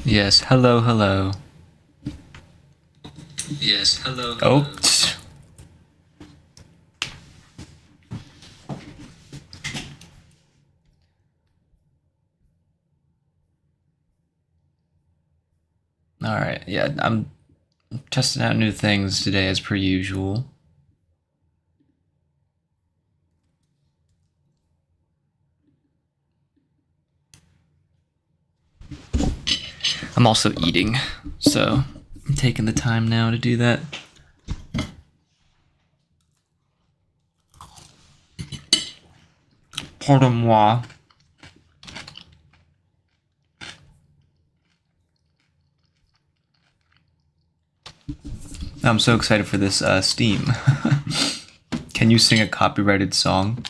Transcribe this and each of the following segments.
Yes, hello, hello. Yes, hello. Oh. Alright, yeah, I'm testing out new things today as per usual. I'm also eating, so I'm taking the time now to do that. Pardon-moi. I'm so excited for this Steam. Can you sing a copyrighted song?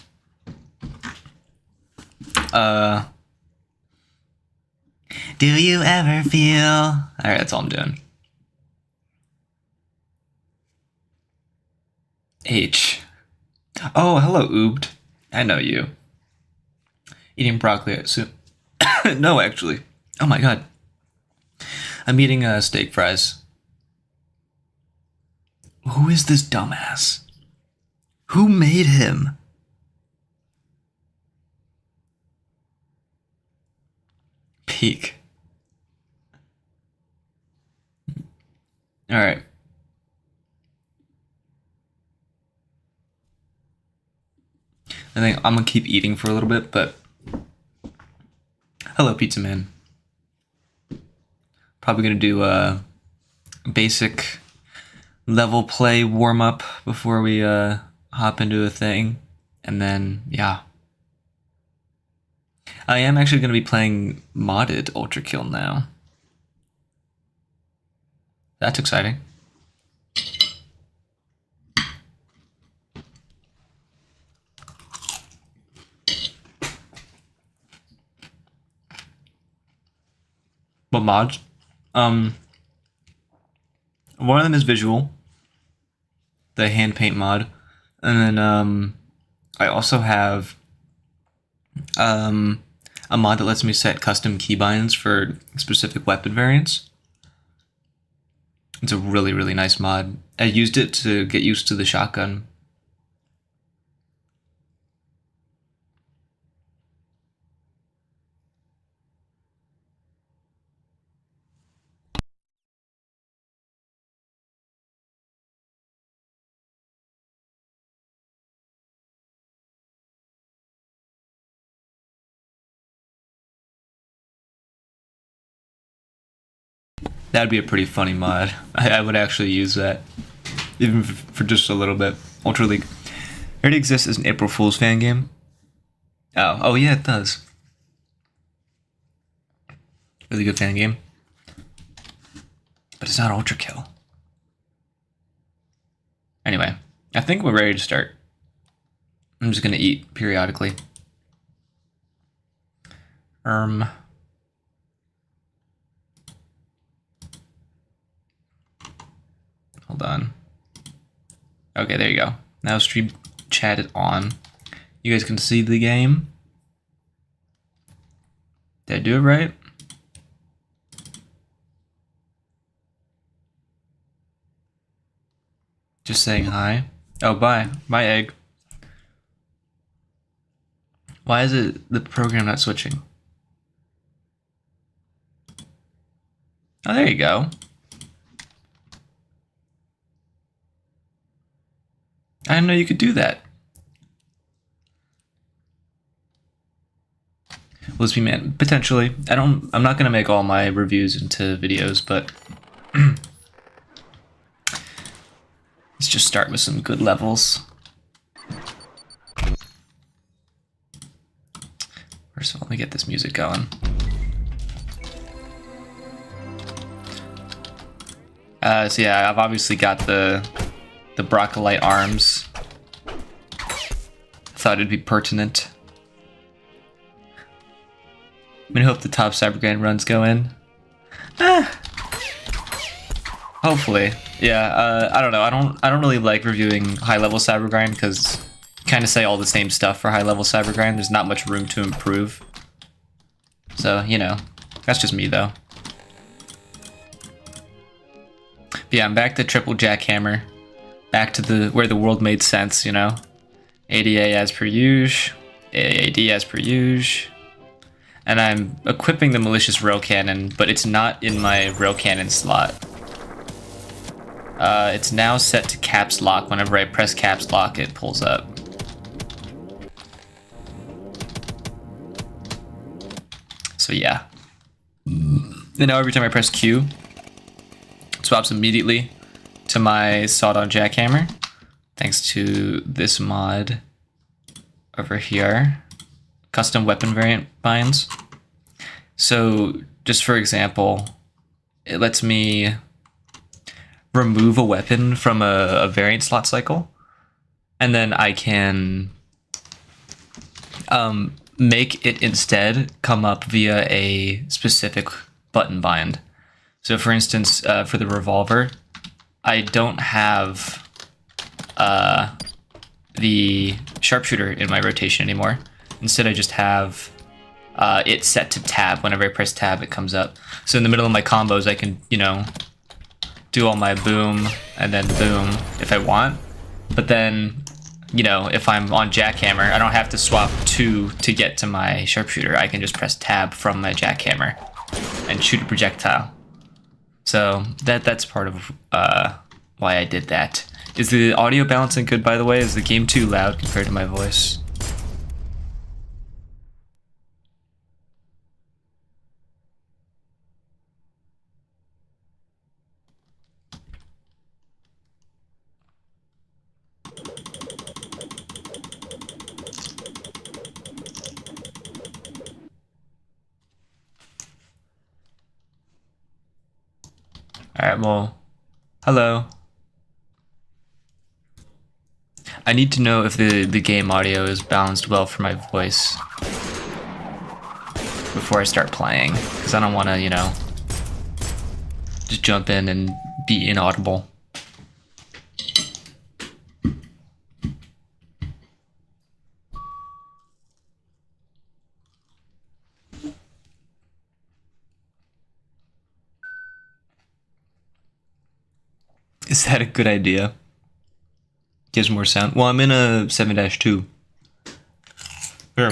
Do you ever feel... Alright, that's all I'm doing. H. Oh, hello, Oobed. I know you. Eating broccoli at soup. No, actually. Oh my god. I'm eating steak fries. Who is this dumbass? Who made him? Peak. Alright. I think I'm gonna keep eating for a little bit, but... Hello, Pizza Man. Probably gonna do a basic level play warm-up before we hop into a thing. And then, yeah. I am actually gonna be playing modded ULTRAKILL now. That's exciting. What mods? One of them is visual, the hand paint mod, and then I also have a mod that lets me set custom keybinds for specific weapon variants. It's a really, really nice mod. I used it to get used to the shotgun. That'd be a pretty funny mod. I would actually use that, even for just a little bit. Ultra League. It already exists as an April Fool's fan game. Oh yeah, it does. Really good fan game. But it's not ULTRAKILL. Anyway, I think we're ready to start. I'm just gonna eat periodically. Hold on. Okay, there you go. Now stream chat is on. You guys can see the game. Did I do it right? Just saying hi. Oh, bye. Bye, egg. Why is it the program not switching? Oh, there you go. I didn't know you could do that. Will this be man? Potentially. I'm not gonna make all my reviews into videos, but let's just start with some good levels. First of all, let me get this music going. So yeah, I've obviously got the Broccolite arms. Thought it'd be pertinent. I'm gonna hope the top Cybergrind runs go in. Hopefully. Yeah, I don't know. I don't really like reviewing high-level Cybergrind because you kind of say all the same stuff for high-level Cybergrind. There's not much room to improve. So, you know, that's just me though. But yeah, I'm back to triple jackhammer. Back to the where the world made sense, you know? ADA as per usual. AAD as per usual. And I'm equipping the malicious rail cannon, but it's not in my rail cannon slot. It's now set to caps lock. Whenever I press caps lock, it pulls up. So yeah. And now every time I press Q, it swaps immediately to my sawed-on jackhammer, thanks to this mod over here, custom weapon variant binds. So just for example, it lets me remove a weapon from a variant slot cycle, and then I can make it instead come up via a specific button bind. So for instance, for the revolver, I don't have the sharpshooter in my rotation anymore. Instead, I just have it set to tab. Whenever I press tab, it comes up. So in the middle of my combos, I can, you know, do all my boom and then boom if I want. But then, you know, if I'm on jackhammer, I don't have to swap two to get to my sharpshooter. I can just press tab from my jackhammer and shoot a projectile. So that's part of why I did that. Is the audio balancing good, by the way? Is the game too loud compared to my voice? Alright, well, hello. I need to know if the game audio is balanced well for my voice before I start playing, because I don't want to, you know, just jump in and be inaudible. Is that a good idea? Gives more sound. Well, I'm in a 7-2. Here.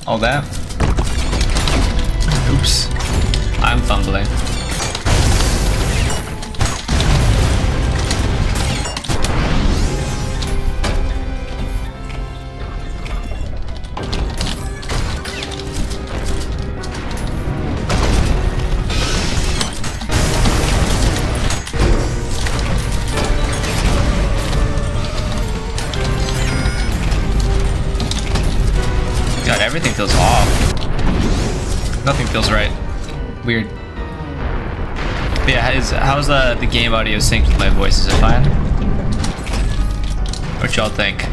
All that. Oops. I'm fumbling. God, everything feels off. Nothing feels right. Weird. But yeah, how's the game audio synced with my voice? Is it fine? What y'all think?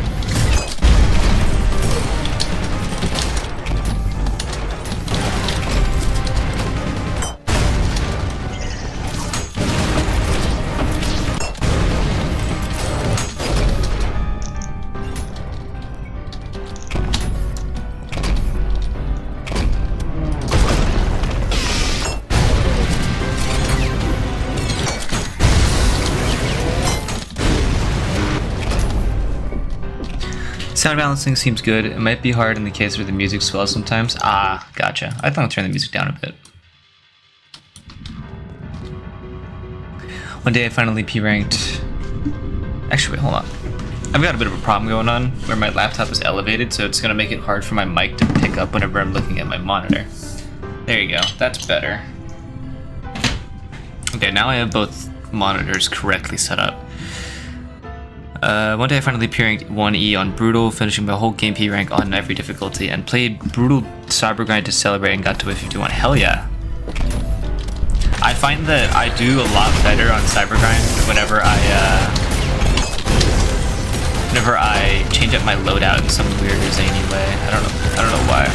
Sound balancing seems good. It might be hard in the case where the music swells sometimes. Ah, gotcha. I thought I'd turn the music down a bit. One day I finally P-ranked. Actually, wait, hold on. I've got a bit of a problem going on where my laptop is elevated, so it's going to make it hard for my mic to pick up whenever I'm looking at my monitor. There you go. That's better. Okay, now I have both monitors correctly set up. One day I finally P-ranked 1E on Brutal, finishing my whole game P-rank on every difficulty, and played Brutal Cybergrind to celebrate and got to a 51. Hell yeah. I find that I do a lot better on Cybergrind whenever I change up my loadout in some weird or zany way. I don't know why.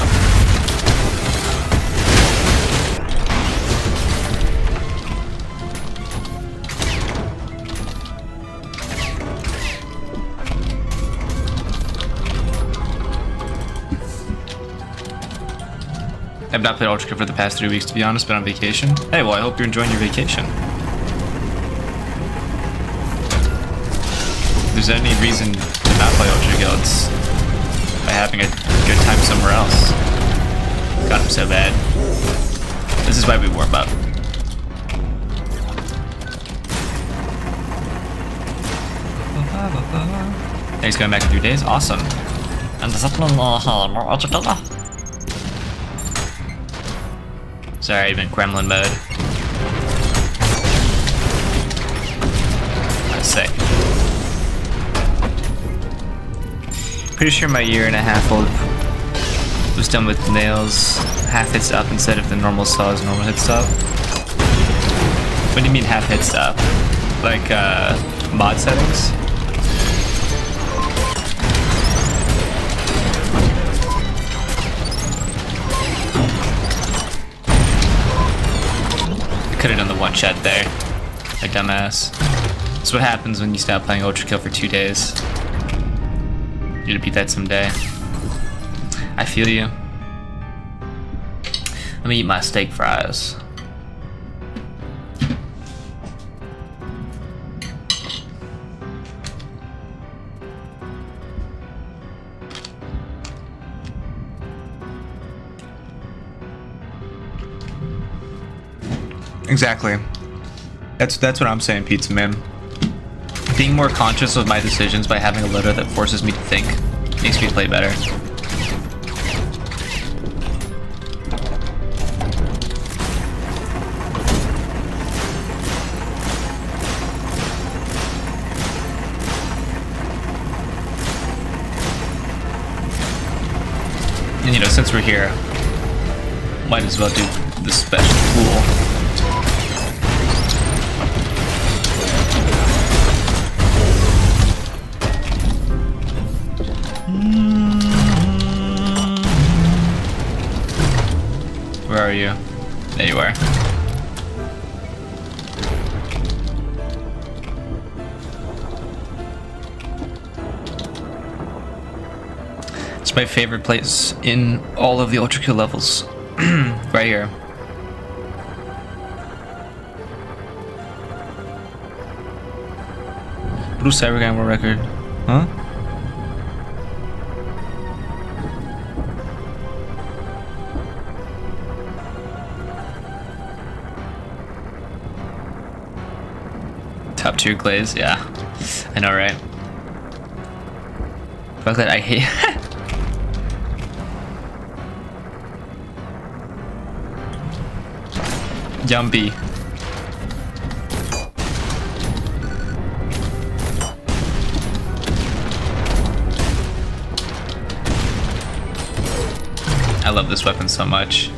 I've not played ULTRAKILL for the past 3 weeks, to be honest, but on vacation. Hey, well, I hope you're enjoying your vacation. If there's any reason to not play ULTRAKILL, it's by having a good time somewhere else. God, I'm so bad. This is why we warm up. He's going back in 3 days. Awesome. And sorry, I've been gremlin mode. Let's say. Pretty sure my 1.5 old was done with nails. Half hits up instead of the normal saws, normal hits up. What do you mean half hits up? Like mod settings? Could have done the one shot there. A dumbass. That's what happens when you stop playing ULTRAKILL for 2 days. You're gonna beat that someday. I feel you. Let me eat my steak fries. Exactly. That's what I'm saying, Pizza Man. Being more conscious of my decisions by having a loader that forces me to think makes me play better. And you know, since we're here, might as well do the special pool. Where are you? There you are. It's my favorite place in all of the ULTRAKILL levels. Right here. Blue Cybergrind world record. Huh? Top tier glaze, yeah. I know, right? Fuck that, I hate. Yumpy. I love this weapon so much.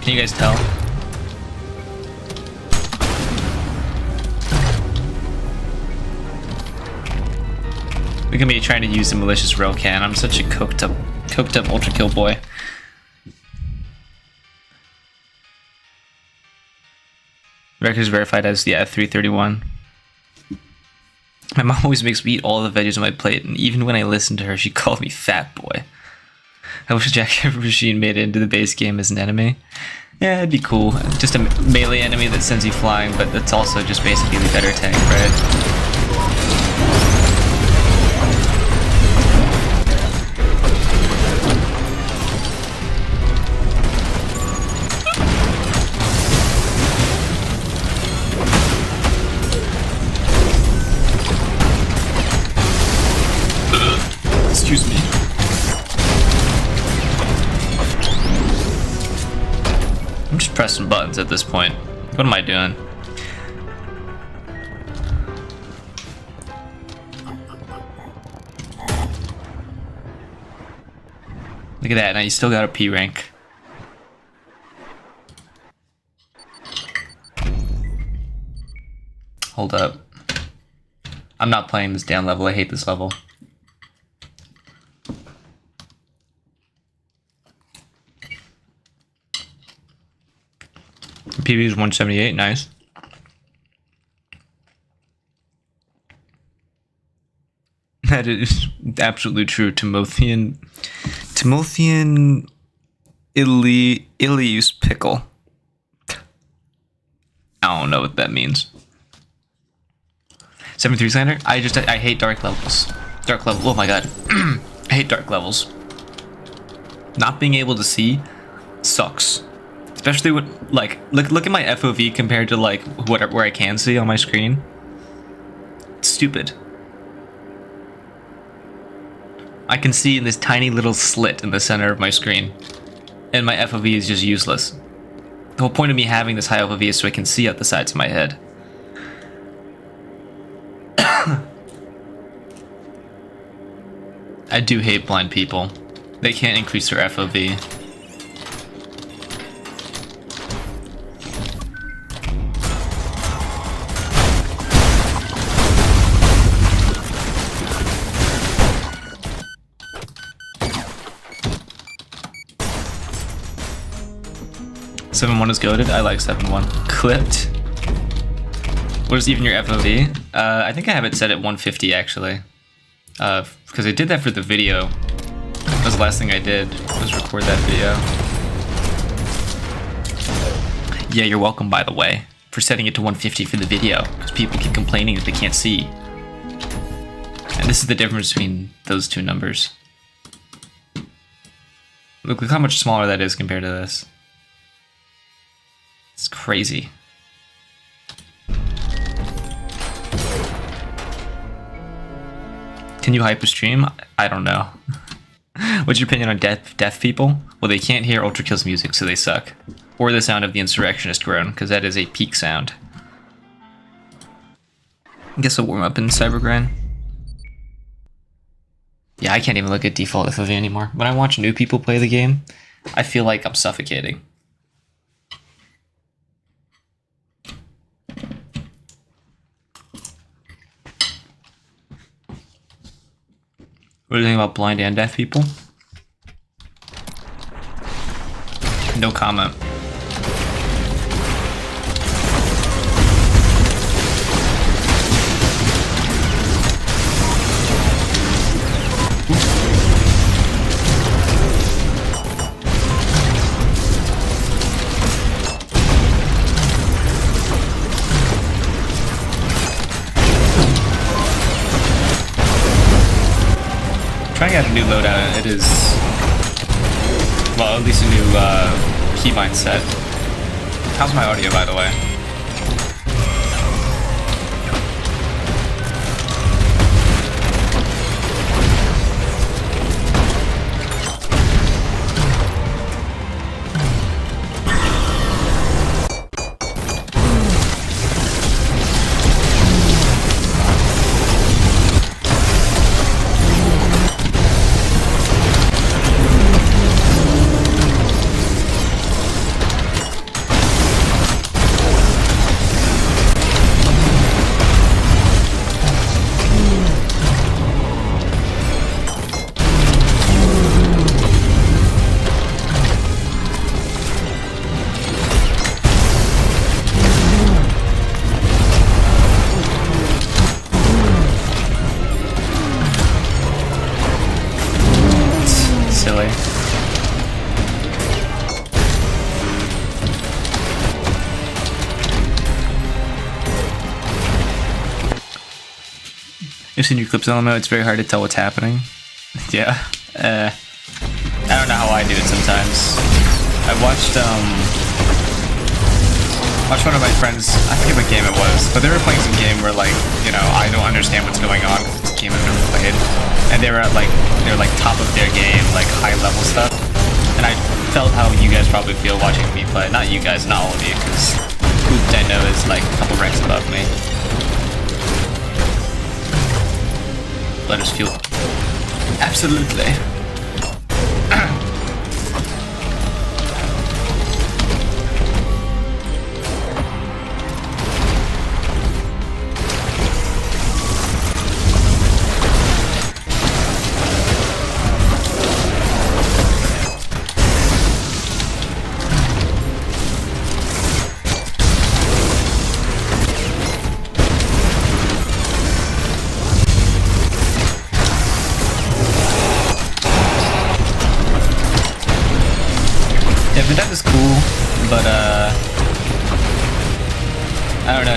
Can you guys tell? Look at me trying to use the malicious rail can. I'm such a cooked up ULTRAKILL boy. Record is verified as, yeah, 331. My mom always makes me eat all the veggies on my plate, and even when I listen to her, she called me fat boy. I wish Jack Machine made it into the base game as an enemy. Yeah, it'd be cool. Just a melee enemy that sends you flying, but that's also just basically the better tank, right? Excuse me. I'm just pressing buttons at this point. What am I doing? Look at that, now you still got a P rank. Hold up. I'm not playing this damn level, I hate this level. PB is 178, nice. That is absolutely true. Timothian Ilius pickle. I don't know what that means. 73 Slander? I hate dark levels. Dark level. Oh my god. I hate dark levels. Not being able to see sucks. Especially with, like, look at my FOV compared to, like, where I can see on my screen. It's stupid. I can see in this tiny little slit in the center of my screen. And my FOV is just useless. The whole point of me having this high FOV is so I can see out the sides of my head. I do hate blind people. They can't increase their FOV. Seven one is goated. I like 7-1. Clipped. What is even your FOV? I think I have it set at 150 actually. Because I did that for the video. That was the last thing I did, was record that video. Yeah, you're welcome, by the way, for setting it to 150 for the video, because people keep complaining that they can't see. And this is the difference between those two numbers. Look how much smaller that is compared to this. It's crazy. Can you hype a stream? I don't know. What's your opinion on deaf people? Well, they can't hear ULTRAKILL's music, so they suck. Or the sound of the insurrectionist groan, because that is a peak sound. I guess I'll warm up in Cybergrind. Yeah, I can't even look at default FOV anymore. When I watch new people play the game, I feel like I'm suffocating. What do you think about blind and deaf people? No comment. Trying out a new loadout, it is, well, at least a new keybind set. How's my audio, by the way? Silly. You've seen your clips on them, it's very hard to tell what's happening. Yeah. I don't know how I do it sometimes. I watched one of my friends, I forget what game it was, but they were playing some game where, like, you know, I don't understand what's going on because it's a game I've never played. And they were at, like, top of their game, like high level stuff. And I felt how you guys probably feel watching me play. Not you guys, not all of you, because who I know is like a couple ranks above me. Let us feel. Absolutely.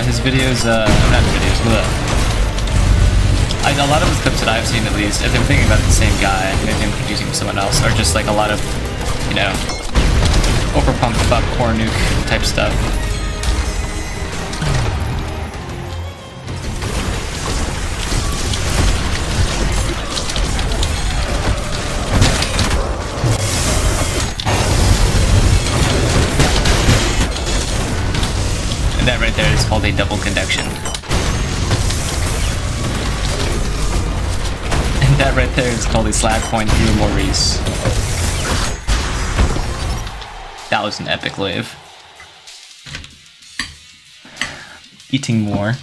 his videos, not videos, but a lot of his clips that I've seen, at least, if I'm thinking about the same guy, maybe I'm confusing with someone else, are just like a lot of, you know, overpumped popcorn nuke type stuff. And that right there is called a double conduction. And that right there is called a slag point through Maurice. That was an epic wave. Eating more.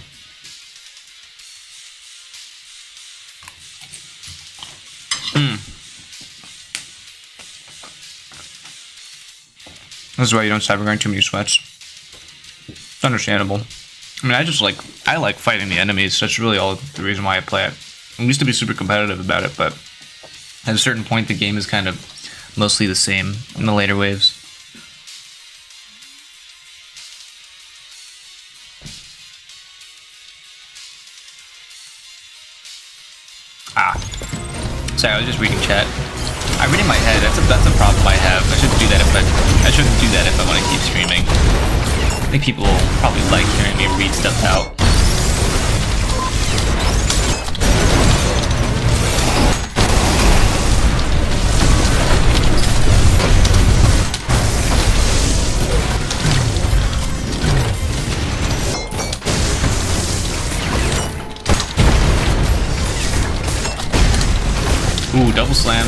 This is why you don't Cybergrind too many sweats. It's understandable. I mean, I like fighting the enemies. That's really all the reason why I play it. I used to be super competitive about it, but at a certain point, the game is kind of mostly the same in the later waves. Sorry, I was just reading chat. I'm reading my head. That's a problem I have. I shouldn't do that if I want to keep streaming. I think people probably like hearing me read stuff out. Ooh, double slam.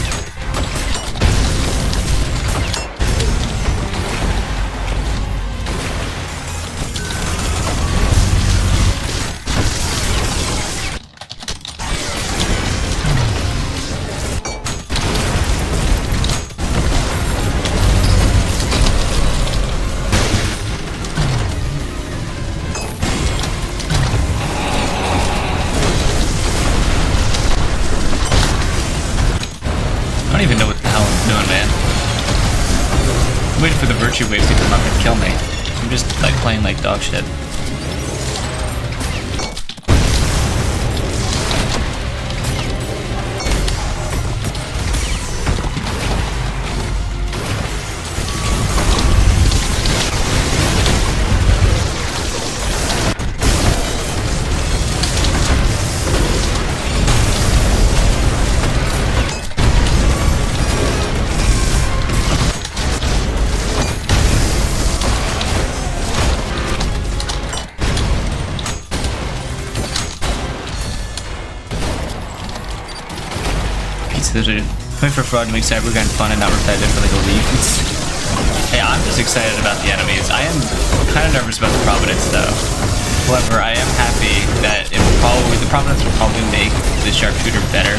I don't even know what the hell I'm doing, man. I'm waiting for the virtue waves to come up and kill me. I'm just like playing like dog shit. Point for fraud to make Cybergrind fun and not repetitive for like a week. Hey, I'm just excited about the enemies. I am kind of nervous about the Providence though. However, I am happy that the Providence will probably make the sharpshooter better.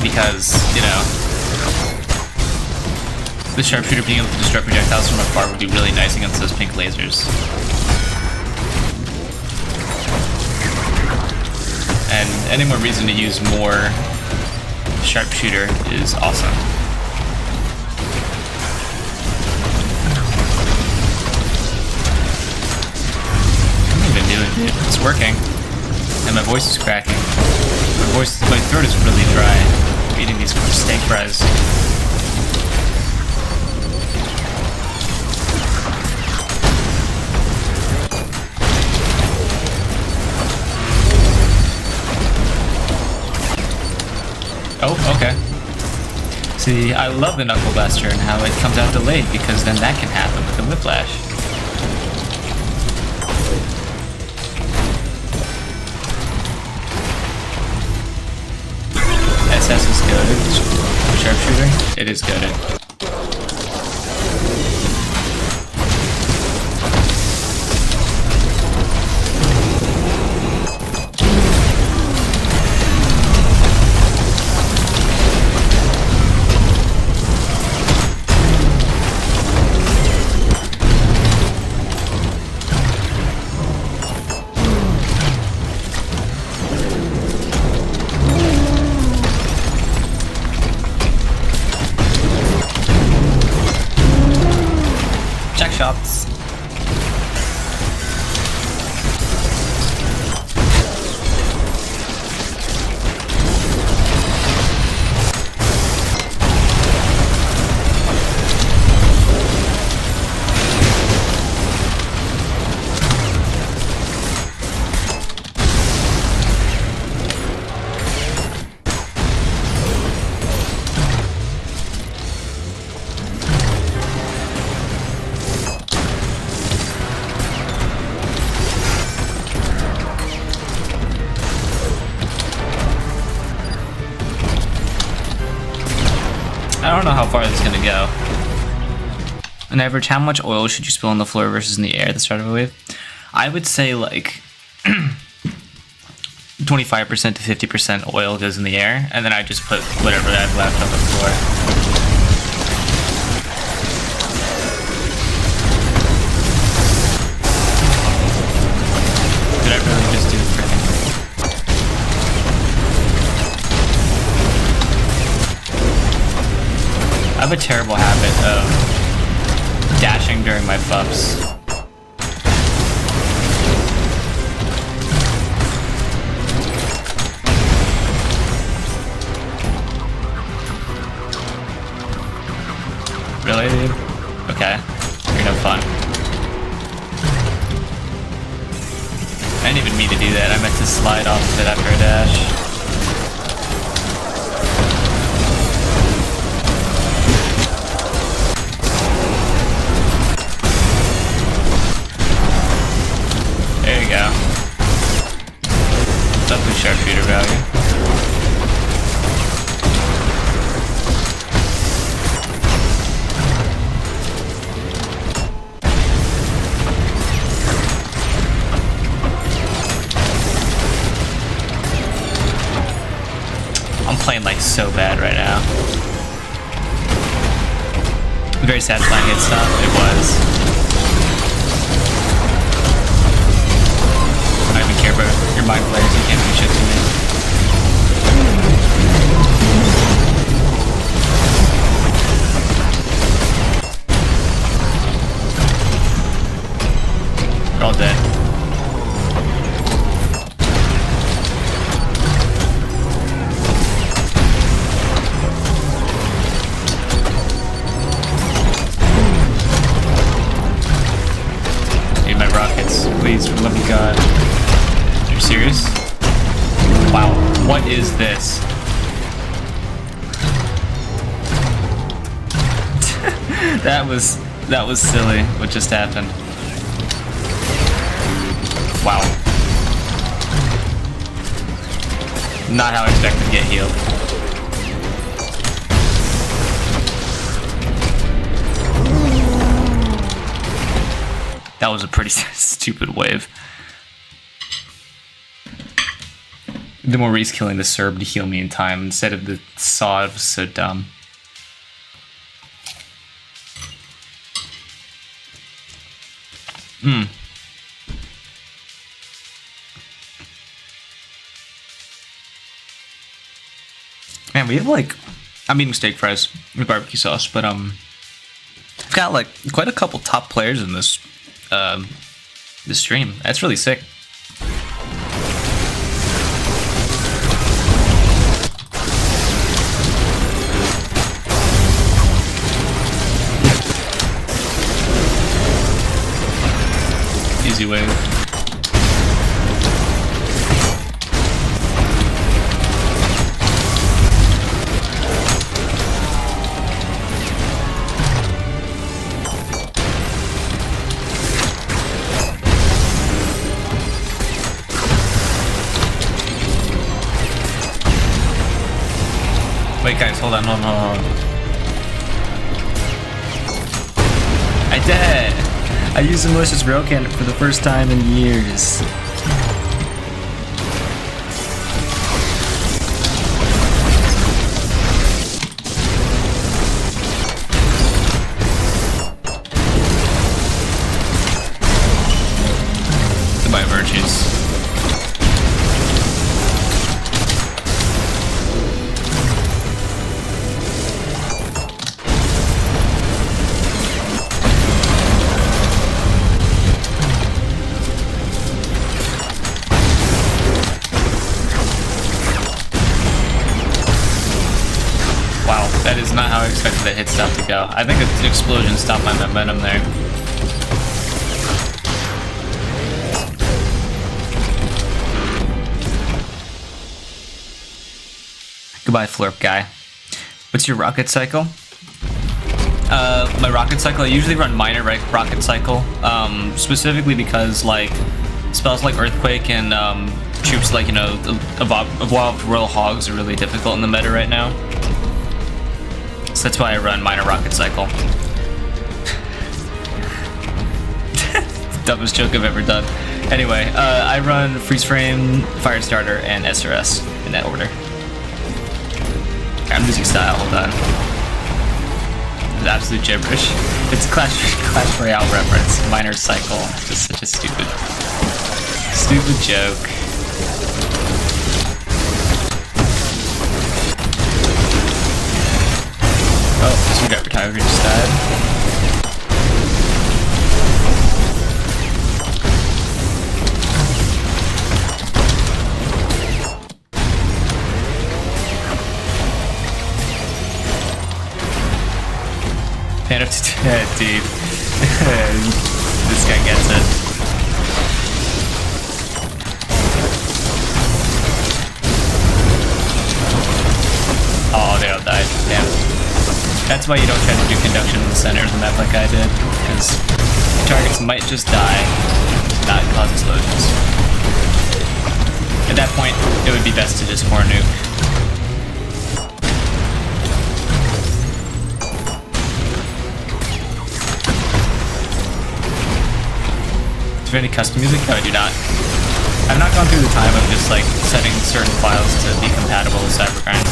Because, you know, the sharpshooter being able to disrupt projectiles from afar would be really nice against those pink lasers. And any more reason to use more sharpshooter is awesome. What am I even doing, dude? It's working. And my voice is cracking. My throat is really dry. I'm eating these steak fries. Oh, okay. See, I love the Knuckle Blaster and how it comes out delayed, because then that can happen with the Whiplash. SS is goated. Sharpshooter? It is goated. how far this is gonna go. On average, how much oil should you spill on the floor versus in the air at the start of a wave? I would say like 25% to 50% oil goes in the air, and then I just put whatever I have left on the floor. Did I really just do freaking? I have a terrible habit of dashing during my FUPs. Really, dude? Okay. You're gonna have fun. I didn't even mean to do that. I meant to slide off of it after a dash. There you go. Definitely sharpshooter value. I'm playing like so bad right now. Very satisfying hit stop. It was. I don't even care about your mind players. You can't do shit to me. We're all dead. Please, for the love of God. Are you serious? Wow, what is this? that was silly what just happened. Wow. Not how I expected to get healed. That was a pretty stupid wave. The Maurice killing the Serb to heal me in time instead of the Sod was so dumb. Man, we have like, I'm eating steak fries with barbecue sauce, but I've got like quite a couple top players in this this stream. That's really sick. Easy wave. Wait guys, hold on, hold on. I did! I used a malicious rail cannon for the first time in years. Goodbye, virtues. That is not how I expected that hit stop to go. I think the explosion stopped my momentum there. Goodbye, Flurp guy. What's your rocket cycle? My rocket cycle, I usually run minor rocket cycle, specifically because like spells like Earthquake and troops like, you know, the evolved Royal Hogs are really difficult in the meta right now. So That's why I run minor rocket cycle. Dumbest joke I've ever done. Anyway, I run freeze frame, fire starter, and SRS in that order. I'm losing style. Hold on. It's absolute gibberish. It's a Clash Royale reference. Minor cycle. It's just such a stupid joke. Oh, screwdriver tiger just died. Dude. This guy gets it. Oh, they all died. Damn. That's why you don't try to do conduction in the center of the map like I did, because targets might just die, not cause explosions. At that point, it would be best to just core nuke. Do you have any custom music? No, I do not. I've not gone through the time of just like setting certain files to be compatible with Cybergrind.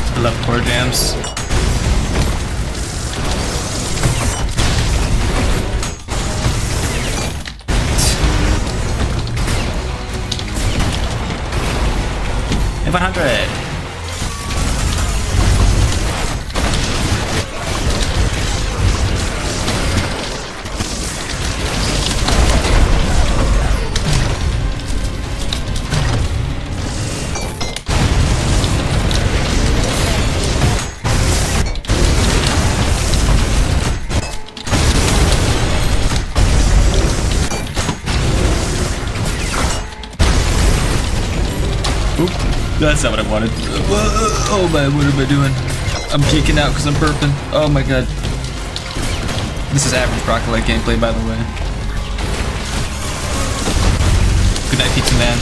I love core jams. And 100. Oop, that's not what I wanted. Oh man, what am I doing? I'm geeking out because I'm burping. Oh my god. This is average Broccoli gameplay, by the way. Good night, Pizza Man.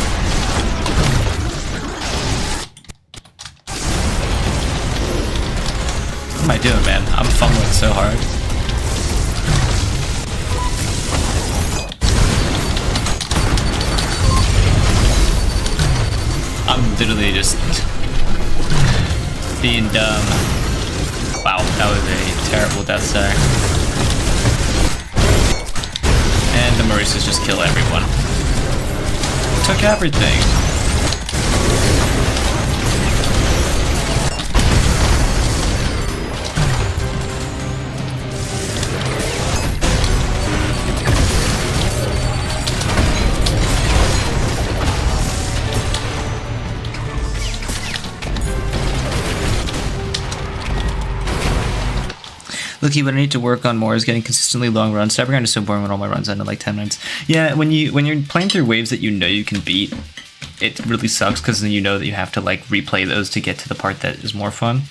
What am I doing, man? I'm fumbling so hard. I'm literally just being dumb. Wow, that was a terrible death star. And the Maristas just kill everyone. Took everything. Looky, what I need to work on more is getting consistently long runs. Cybergrind is so boring when all my runs end in like 10 minutes. Yeah, when you're playing through waves that you know you can beat, it really sucks because then you know that you have to like replay those to get to the part that is more fun.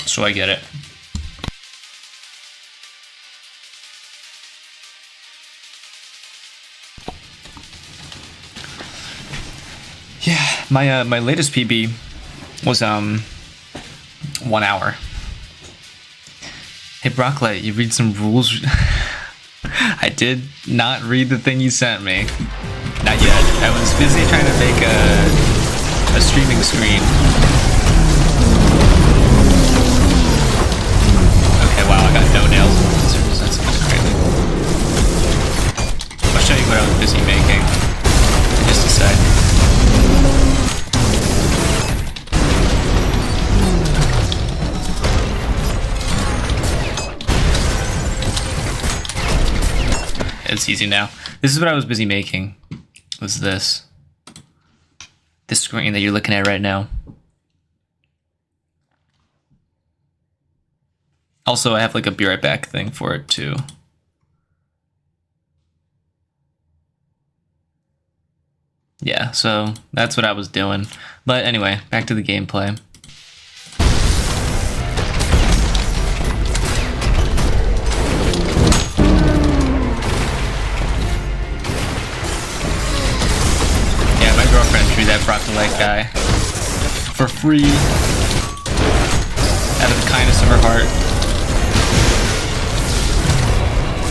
So I get it. Yeah, my latest PB was 1 hour. Hey Broccoli, you read some rules? I did not read the thing you sent me. Not yet. I was busy trying to make a streaming screen. Okay, wow, I got no nails in the scissors. That sounds crazy. I'll show you what I was busy making in just a sec. It's easy now. This is what I was busy making. Was this screen that you're looking at right now. Also, I have like a be right back thing for it too. Yeah, so that's what I was doing. But anyway, back to the gameplay. Yeah, my girlfriend drew that Brock-the-Leg guy for free out of the kindness of her heart.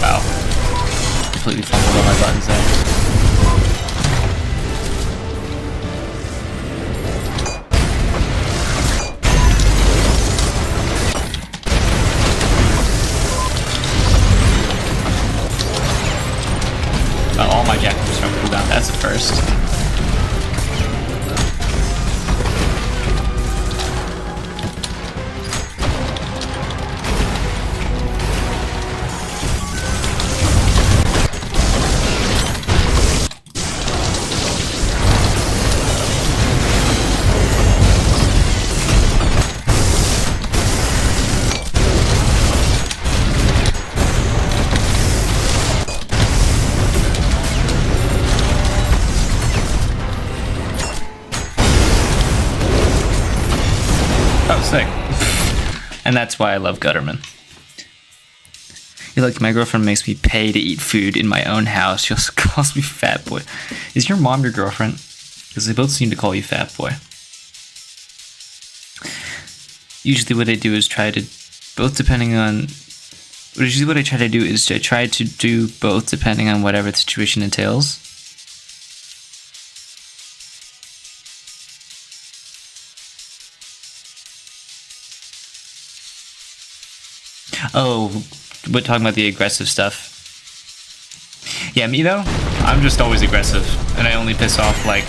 Wow. Completely fumbled on my buttons there. All my jackals are cooldown. That's a first. Oh, sick. And that's why I love Gutterman. You're like, my girlfriend makes me pay to eat food in my own house. She also calls me fat boy. Is your mom your girlfriend? Because they both seem to call you fat boy. Usually what I do is try to both depending on... Usually what I try to do is I try to do both depending on whatever the situation entails. Oh, we're talking about the aggressive stuff. Yeah, me though, I'm just always aggressive, and I only piss off, like,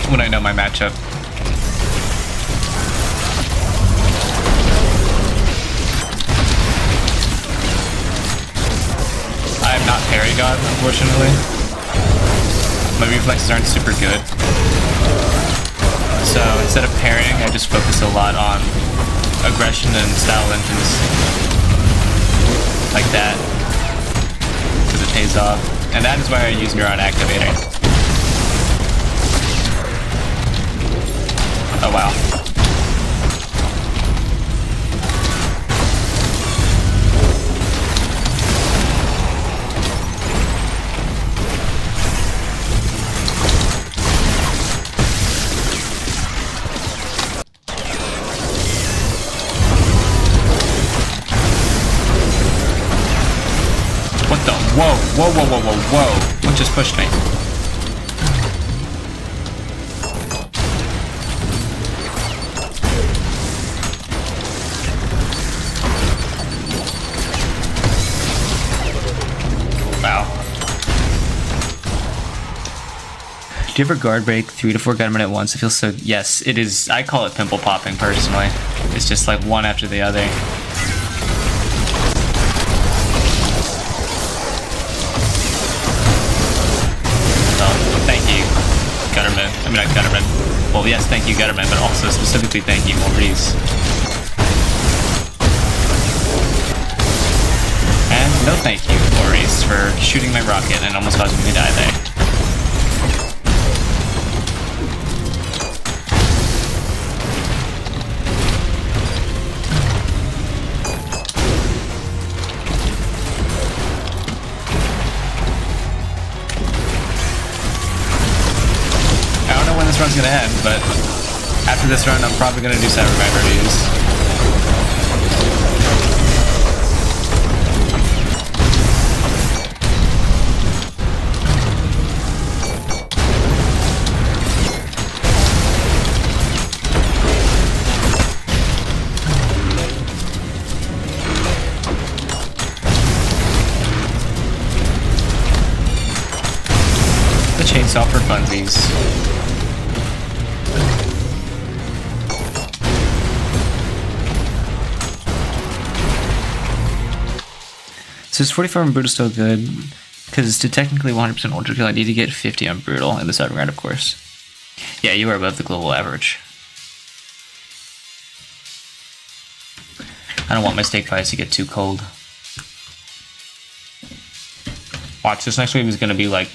when I know my matchup. I am not parry god, unfortunately. My reflexes aren't super good. So instead of parrying, I just focus a lot on aggression and style engines like that, because it pays off, and that is why I use Neuron Activator. Oh wow. What the? Whoa, whoa, whoa, whoa, whoa, whoa. What just pushed me? Wow. Do you ever guard break 3 to 4 gunmen at once? It feels so... Yes, it is. I call it pimple popping, personally. It's just like one after the other. Gutterman. I mean, not Gutterman. Well, yes, thank you, Gutterman, but also specifically thank you, Maurice. And no thank you, Maurice, for shooting my rocket and almost causing me to die there. This run's gonna end, but after this run, I'm probably gonna do Cybergrind reviews. The chainsaw for funsies. So is 44 on Brutal still good? Because to technically 100% Ultra Kill, I need to get 50 on Brutal in the Cybergrind, of course. Yeah, you are above the global average. I don't want my steak fries to get too cold. Watch, this next wave is going to be like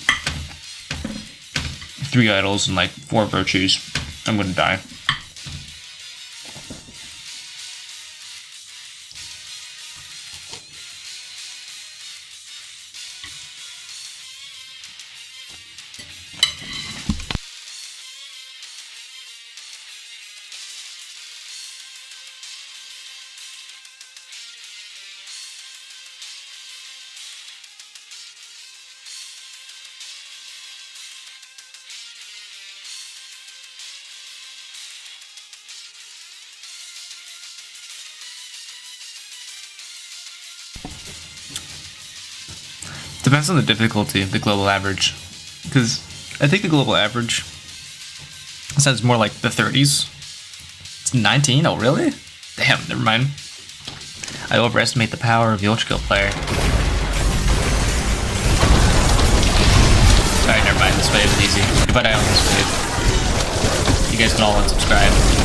3 idols and like 4 virtues, I'm gonna die. Depends on the difficulty of the global average, because I think the global average sounds more like the 30s. It's 19? Oh, really? Damn, never mind. I overestimate the power of the ULTRAKILL player. Alright, never mind. This wave is easy. If I die on this wave, you guys can all unsubscribe.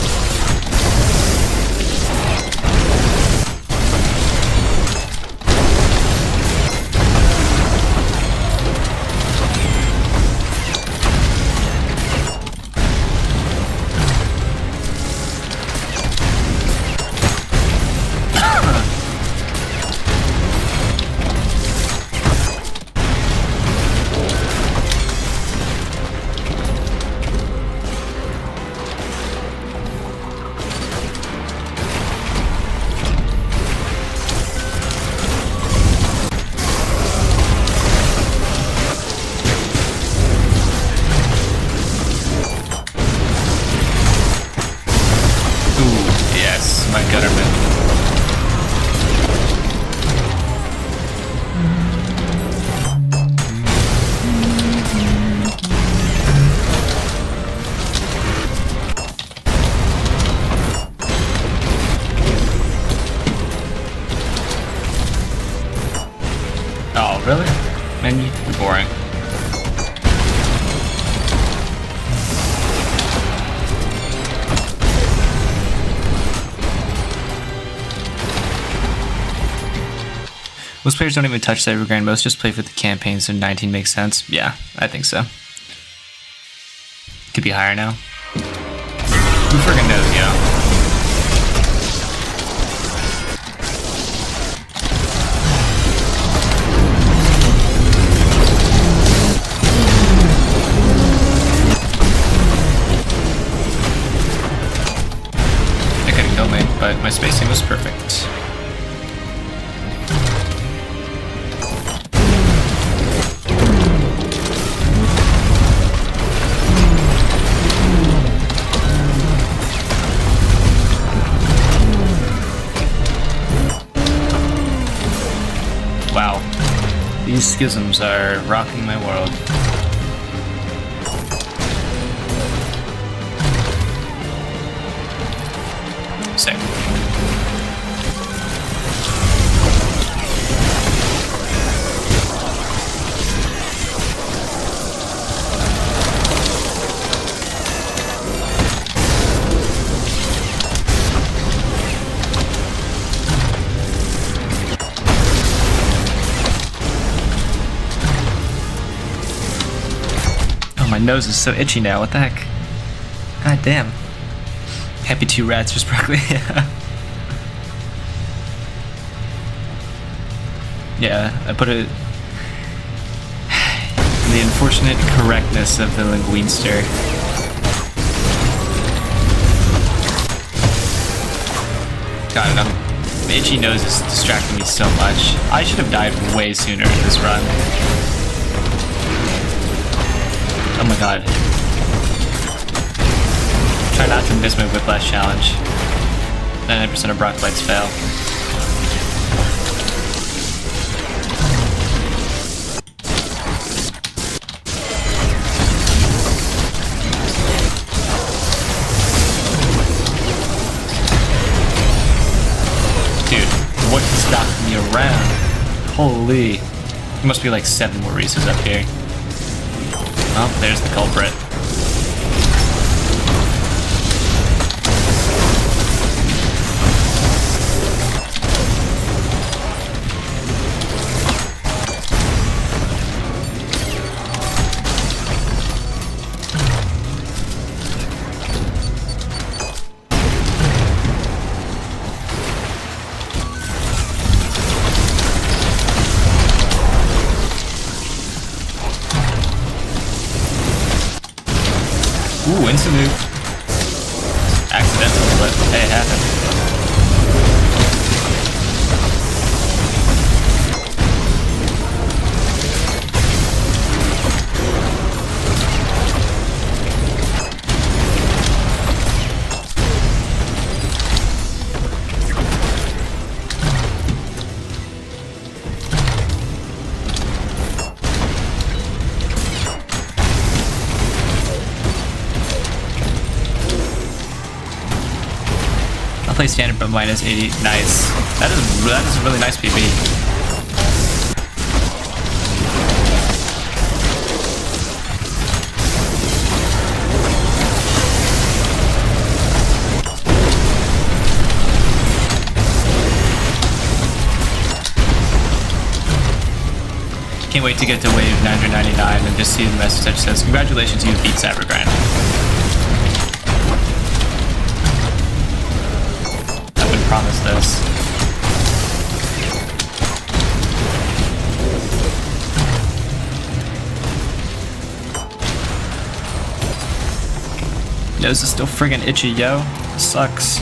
My gutterman. Oh, really? Man, you're boring. Most players don't even touch Cybergrind, most just play for the campaign, so 19 makes sense. Yeah, I think so. Could be higher now. Who friggin' knows, yo? I couldn't kill me, but my spacing was perfect. Wow, these schisms are rocking my world. Sick. My nose is so itchy now, what the heck? God damn. Happy 2 rats for sparkly. Yeah, I put it... the unfortunate correctness of the linguinster. God, the itchy nose is distracting me so much. I should have died way sooner in this run. Oh my god. Try not to miss my whiplash challenge. 99% of Brock fights fail. Dude, what stopped me around? Holy. There must be like 7 more races up here. Oh, there's the culprit. play standard but minus 80. Nice. That is a really nice PB. Can't wait to get to wave 999 and just see the message that says, congratulations, you beat Cybergrind. I've been promised this. Yo, this is still friggin' itchy, yo. This sucks.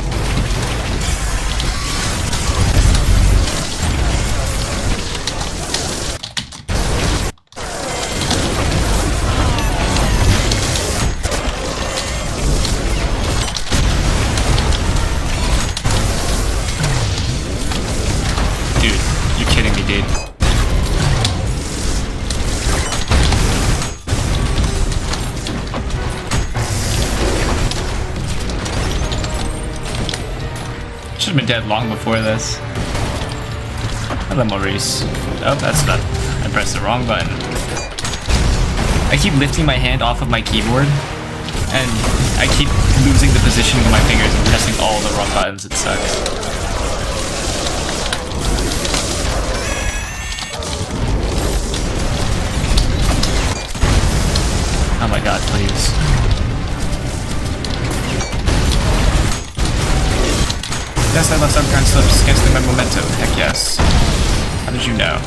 Should've been dead long before this. Hello, Maurice. Oh, that's not. I pressed the wrong button. I keep lifting my hand off of my keyboard, and I keep losing the position of my fingers and pressing all the wrong buttons. It sucks. Oh my god, please. Yes, I love Cybergrind slips against the memento. Heck yes. How did you know?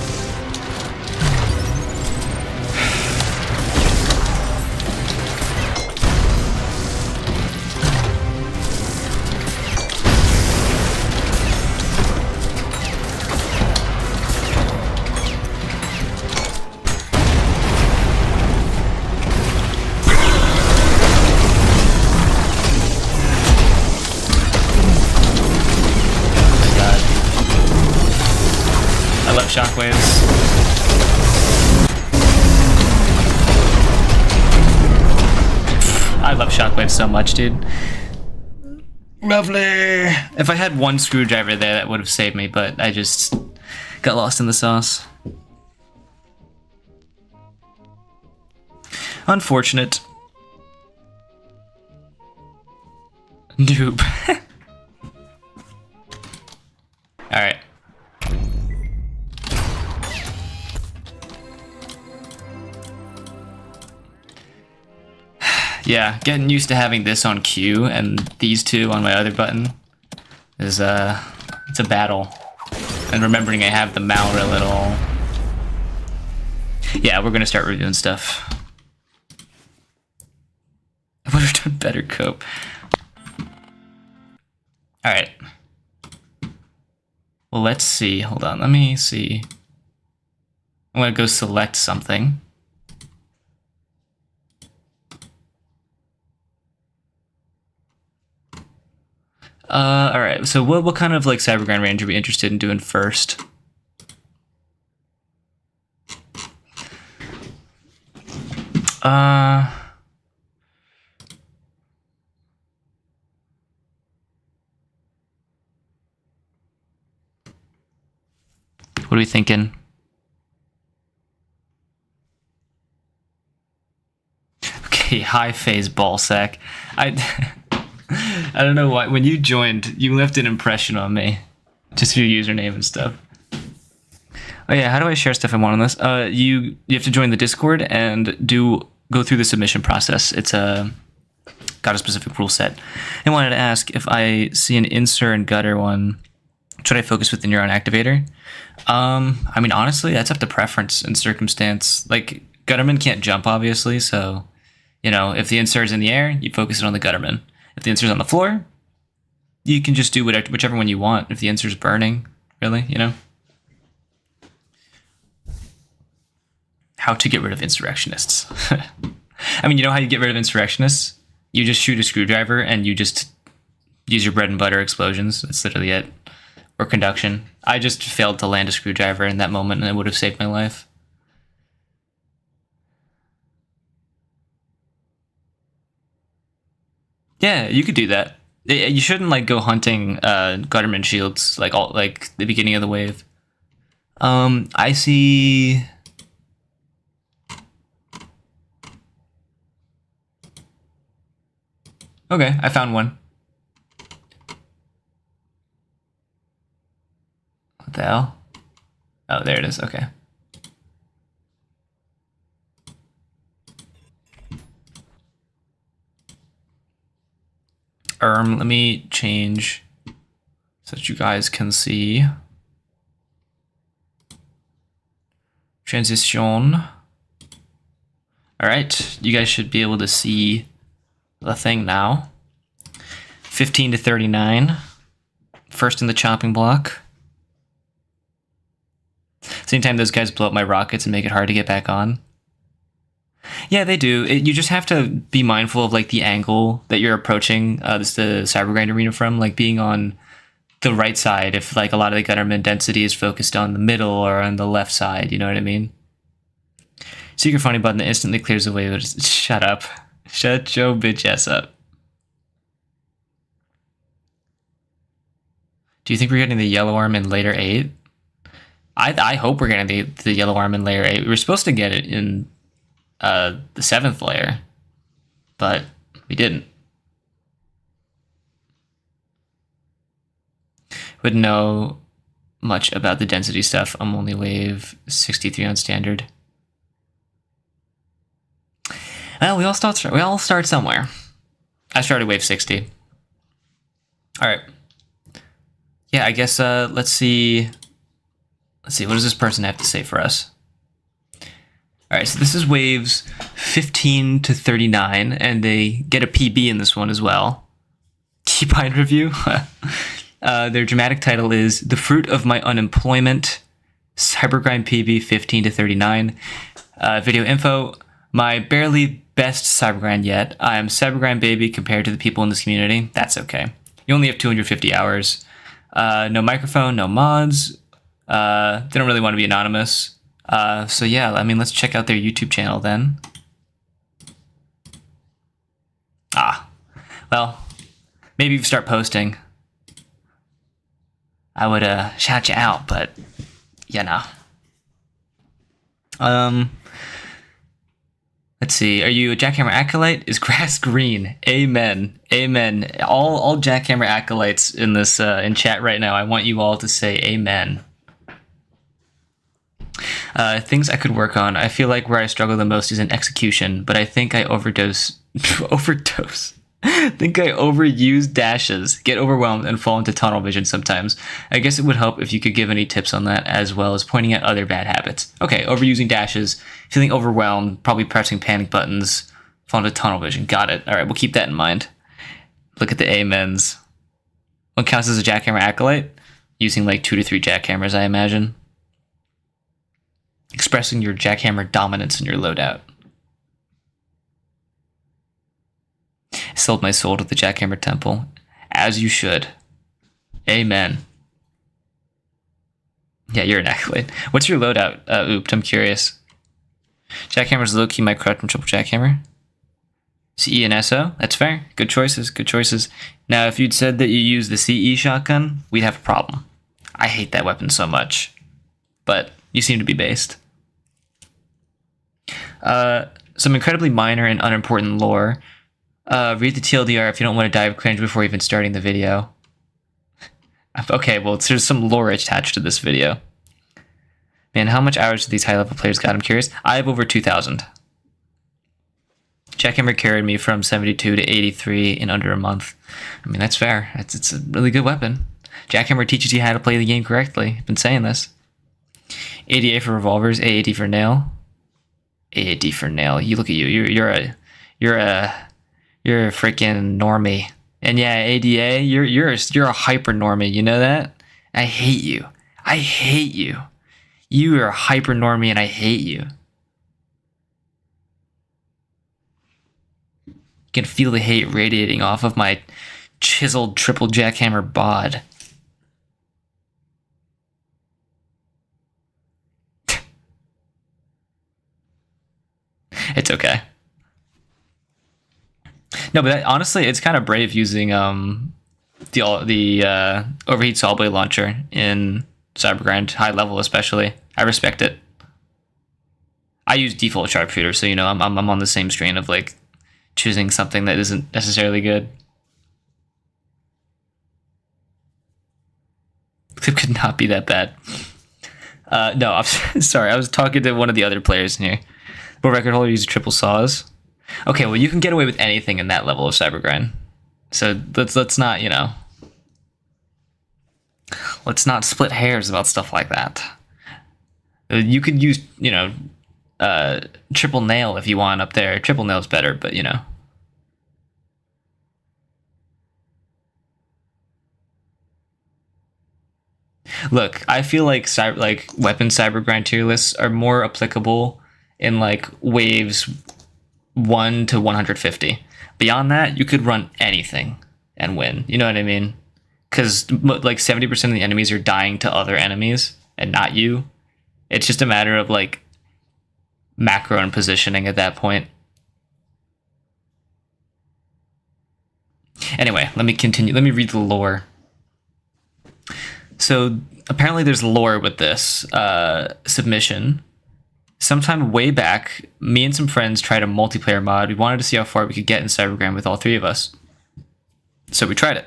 Shockwaves. I love shockwaves so much, dude. Lovely. If I had one screwdriver there, that would have saved me, but I just got lost in the sauce. Unfortunate. Noob. Alright. Yeah, getting used to having this on Q and these two on my other button is it's a battle. And remembering I have the Malra little. Yeah, we're gonna start reviewing stuff. I would have done better cope. Alright. Well, let's see. Hold on, let me see. I'm gonna go select something. Alright, so what kind of like Cybergrind range are we interested in doing first? What are we thinking? Okay, high phase ballsack. I don't know why. When you joined, you left an impression on me. Just your username and stuff. Oh yeah, how do I share stuff I want on this? You have to join the Discord and go through the submission process. It's got a specific rule set. I wanted to ask if I see an insert and gutter one, should I focus with the neuron activator? I mean, honestly, that's up to preference and circumstance. Like, gutterman can't jump, obviously, so, you know, if the insert is in the air, you focus it on the gutterman. If the insert is on the floor, you can just do whichever one you want. If the insert is burning, really, you know? How to get rid of insurrectionists. I mean, you know how you get rid of insurrectionists? You just shoot a screwdriver and you just use your bread and butter explosions. That's literally it. Or conduction. I just failed to land a screwdriver in that moment and it would have saved my life. Yeah, you could do that. You shouldn't like go hunting Gutterman shields like all like the beginning of the wave. I see. Okay, I found one. What the hell? Oh, there it is. Okay. Let me change so that you guys can see. Transition. All right, you guys should be able to see the thing now. 15 to 39. First in the chopping block. Same time those guys blow up my rockets and make it hard to get back on. Yeah, they do. You just have to be mindful of like the angle that you're approaching the Cybergrind arena from, like being on the right side if like a lot of the Gutterman density is focused on the middle or on the left side, you know what I mean? Secret funny button that instantly clears the way. Shut up. Shut your bitch ass up. Do you think we're getting the yellow arm in layer 8? I hope we're getting the yellow arm in layer 8. We were supposed to get it in the 7th layer, but we didn't. Wouldn't know much about the density stuff. I'm only wave 63 on standard. Well, we all start somewhere. I started wave 60. All right. Yeah, I guess let's see. Let's see, what does this person have to say for us? All right, so this is waves 15 to 39, and they get a PB in this one as well. T-Pine review. Their dramatic title is The Fruit of My Unemployment, Cybergrind PB 15 to 39. Video info, my barely best Cybergrind yet. I am Cybergrind baby compared to the people in this community. That's okay. You only have 250 hours. No microphone, no mods. They don't really want to be anonymous. So yeah, I mean, let's check out their YouTube channel then. Well, maybe if you start posting, I would shout you out, but you know. Let's see. Are you a Jackhammer acolyte? Is grass green? Amen. Amen. All Jackhammer acolytes in this in chat right now. I want you all to say amen. Things I could work on. I feel like where I struggle the most is in execution, but I think I overdose. I think I overuse dashes, get overwhelmed, and fall into tunnel vision sometimes. I guess it would help if you could give any tips on that, as well as pointing out other bad habits. Okay, overusing dashes, feeling overwhelmed, probably pressing panic buttons, fall into tunnel vision. Got it. All right, we'll keep that in mind. Look at the amens. What counts as a Jackhammer acolyte? Using like 2 to 3 jackhammers, I imagine. Expressing your jackhammer dominance in your loadout. I sold my soul to the Jackhammer Temple, as you should. Amen. Yeah, you're an acolyte. What's your loadout, Oopt? I'm curious. Jackhammer's low-key my crutch from Triple Jackhammer. CE and SO? That's fair. Good choices, good choices. Now, if you'd said that you use the CE shotgun, we'd have a problem. I hate that weapon so much. But you seem to be based. Some incredibly minor and unimportant lore. Read the TLDR if you don't want to die of cringe before even starting the video. Okay, well, there's some lore attached to this video. Man, how much hours do these high-level players got? I'm curious. I have over 2,000. Jackhammer carried me from 72 to 83 in under a month. I mean, that's fair. It's a really good weapon. Jackhammer teaches you how to play the game correctly. I've been saying this. ADA for revolvers, AAD for nail. AAD for nail. You look at you. You're a freaking normie. And yeah, ADA, you're a hyper normie. You know that? I hate you. I hate you. You are a hyper normie, and I hate you. You can feel the hate radiating off of my chiseled triple jackhammer bod. It's okay. No, but honestly, it's kind of brave using the overheat saw blade launcher in Cybergrind, high level especially. I respect it. I use default sharpshooter, so you know I'm on the same strain of like choosing something that isn't necessarily good. It could not be that bad. No, I'm sorry. I was talking to one of the other players in here. World record holder uses triple saws. Okay, well you can get away with anything in that level of Cybergrind. So let's not, you know, let's not split hairs about stuff like that. You could use, you know, triple nail if you want up there. Triple nail's better, but you know. Look, I feel like weapon Cybergrind tier lists are more applicable in like waves 1 to 150. Beyond that, you could run anything and win. You know what I mean? Because like 70% of the enemies are dying to other enemies and not you. It's just a matter of like macro and positioning at that point. Anyway, let me continue. Let me read the lore. So apparently there's lore with this submission. Sometime way back, me and some friends tried a multiplayer mod. We wanted to see how far we could get in Cybergrind with all three of us. So we tried it.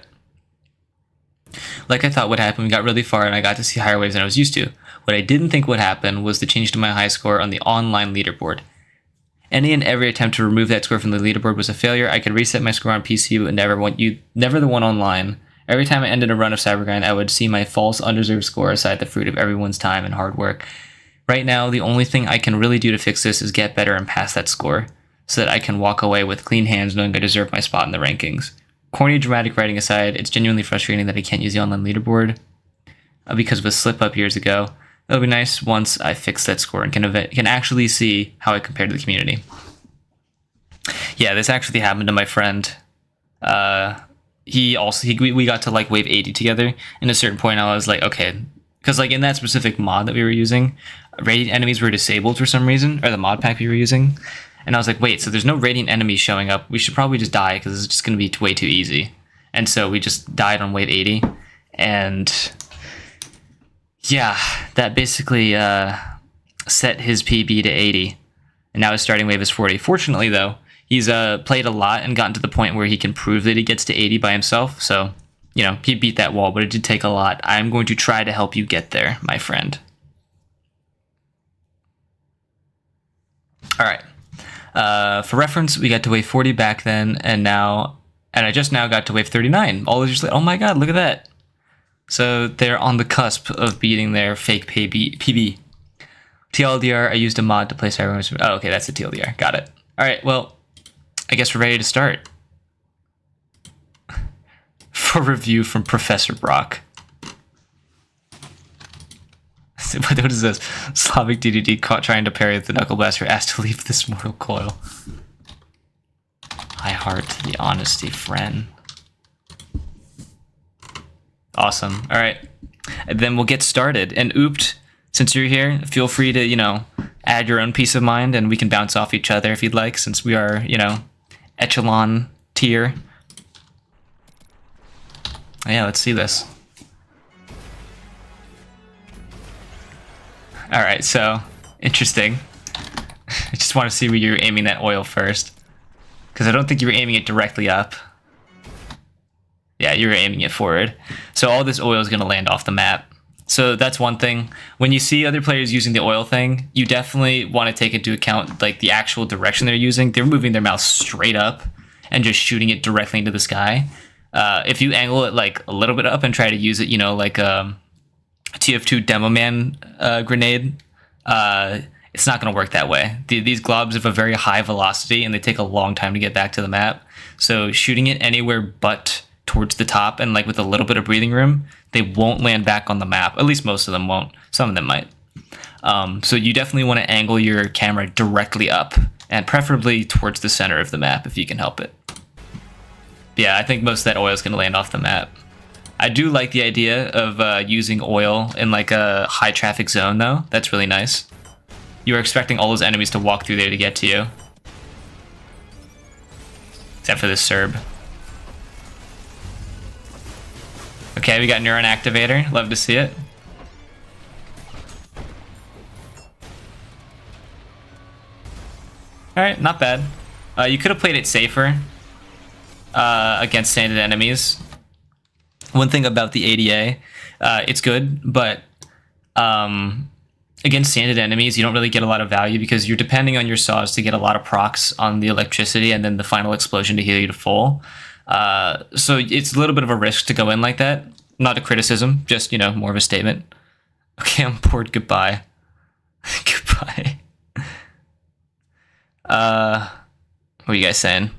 Like I thought would happen, we got really far and I got to see higher waves than I was used to. What I didn't think would happen was the change to my high score on the online leaderboard. Any and every attempt to remove that score from the leaderboard was a failure. I could reset my score on PC, but never the one online. Every time I ended a run of Cybergrind, I would see my false undeserved score aside the fruit of everyone's time and hard work. Right now, the only thing I can really do to fix this is get better and pass that score, so that I can walk away with clean hands knowing I deserve my spot in the rankings. Corny dramatic writing aside, it's genuinely frustrating that I can't use the online leaderboard because of a slip-up years ago. It'll be nice once I fix that score and can actually see how I compare to the community. Yeah, this actually happened to my friend. We got to like wave 80 together, and at a certain point I was like, okay, because like in that specific mod that we were using, radiant enemies were disabled for some reason, or the mod pack we were using, and I was like, wait, so there's no radiant enemies showing up, we should probably just die because it's just going to be way too easy. And so we just died on wave 80, and yeah, that basically set his PB to 80, and now his starting wave is 40. Fortunately though, he's played a lot and gotten to the point where he can prove that he gets to 80 by himself. So, you know, he beat that wall, but it did take a lot. I'm going to try to help you get there, my friend. All right. For reference, we got to wave 40 back then, and I just now got to wave 39. All just like, oh my god, look at that. So they're on the cusp of beating their fake PB. TLDR, I used a mod to play Cybergrind. Oh, okay, that's the TLDR. Got it. All right, well, I guess we're ready to start. For review from Professor Brock. What is this? Slavic DDD caught trying to parry the Knuckle Blaster, asked to leave this mortal coil. I heart the honesty, friend. Awesome. All right. And then we'll get started. And Oopt, since you're here, feel free to, you know, add your own peace of mind, and we can bounce off each other if you'd like, since we are, you know, echelon tier. Yeah, let's see this. All right, so interesting. I just want to see where you're aiming that oil first, because I don't think you were aiming it directly up. Yeah, you were aiming it forward. So all this oil is going to land off the map. So that's one thing. When you see other players using the oil thing, you definitely want to take into account like the actual direction they're using. They're moving their mouse straight up and just shooting it directly into the sky. If you angle it like a little bit up and try to use it, you know, like a TF2 Demo Man grenade, it's not going to work that way. These globs have a very high velocity and they take a long time to get back to the map. So shooting it anywhere but towards the top and like with a little bit of breathing room, they won't land back on the map. At least most of them won't. Some of them might. So you definitely want to angle your camera directly up and preferably towards the center of the map if you can help it. Yeah, I think most of that oil is going to land off the map. I do like the idea of using oil in like a high traffic zone though. That's really nice. You are expecting all those enemies to walk through there to get to you. Except for this Serb. Okay, we got Neuron Activator. Love to see it. Alright, not bad. You could have played it safer against standard enemies. One thing about the ADA, it's good, but against standard enemies, you don't really get a lot of value because you're depending on your saws to get a lot of procs on the electricity and then the final explosion to heal you to full. So it's a little bit of a risk to go in like that. Not a criticism, just, you know, more of a statement. Okay, I'm bored. Goodbye. Goodbye. What are you guys saying?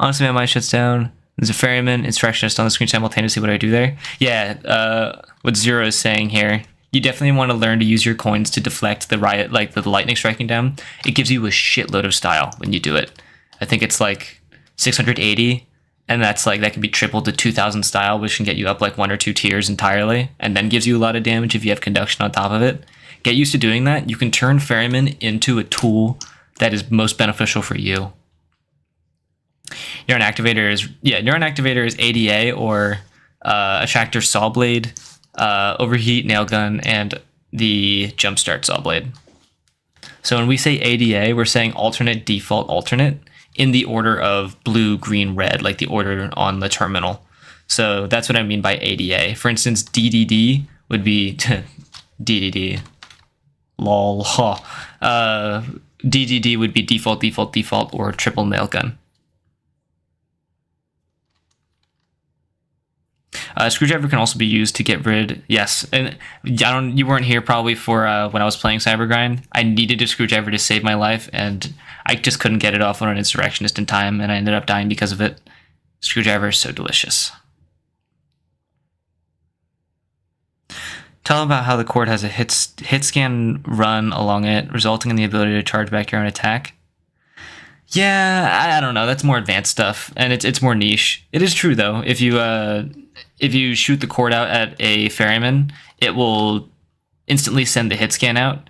Honestly, my mind shuts down. There's a ferryman, insurrectionist on the screen simultaneously. What do I do there? Yeah, what Zero is saying here. You definitely want to learn to use your coins to deflect the riot, like the lightning striking down. It gives you a shitload of style when you do it. I think it's like 680, and that's like, that can be tripled to 2000 style, which can get you up like 1 or 2 tiers entirely, and then gives you a lot of damage if you have conduction on top of it. Get used to doing that. You can turn ferryman into a tool that is most beneficial for you. Neuron Activator is ADA or Attractor Saw Blade, Overheat Nail Gun, and the Jumpstart Saw Blade. So when we say ADA, we're saying alternate, default, alternate in the order of blue, green, red, like the order on the terminal. So that's what I mean by ADA. For instance, DDD would be DDD. Lol. DDD would be default, default, default, or triple nail gun. Screwdriver can also be used to get rid. Yes, and you weren't here probably for when I was playing Cybergrind. I needed a screwdriver to save my life, and I just couldn't get it off on an insurrectionist in time, and I ended up dying because of it. Screwdriver is so delicious. Tell about how the cord has a hit scan run along it, resulting in the ability to charge back your own attack. Yeah, I don't know. That's more advanced stuff, and it's more niche. It is true though. If you shoot the cord out at a ferryman, it will instantly send the hit scan out,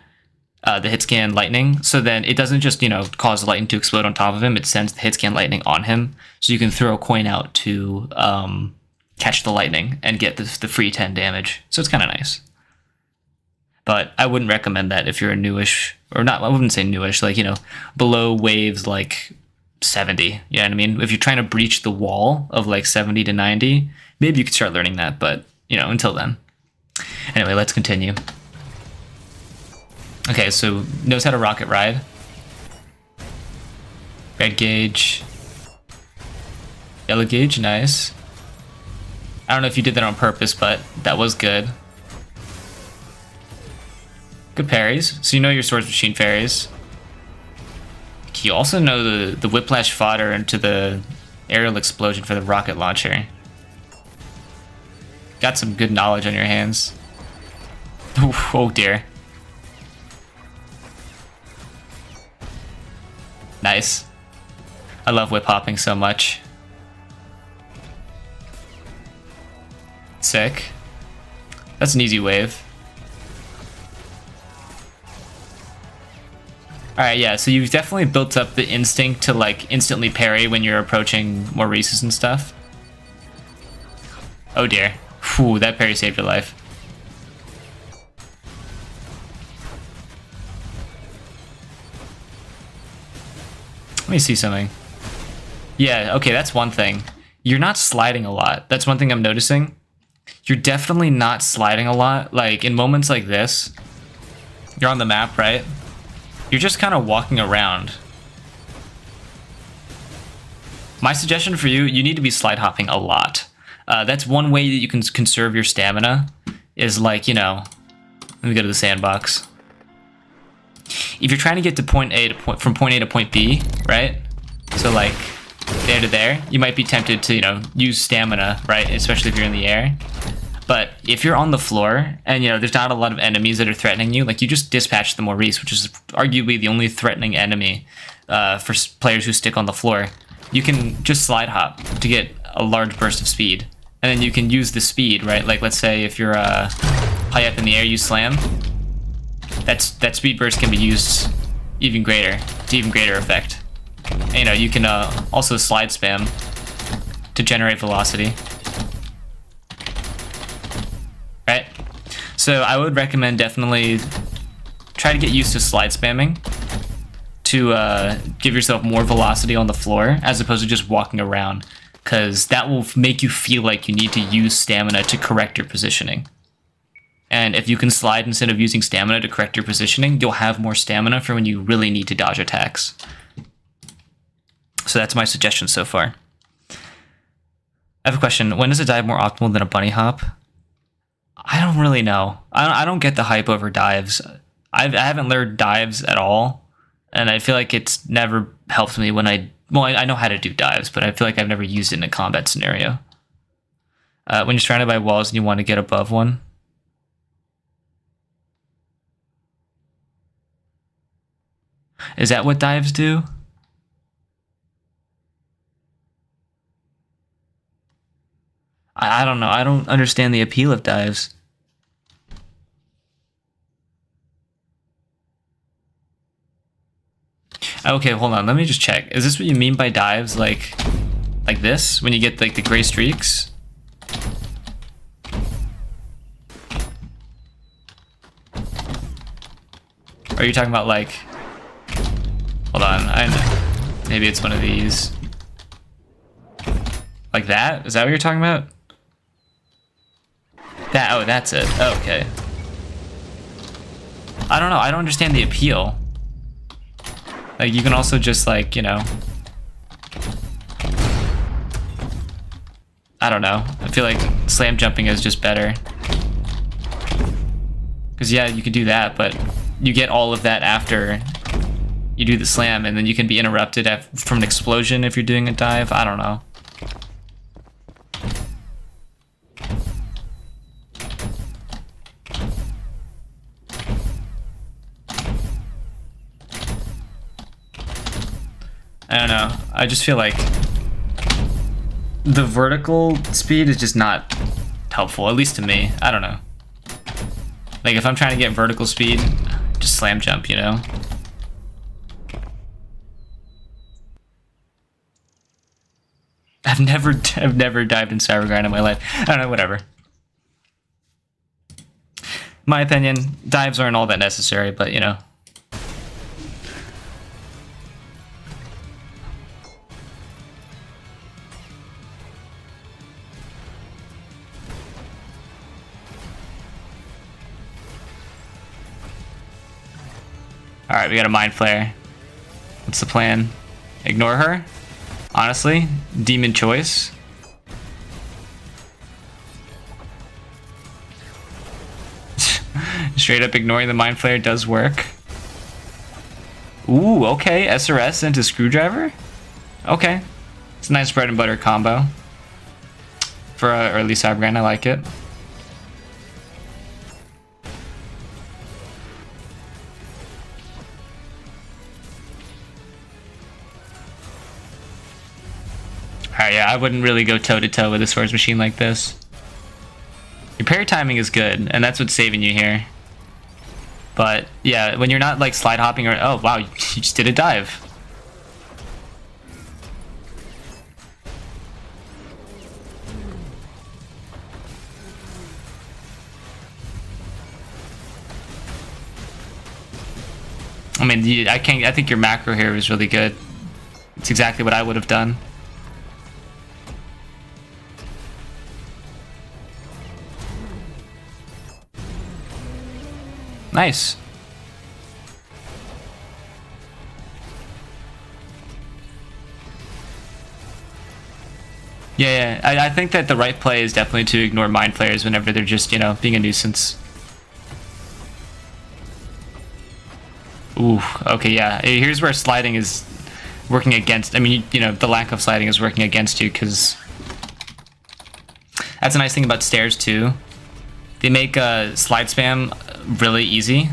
the hit scan lightning. So then it doesn't just, you know, cause the lightning to explode on top of him. It sends the hit scan lightning on him, so you can throw a coin out to catch the lightning and get the free 10 damage. So it's kind of nice. But I wouldn't recommend that if you're a newish, or not, I wouldn't say newish, like, you know, below waves like 70, you know what I mean? If you're trying to breach the wall of like 70 to 90, maybe you could start learning that, but, you know, until then. Anyway, let's continue. Okay, so knows how to rocket ride. Red gauge. Yellow gauge, nice. I don't know if you did that on purpose, but that was good. Good parries. So you know your Swords Machine fairies. You also know the whiplash fodder into the aerial explosion for the rocket launcher. Got some good knowledge on your hands. Oh dear. Nice. I love whip hopping so much. Sick. That's an easy wave. Alright, yeah, so you've definitely built up the instinct to, like, instantly parry when you're approaching Maurice's and stuff. Oh dear. Whew, that parry saved your life. Let me see something. Yeah, okay, that's one thing. You're not sliding a lot. That's one thing I'm noticing. You're definitely not sliding a lot. Like, in moments like this, you're on the map, right? You're just kind of walking around. My suggestion for you, you need to be slide hopping a lot. That's one way that you can conserve your stamina, is like, you know, let me go to the sandbox. If you're trying to get to from point A to point B, right? So like there to there, you might be tempted to, you know, use stamina, right? Especially if you're in the air. But if you're on the floor and, you know, there's not a lot of enemies that are threatening you, like, you just dispatch the Maurice, which is arguably the only threatening enemy for players who stick on the floor. You can just slide hop to get a large burst of speed. And then you can use the speed, right? Like, let's say if you're high up in the air, you slam. That speed burst can be used even greater, to even greater effect. You know, you can also slide spam to generate velocity. Right? So I would recommend definitely try to get used to slide spamming to give yourself more velocity on the floor as opposed to just walking around, because that will make you feel like you need to use stamina to correct your positioning. And if you can slide instead of using stamina to correct your positioning, you'll have more stamina for when you really need to dodge attacks. So that's my suggestion so far. I have a question. When is a dive more optimal than a bunny hop? I don't really know. I don't get the hype over dives. I haven't learned dives at all, and I feel like it's never helped me when I know how to do dives, but I feel like I've never used it in a combat scenario. When you're surrounded by walls and you want to get above one. Is that what dives do? I don't know. I don't understand the appeal of dives. Okay, hold on. Let me just check. Is this what you mean by dives? Like this? When you get like the gray streaks? Or are you talking about like... Hold on. I know. Maybe it's one of these. Like that? Is that what you're talking about? That, oh, that's it. Oh, okay. I don't know. I don't understand the appeal. Like, you can also just, like, you know... I don't know. I feel like slam jumping is just better. Because, yeah, you can do that, but you get all of that after you do the slam, and then you can be interrupted from an explosion if you're doing a dive. I don't know. I don't know. I just feel like the vertical speed is just not helpful, at least to me. I don't know. Like, if I'm trying to get vertical speed, just slam jump, you know? I've never dived in Cybergrind in my life. I don't know, whatever. My opinion, dives aren't all that necessary, but, you know. Alright, we got a Mind Flare. What's the plan? Ignore her? Honestly, demon choice. Straight up ignoring the Mind Flare does work. Ooh, okay. SRS into Screwdriver? Okay. It's a nice bread and butter combo. For early Cybergrind, I like it. Alright, yeah, I wouldn't really go toe-to-toe with a swords machine like this. Your parry timing is good, and that's what's saving you here. But, yeah, when you're not, like, slide hopping or... Oh, wow, you just did a dive. I mean, I think your macro here was really good. It's exactly what I would have done. Nice. Yeah, I think that the right play is definitely to ignore mind players whenever they're just, you know, being a nuisance. Ooh, okay, yeah. Here's where sliding is working against... I mean, you know, the lack of sliding is working against you, because... That's a nice thing about stairs, too. They make slide spam really easy.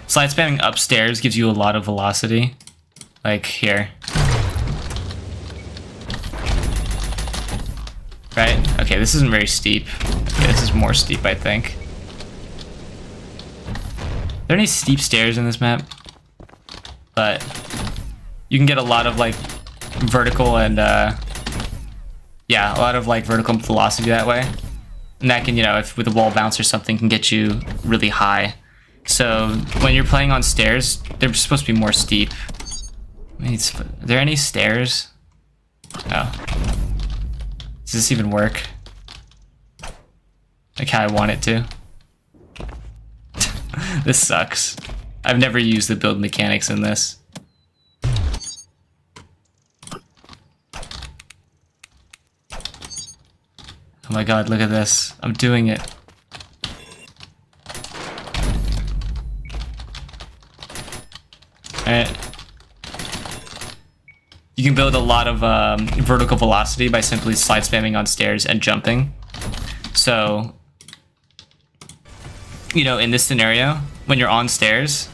Slide spamming upstairs gives you a lot of velocity. Like here. Right? Okay, this isn't very steep. Okay, this is more steep, I think. there any steep stairs in this map? But you can get a lot of like vertical and yeah, a lot of like vertical velocity that way. And that can, you know, if with a wall bounce or something, can get you really high. So when you're playing on stairs, they're supposed to be more steep. I mean, are there any stairs? Oh. Does this even work? Like how I want it to? This sucks. I've never used the build mechanics in this. Oh my god, look at this. I'm doing it. Alright. You can build a lot of vertical velocity by simply slide spamming on stairs and jumping. So, you know, in this scenario, when you're on stairs,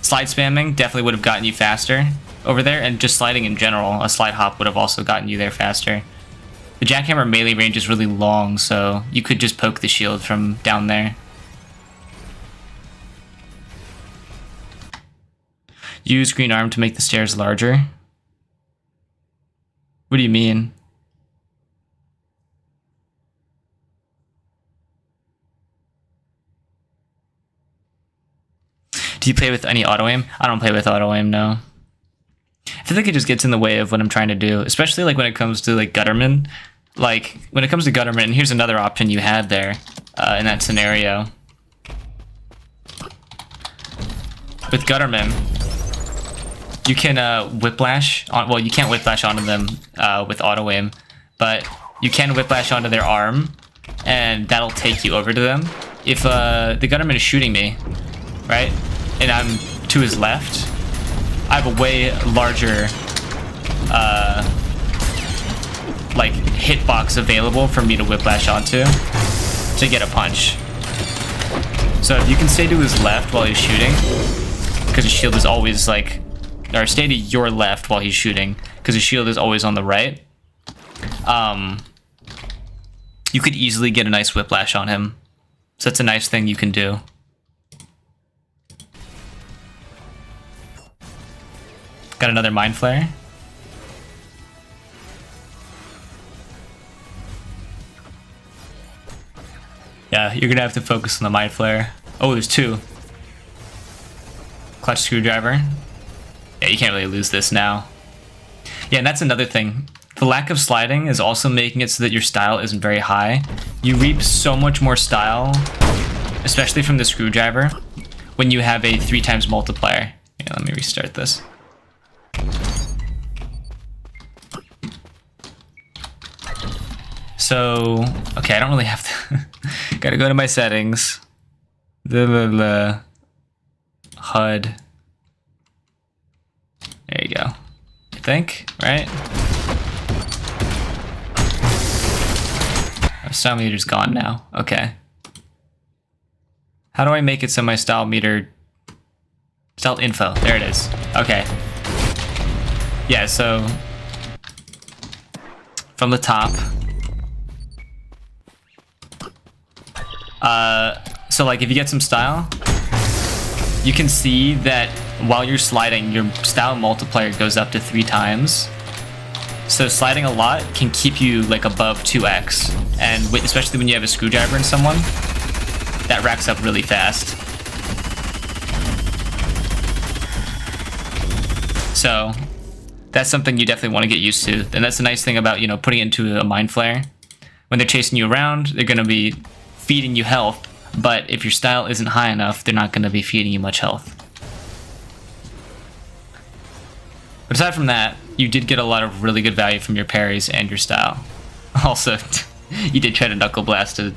slide spamming definitely would have gotten you faster over there, and just sliding in general, a slide hop would have also gotten you there faster. The jackhammer melee range is really long, so you could just poke the shield from down there. Use green arm to make the stairs larger. What do you mean? Do you play with any auto aim? I don't play with auto aim, no. I feel like it just gets in the way of what I'm trying to do, especially like when it comes to like Gutterman. Like when it comes to Gutterman, and here's another option you had there in that scenario. With Gutterman, you can whiplash on. Well, you can't whiplash onto them with auto aim, but you can whiplash onto their arm, and that'll take you over to them. If the Gutterman is shooting me, right, and I'm to his left, I have a way larger like hitbox available for me to whiplash onto to get a punch. So if you can stay to his left while he's shooting, because his shield is always like, or stay to your left while he's shooting, because his shield is always on the right, you could easily get a nice whiplash on him. So that's a nice thing you can do. Got another mind flare. Yeah, you're gonna have to focus on the mind flare. Oh, there's two. Clutch screwdriver. Yeah, you can't really lose this now. Yeah, and that's another thing. The lack of sliding is also making it so that your style isn't very high. You reap so much more style, especially from the screwdriver, when you have a 3x multiplier. Yeah, let me restart this. So, okay, I don't really have to... Gotta go to my settings. The HUD. There you go. I think, right? Our style meter's gone now. Okay. How do I make it so my style meter... Style info. There it is. Okay. Yeah, so... From the top... so like if you get some style, you can see that while you're sliding, your style multiplier goes up to 3 times. So sliding a lot can keep you like above 2x, and especially when you have a screwdriver in someone, that racks up really fast. So that's something you definitely want to get used to, and that's the nice thing about, you know, putting it into a mind flare. When they're chasing you around, they're going to be feeding you health, but if your style isn't high enough, they're not going to be feeding you much health. But aside from that, you did get a lot of really good value from your parries and your style. Also, you did try to knuckle blast a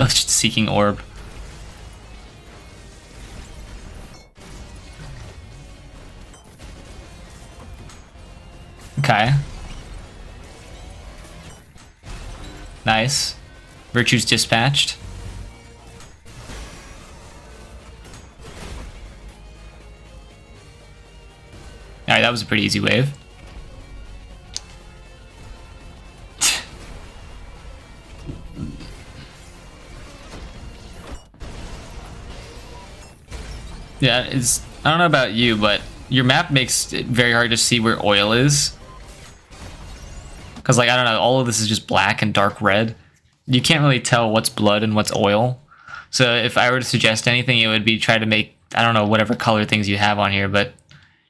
Seeking Orb. Okay. Nice. Virtue's dispatched. Alright, that was a pretty easy wave. Yeah, I don't know about you, but your map makes it very hard to see where oil is. Because, like, I don't know, all of this is just black and dark red. You can't really tell what's blood and what's oil. So if I were to suggest anything, it would be try to make, I don't know, whatever color things you have on here, but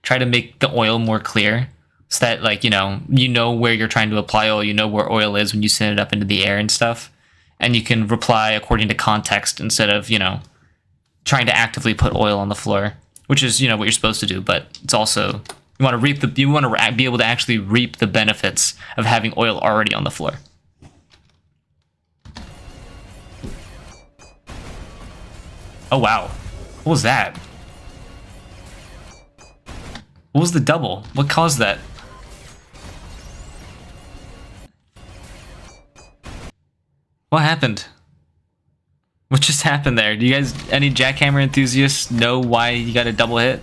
try to make the oil more clear. So that, like, you know where you're trying to apply oil, you know where oil is when you send it up into the air and stuff. And you can reply according to context instead of, trying to actively put oil on the floor, which is what you're supposed to do, but it's also you want to be able to actually reap the benefits of having oil already on the floor. Oh wow, what was that? What was the double? What caused that? What happened? What just happened there? Do you guys, any jackhammer enthusiasts, know why you got a double hit?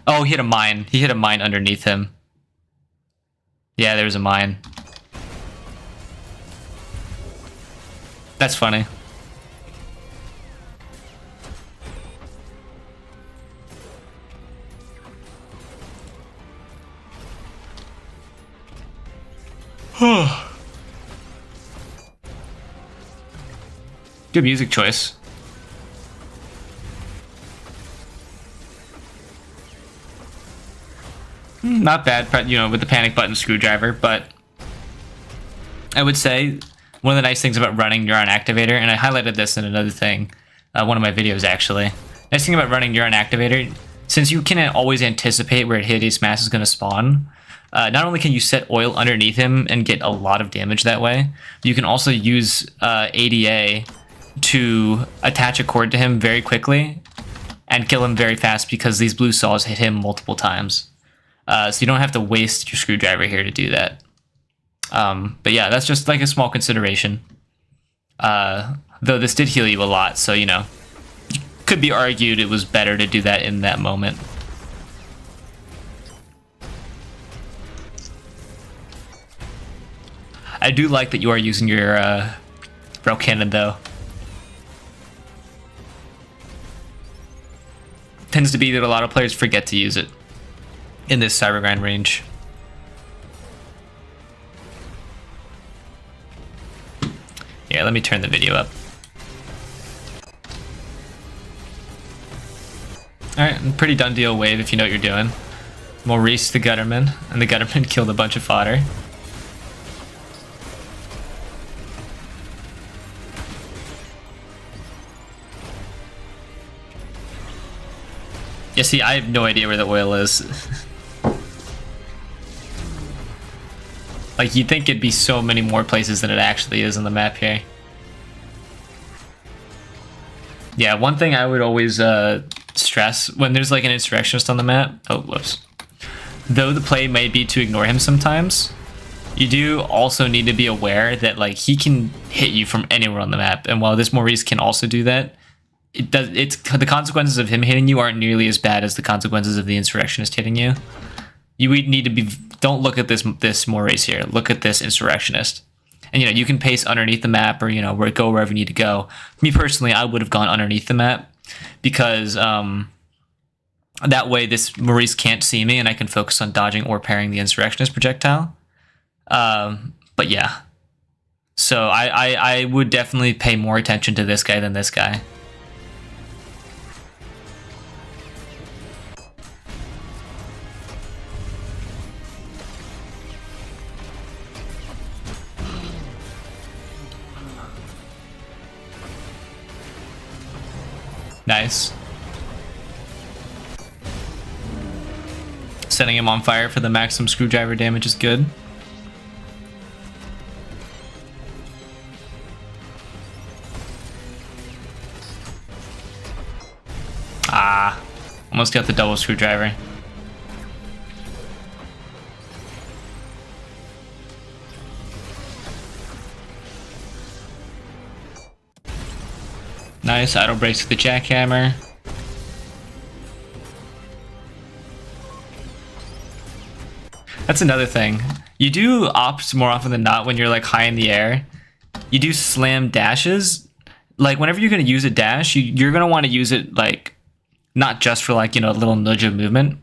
Oh, he hit a mine. He hit a mine underneath him. Yeah, there was a mine. That's funny. Good music choice. Not bad, with the panic button screwdriver, but I would say one of the nice things about running Neuron Activator, and I highlighted this in another thing, one of my videos actually. Nice thing about running Neuron Activator, since you can always anticipate where Hideous Mass is going to spawn, not only can you set oil underneath him and get a lot of damage that way, you can also use ADA to attach a cord to him very quickly and kill him very fast because these blue saws hit him multiple times. So you don't have to waste your screwdriver here to do that. But yeah, that's just like a small consideration. Though this did heal you a lot, so could be argued it was better to do that in that moment. I do like that you are using your rail cannon though. Tends to be that a lot of players forget to use it in this Cybergrind range. Yeah, let me turn the video up. Alright, pretty done deal wave if you know what you're doing. Maurice the Gutterman, and the Gutterman killed a bunch of fodder. Yeah, see, I have no idea where the oil is. Like, you'd think it'd be so many more places than it actually is on the map here. Yeah, one thing I would always stress when there's like an insurrectionist on the map, oh, whoops. Though the play may be to ignore him sometimes, you do also need to be aware that like he can hit you from anywhere on the map. And while this Maurice can also do that, it's the consequences of him hitting you aren't nearly as bad as the consequences of the insurrectionist hitting you. You would need to be, don't look at this Maurice here, look at this insurrectionist. And you can pace underneath the map or go wherever you need to go. Me personally, I would have gone underneath the map because that way this Maurice can't see me and I can focus on dodging or parrying the insurrectionist projectile. But yeah. So I would definitely pay more attention to this guy than this guy. Nice. Setting him on fire for the maximum screwdriver damage is good. Ah, almost got the double screwdriver. Nice, idle breaks with the jackhammer. That's another thing. You do opt more often than not when you're like high in the air. You do slam dashes like whenever you're going to use a dash, you're going to want to use it like not just for like, a little nudge of movement.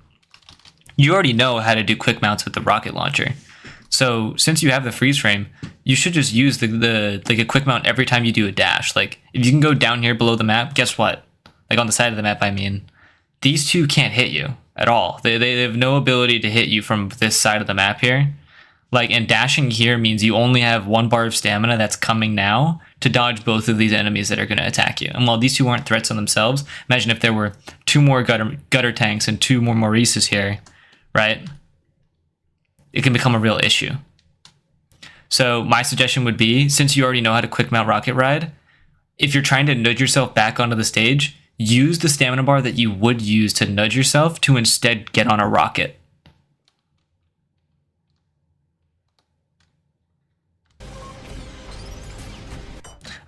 You already know how to do quick mounts with the rocket launcher. So since you have the freeze frame, you should just use the like a quick mount every time you do a dash. Like if you can go down here below the map, guess what? Like on the side of the map, I mean, these two can't hit you at all. They have no ability to hit you from this side of the map here. Like, and dashing here means you only have 1 bar of stamina that's coming now to dodge both of these enemies that are going to attack you. And while these two aren't threats on themselves, imagine if there were 2 more gutter tanks and 2 more Maurices here, right? It can become a real issue. So my suggestion would be, since you already know how to quick mount rocket ride, if you're trying to nudge yourself back onto the stage, use the stamina bar that you would use to nudge yourself to instead get on a rocket.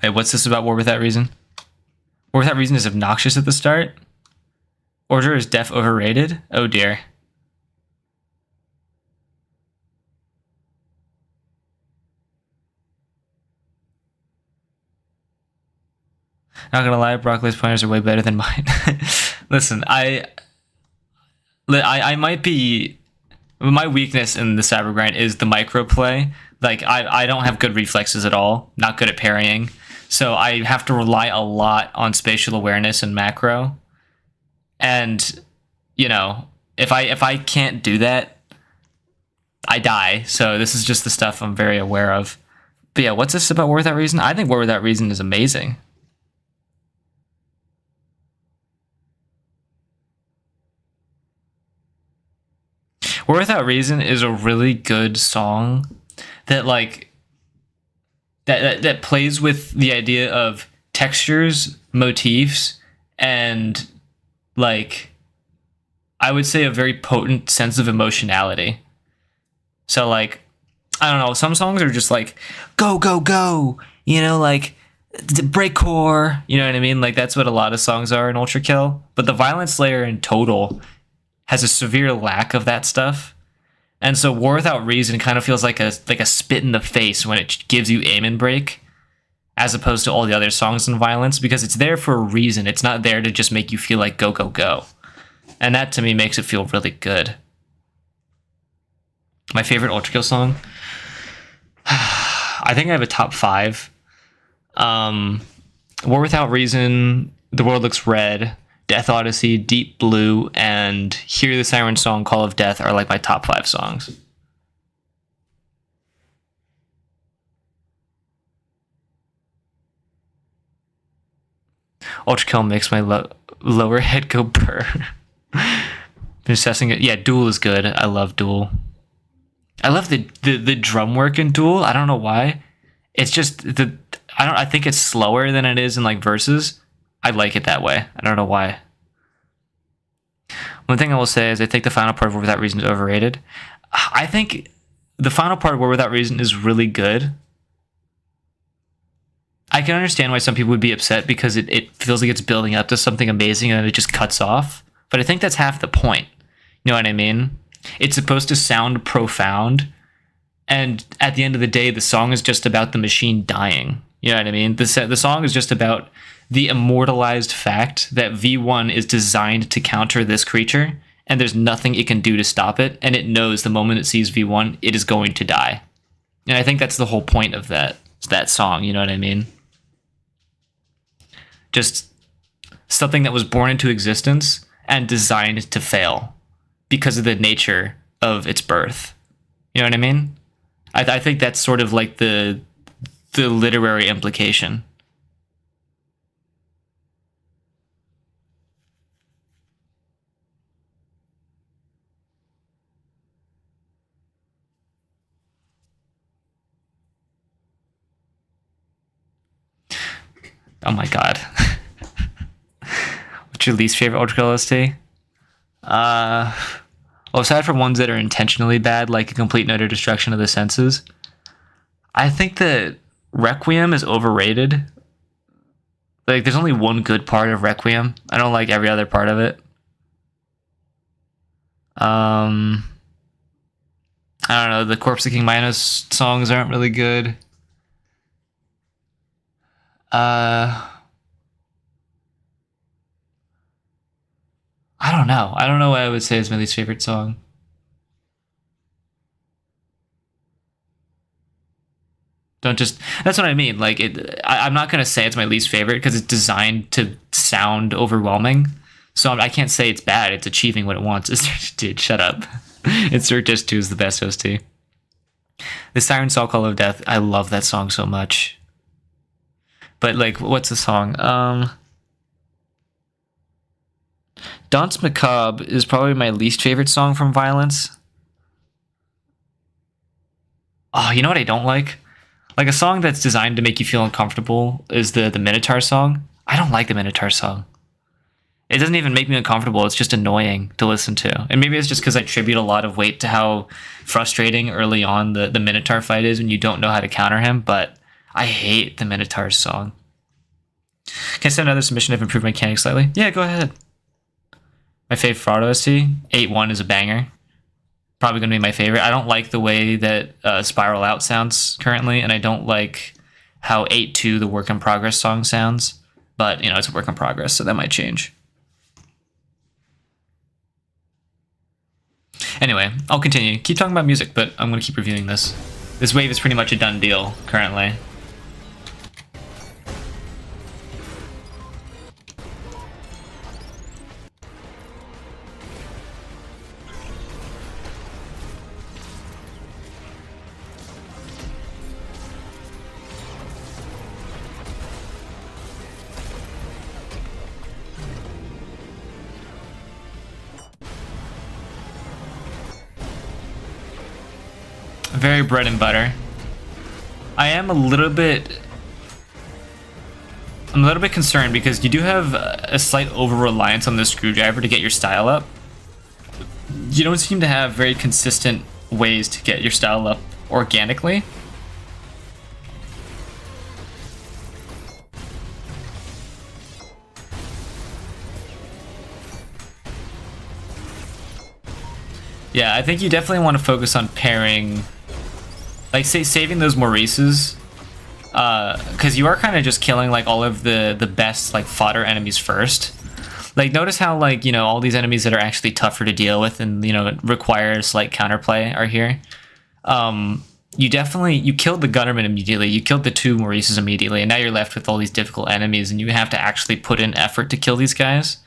Wait, what's this about War Without Reason? War Without Reason is obnoxious at the start? Order is def overrated? Oh dear. Not gonna lie, Broccoli's pointers are way better than mine. Listen, I might be... My weakness in the Cybergrind is the microplay. Like, I don't have good reflexes at all. Not good at parrying. So I have to rely a lot on spatial awareness and macro. And, if I can't do that, I die. So this is just the stuff I'm very aware of. But yeah, what's this about War Without Reason? I think War Without Reason is amazing. War Without Reason is a really good song that like that plays with the idea of textures, motifs, and like I would say a very potent sense of emotionality. So like I don't know, some songs are just like go go go, like breakcore, you know what I mean? Like that's what a lot of songs are in ULTRAKILL. But the Violence Layer in total has a severe lack of that stuff. And so War Without Reason kind of feels like a spit in the face when it gives you aim and break, as opposed to all the other songs in Violence, because it's there for a reason. It's not there to just make you feel like go, go, go. And that to me makes it feel really good. My favorite ULTRAKILL song? I think I have a top 5. War Without Reason, The World Looks Red, Death Odyssey, Deep Blue, and Hear the Siren Song, Call of Death are like my top 5 songs. ULTRAKILL makes my lower head go burr. Been assessing it. Yeah, Duel is good. I love Duel. I love the drum work in Duel. I don't know why. It's just I think it's slower than it is in like Versus. I like it that way. I don't know why. One thing I will say is I think the final part of War Without Reason is overrated. I think the final part of War Without Reason is really good. I can understand why some people would be upset because it feels like it's building up to something amazing and then it just cuts off. But I think that's half the point. You know what I mean? It's supposed to sound profound. And at the end of the day, the song is just about the machine dying. You know what I mean? The song is just about the immortalized fact that V1 is designed to counter this creature, and there's nothing it can do to stop it, and it knows the moment it sees V1, it is going to die. And I think that's the whole point of that song, you know what I mean? Just something that was born into existence and designed to fail because of the nature of its birth. You know what I mean? I think that's sort of like the literary implication. Oh my god. What's your least favorite ULTRAKILL OST? Well, aside from ones that are intentionally bad, like a complete and utter destruction of the senses, I think that Requiem is overrated. Like, there's only one good part of Requiem. I don't like every other part of it. I don't know, the Corpse of King Minos songs aren't really good. don't know. I don't know what I would say is my least favorite song. Don't just. That's what I mean. Like I'm not gonna say it's my least favorite because it's designed to sound overwhelming. So I can't say it's bad. It's achieving what it wants. Dude, shut up. It's Just 2 is the best OST. The Siren Soul Call of Death. I love that song so much. But like, what's the song? Danse Macabre is probably my least favorite song from Violence. Oh, you know what I don't like? Like a song that's designed to make you feel uncomfortable is the Minotaur song. I don't like the Minotaur song. It doesn't even make me uncomfortable. It's just annoying to listen to. And maybe it's just because I attribute a lot of weight to how frustrating early on the Minotaur fight is when you don't know how to counter him, but I hate the Minotaur song. Can I set another submission if improved mechanics slightly? Yeah, go ahead. My favorite Fraud OST, 8-1 is a banger. Probably going to be my favorite. I don't like the way that Spiral Out sounds currently, and I don't like how 8-2, the Work in Progress song, sounds. But, you know, it's a work in progress, so that might change. Anyway, I'll continue. Keep talking about music, but I'm going to keep reviewing this. This wave is pretty much a done deal currently. Very bread and butter. I'm a little bit concerned because you do have a slight over-reliance on the screwdriver to get your style up. You don't seem to have very consistent ways to get your style up organically. Yeah, I think you definitely want to focus on pairing, like, say, saving those Maurices, because you are kind of just killing, like, all of the best, like, fodder enemies first. Like, notice how, like, you know, all these enemies that are actually tougher to deal with and, you know, require slight counterplay are here. You killed the Gunnerman immediately, you killed the 2 Maurices immediately, and now you're left with all these difficult enemies, and you have to actually put in effort to kill these guys.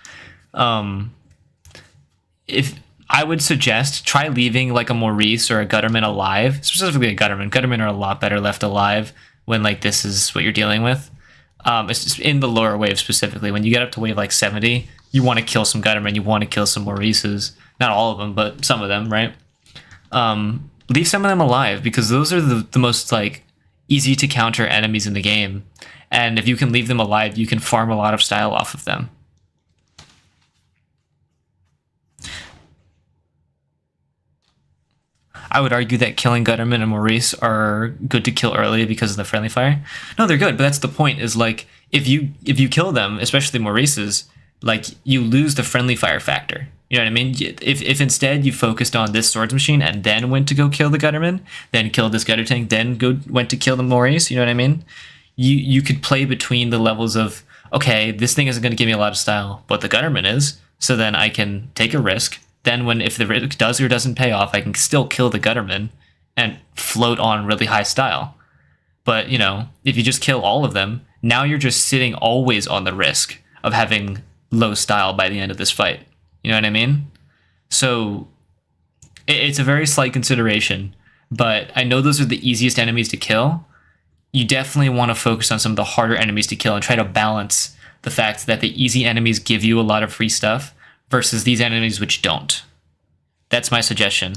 If I would suggest try leaving like a Maurice or a Gutterman alive, specifically a Gutterman. Gutterman are a lot better left alive when like this is what you're dealing with. It's just in the lower wave specifically. When you get up to wave like 70, you want to kill some Gutterman, you want to kill some Maurices. Not all of them, but some of them, right? Leave some of them alive because those are the most like easy to counter enemies in the game. And if you can leave them alive, you can farm a lot of style off of them. I would argue that killing Gutterman and Maurice are good to kill early because of the friendly fire. No, they're good, but that's the point. Is like if you kill them, especially Maurice's, like you lose the friendly fire factor. You know what I mean? If instead you focused on this swords machine and then went to go kill the Gutterman, then kill this Gutter Tank, then went to kill the Maurice. You know what I mean? You could play between the levels of, okay, this thing isn't going to give me a lot of style, but the Gutterman is, so then I can take a risk. Then if the risk does or doesn't pay off, I can still kill the Gutterman and float on really high style. But, you know, if you just kill all of them, now you're just sitting always on the risk of having low style by the end of this fight. You know what I mean? So it's a very slight consideration, but I know those are the easiest enemies to kill. You definitely want to focus on some of the harder enemies to kill and try to balance the fact that the easy enemies give you a lot of free stuff versus these enemies which don't. That's my suggestion.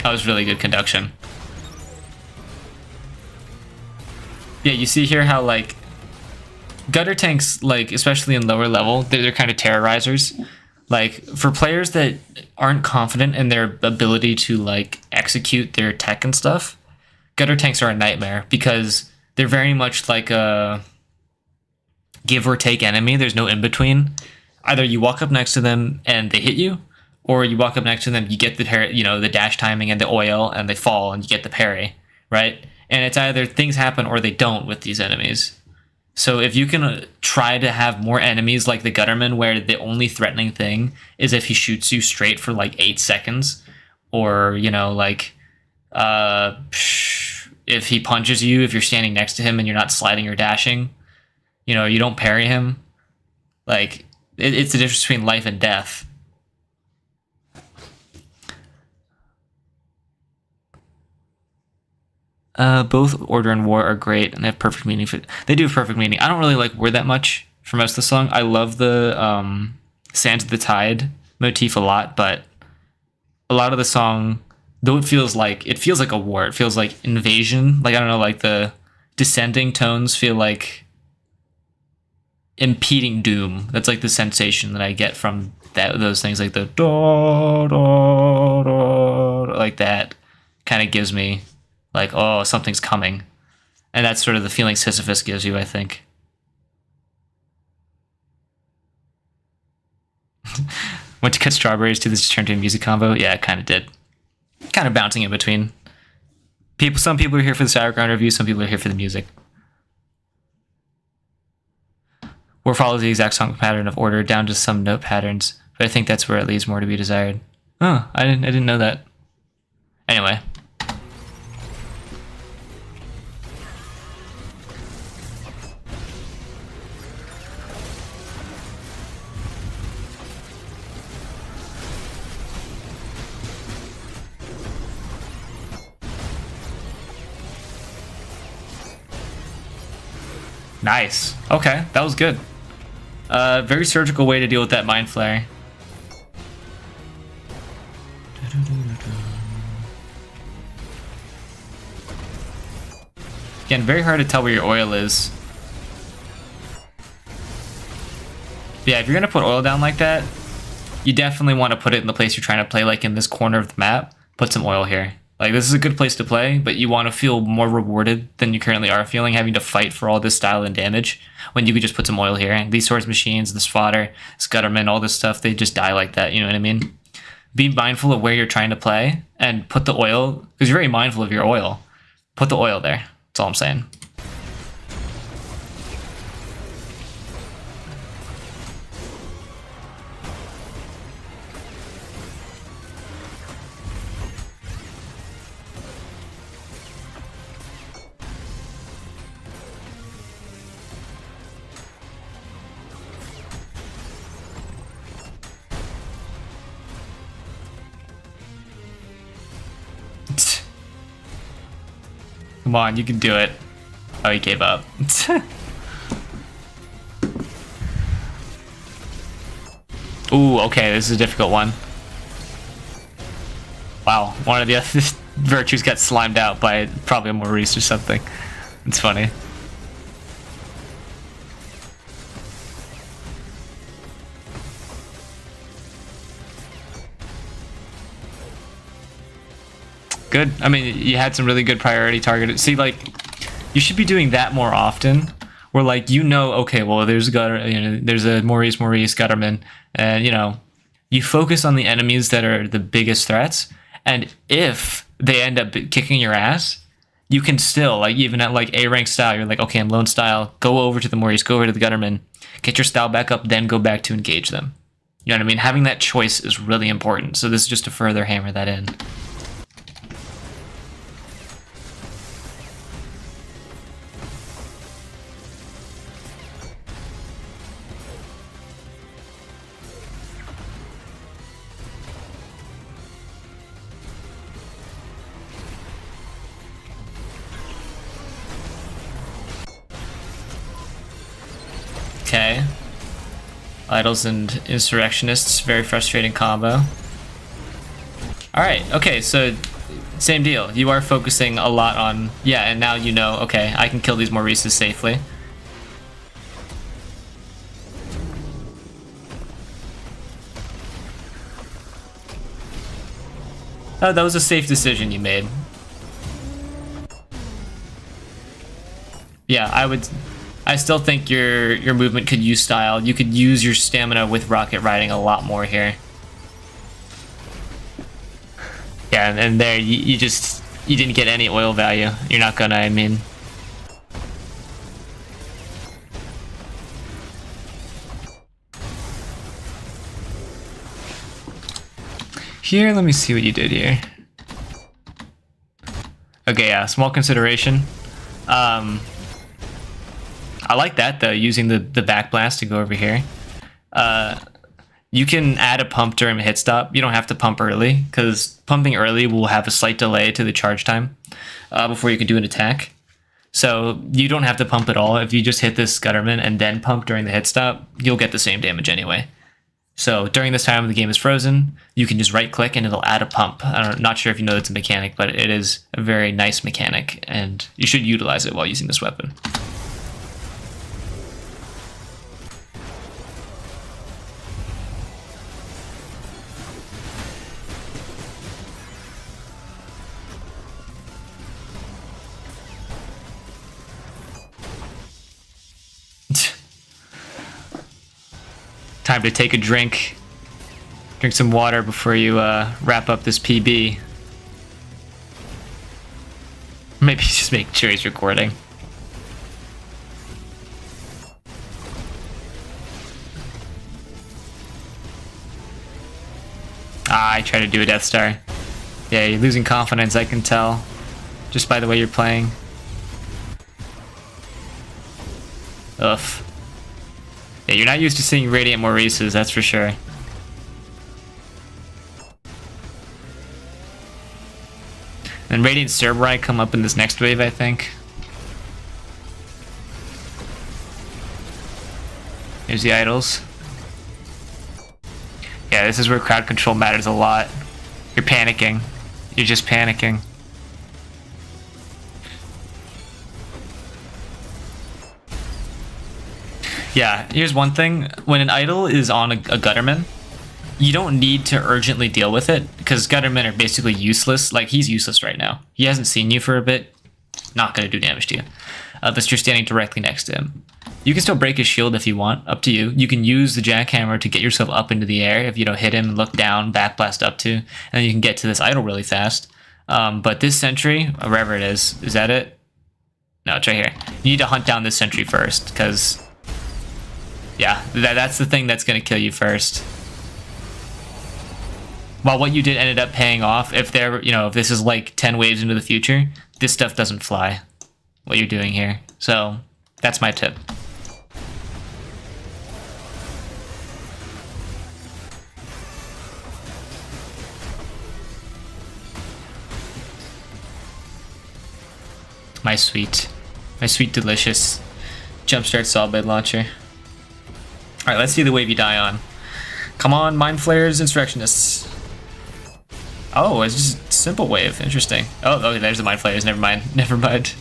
That was really good conduction. Yeah, you see here how, like, Gutter Tanks, like, especially in lower level, they're kind of terrorizers. Like, for players that aren't confident in their ability to, like, execute their tech and stuff, Gutter Tanks are a nightmare because they're very much like a give or take enemy. There's no in between. Either you walk up next to them and they hit you, or you walk up next to them, you get the parry, you know, the dash timing and the oil, and they fall and you get the parry, right? And it's either things happen or they don't with these enemies. So if you can try to have more enemies like the Gutterman, where the only threatening thing is if he shoots you straight for like 8 seconds, or, you know, like if he punches you, if you're standing next to him and you're not sliding or dashing, you know, you don't parry him. Like, it's the difference between life and death. Both Order and War are great and have perfect meaning. They do have perfect meaning. I don't really like War that much for most of the song. I love the Sands of the Tide motif a lot, but a lot of the song, though it feels like a war, it feels like invasion. Like, I don't know, like the descending tones feel like impeding doom. That's like the sensation that I get from those things, like the da, da, da, like that kind of gives me like, oh, something's coming. And that's sort of the feeling Sisyphus gives you, I think. Went to cut strawberries to this turn to a music combo? Yeah, it kind of did. Kind of bouncing in between. Some people are here for the Cybergrind review, some people are here for the music. War follows the exact song pattern of Order down to some note patterns, but I think that's where it leaves more to be desired. Oh, I didn't know that. Anyway. Nice. Okay, that was good. Very surgical way to deal with that Mind Flare. Again, very hard to tell where your oil is. Yeah, if you're gonna put oil down like that, you definitely want to put it in the place you're trying to play, like in this corner of the map. Put some oil here. Like, this is a good place to play, but you want to feel more rewarded than you currently are feeling, having to fight for all this style and damage, when you could just put some oil here. And these swords machines, this fodder, this Gutterman, all this stuff, they just die like that, you know what I mean? Be mindful of where you're trying to play, and put the oil, because you're very mindful of your oil. Put the oil there. That's all I'm saying. Come on, you can do it. Oh, he gave up. Ooh, okay, this is a difficult one. Wow, one of the other virtues got slimed out by probably a Maurice or something. It's funny. Good. I mean, you had some really good priority targeted. See, like, you should be doing that more often. Where, like, you know, okay, well, there's a Maurice Gutterman, and, you know, you focus on the enemies that are the biggest threats, and if they end up kicking your ass, you can still, like, even at like A rank style, you're like, okay, I'm lone style, go over to the Maurice, go over to the Gutterman, get your style back up, then go back to engage them. You know what I mean? Having that choice is really important. So this is just to further hammer that in. Okay. Idols and Insurrectionists, very frustrating combo. Alright, okay, so same deal. You are focusing a lot on, yeah, and now you know, okay, I can kill these Maurices safely. Oh, that was a safe decision you made. Yeah, I still think your movement could use style. You could use your stamina with rocket riding a lot more here. Yeah, and there you just You didn't get any oil value. You're not gonna, I mean. Here, let me see what you did here. Okay, yeah, small consideration. I like that though, using the backblast to go over here. You can add a pump during a hit stop. You don't have to pump early, because pumping early will have a slight delay to the charge time before you can do an attack. So you don't have to pump at all. If you just hit this Gutterman and then pump during the hit stop, you'll get the same damage anyway. So during this time when the game is frozen, you can just right click and it'll add a pump. I'm not sure if you know it's a mechanic, but it is a very nice mechanic and you should utilize it while using this weapon. Time to take a drink. Drink some water before you wrap up this PB. Maybe just make sure he's recording. I try to do a Death Star. Yeah, you're losing confidence, I can tell. Just by the way you're playing. Ugh. Yeah, you're not used to seeing Radiant Maurices, that's for sure. And Radiant Cerberite come up in this next wave, I think. Here's the idols. Yeah, this is where crowd control matters a lot. You're panicking. You're just panicking. Yeah, here's one thing. When an idol is on a Gutterman, you don't need to urgently deal with it, because Guttermen are basically useless. Like, he's useless right now. He hasn't seen you for a bit. Not going to do damage to you. But you're standing directly next to him. You can still break his shield if you want, up to you. You can use the jackhammer to get yourself up into the air if you don't hit him, look down, backblast up to, and then you can get to this idol really fast. But this sentry, wherever it is that it? No, it's right here. You need to hunt down this sentry first, because... yeah, that's the thing that's going to kill you first. While what you did ended up paying off, if there, if this is like 10 waves into the future, this stuff doesn't fly. What you're doing here. So, that's my tip. My sweet delicious Jumpstart Solid Blade Launcher. Alright, let's see the wave you die on. Come on, Mind Flayers, Insurrectionists. Oh, it's just a simple wave. Interesting. Oh, there's the Mind Flayers. Never mind. Never mind.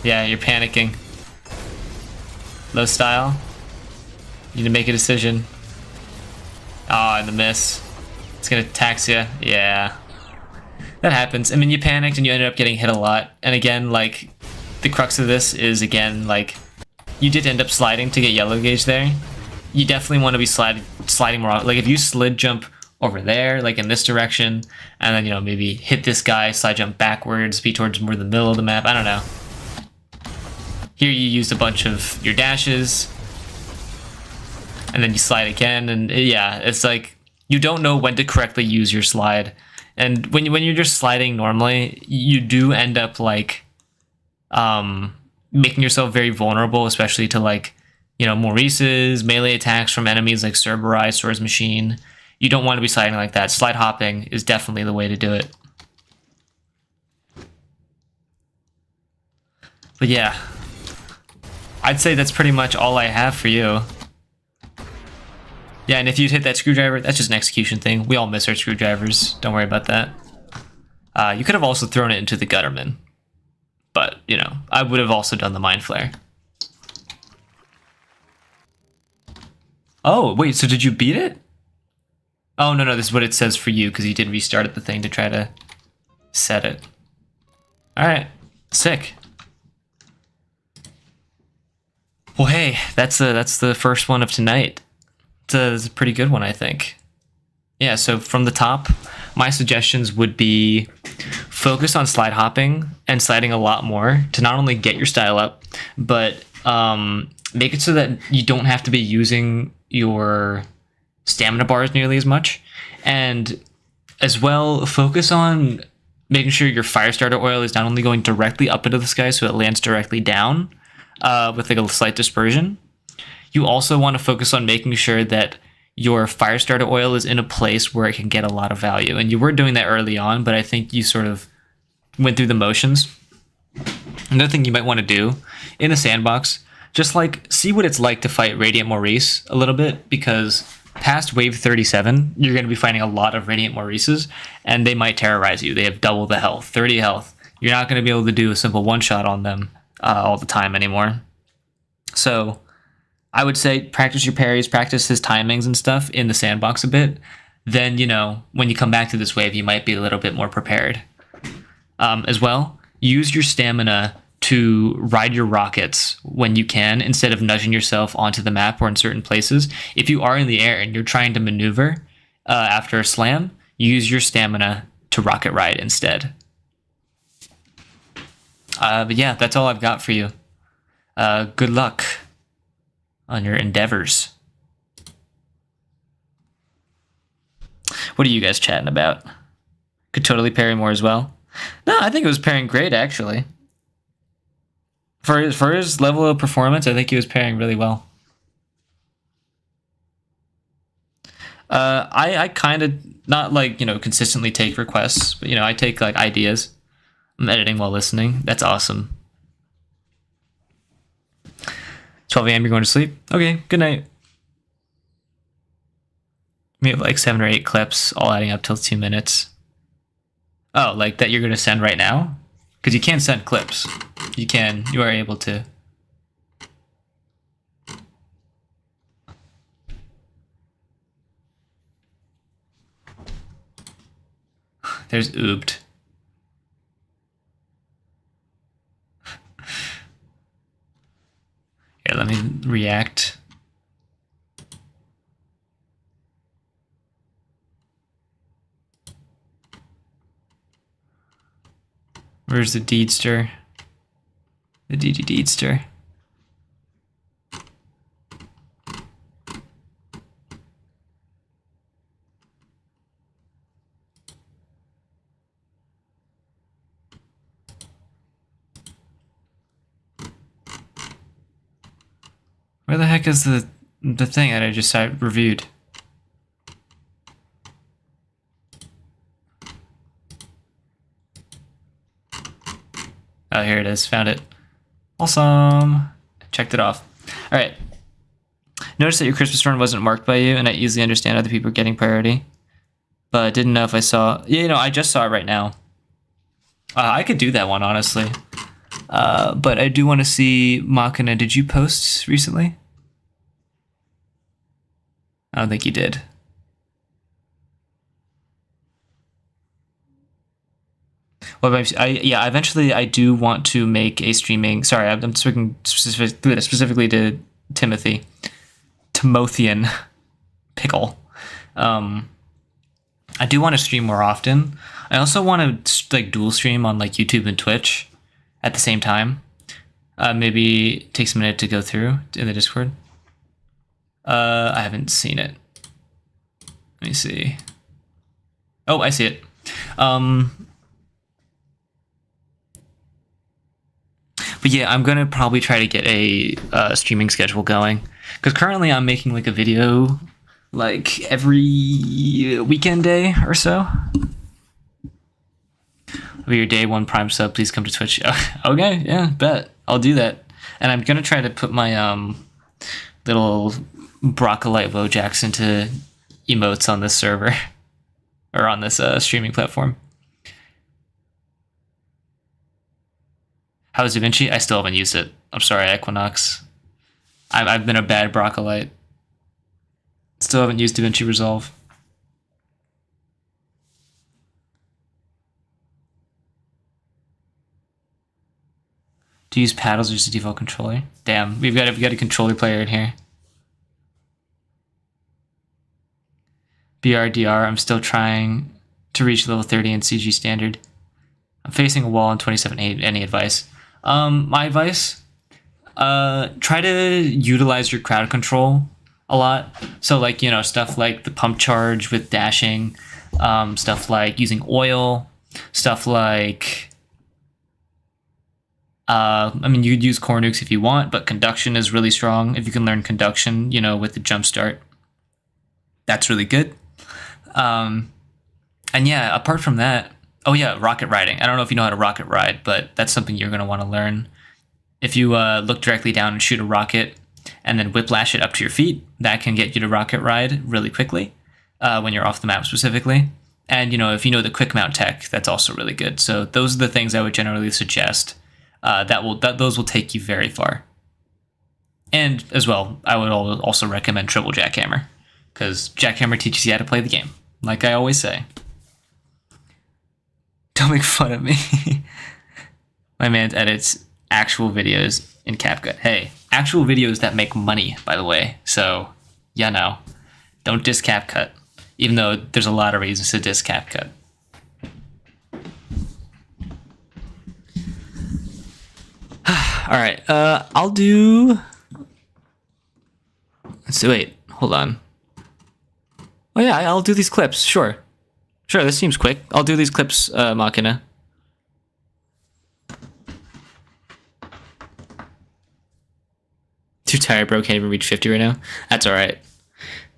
Yeah, you're panicking. Low style. You need to make a decision. Oh, and the miss. It's gonna tax you. Yeah. That happens. I mean, you panicked and you ended up getting hit a lot. And again, like, the crux of this is, again, like, you did end up sliding to get yellow gauge there. You definitely want to be sliding more. Like, if you slid jump over there, like in this direction, and then, maybe hit this guy, slide jump backwards, be towards more the middle of the map. I don't know. Here you used a bunch of your dashes, and then you slide again, and yeah, it's like, you don't know when to correctly use your slide. And when you're just sliding normally, you do end up like making yourself very vulnerable, especially to like, Maurice's, melee attacks from enemies like Cerberite, Swords Machine. You don't want to be sliding like that. Slide hopping is definitely the way to do it. But yeah, I'd say that's pretty much all I have for you. Yeah, and if you'd hit that screwdriver, that's just an execution thing. We all miss our screwdrivers. Don't worry about that. You could have also thrown it into the Gutterman. But, I would have also done the Mind Flare. Oh, wait, so did you beat it? Oh, no, this is what it says for you, because you did restart the thing to try to set it. Alright, sick. Well, hey, that's the first one of tonight. It's a pretty good one, I think. Yeah, so from the top, my suggestions would be focus on slide hopping and sliding a lot more to not only get your style up, but make it so that you don't have to be using your stamina bars nearly as much. And as well, focus on making sure your fire starter oil is not only going directly up into the sky so it lands directly down with like a slight dispersion. You also want to focus on making sure that your fire starter oil is in a place where it can get a lot of value. And you were doing that early on, but I think you sort of went through the motions. Another thing you might want to do in a sandbox, just like see what it's like to fight Radiant Maurice a little bit, because past wave 37, you're going to be fighting a lot of Radiant Maurices, and they might terrorize you. They have double the health, 30 health. You're not going to be able to do a simple one-shot on them all the time anymore. So I would say practice your parries, practice his timings and stuff in the sandbox a bit. Then, you know, when you come back to this wave, you might be a little bit more prepared. As well, use your stamina to ride your rockets when you can, instead of nudging yourself onto the map or in certain places. If you are in the air and you're trying to maneuver after a slam, use your stamina to rocket ride instead. But yeah, that's all I've got for you. Good luck on your endeavors. What are you guys chatting about? Could totally parry more as well. No, I think it was parrying great, actually. For his level of performance, I think he was parrying really well. I kind of, not like, you know, consistently take requests, but, you know, I take like ideas. I'm editing while listening. That's awesome. 12 a.m. you're going to sleep? Okay, good night. We have like 7 or 8 clips, all adding up till 2 minutes. Oh, like that you're going to send right now? Because you can send clips. You are able to. There's oobed. Here, let me react. Where's the Deedster? The Deedster. Where the heck is the thing that I just reviewed? Oh, here it is. Found it. Awesome. Checked it off. All right. Notice that your Christmas run wasn't marked by you, and I easily understand other people getting priority. But didn't know if I saw... Yeah, you know, I just saw it right now. I could do that one, honestly. But I do want to see... Machina, did you post recently? I don't think you did. Well, eventually I do want to make a streaming... Sorry, I'm speaking specifically to Timothean Pickle. I do want to stream more often. I also want to like dual stream on like YouTube and Twitch at the same time. Maybe it takes a minute to go through in the Discord. I haven't seen it. Let me see. Oh, I see it. But yeah, I'm gonna probably try to get a streaming schedule going, because currently I'm making like a video like every weekend day or so. For your day 1 Prime sub, please come to Twitch. Okay, yeah, bet. I'll do that. And I'm gonna try to put my little Broccolite Wojaks into emotes on this server. Or on this streaming platform. How's DaVinci? I still haven't used it. I'm sorry, Equinox. I've been a bad Broccolite. Still haven't used DaVinci Resolve. Do you use paddles or just a default controller? Damn, we've got a controller player in here. BRDR. I'm still trying to reach level 30 in CG standard. I'm facing a wall in 27.8. Any advice? My advice, try to utilize your crowd control a lot. So like, you know, stuff like the pump charge with dashing, stuff like using oil, stuff like, I mean, you could use core nukes if you want, but conduction is really strong. If you can learn conduction, you know, with the jump start, that's really good. And yeah, apart from that, oh yeah, rocket riding. I don't know if you know how to rocket ride, but that's something you're going to want to learn. If you look directly down and shoot a rocket and then whiplash it up to your feet, that can get you to rocket ride really quickly when you're off the map specifically. And, you know, if you know the quick mount tech, that's also really good. So those are the things I would generally suggest. Those will take you very far. And as well, I would also recommend triple jackhammer, because jackhammer teaches you how to play the game, like I always say. Don't make fun of me. My man edits actual videos in CapCut. Hey, actual videos that make money, by the way. So, yeah, no. Don't diss CapCut, even though there's a lot of reasons to diss CapCut. All right, I'll do... Let's see, wait, hold on. Oh yeah, I'll do these clips, sure. Sure, this seems quick. I'll do these clips, Machina. Too tired, bro, can't even reach 50 right now. That's alright.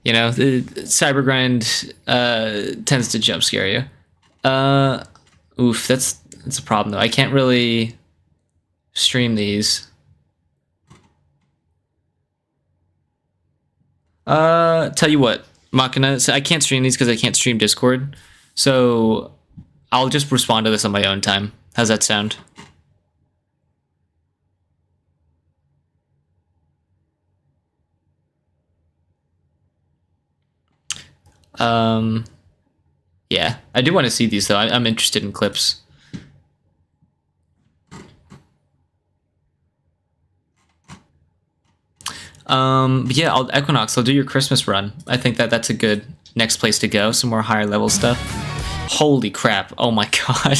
You know, the Cybergrind tends to jump scare you. Oof, that's a problem though. I can't really stream these. Tell you what, Machina, so I can't stream these because I can't stream Discord. So I'll just respond to this on my own time. How's that sound? Yeah, I do want to see these though. I'm interested in clips. But yeah, Equinox, I'll do your Christmas run. I think that's a good next place to go. Some more higher level stuff. Holy crap. Oh my god.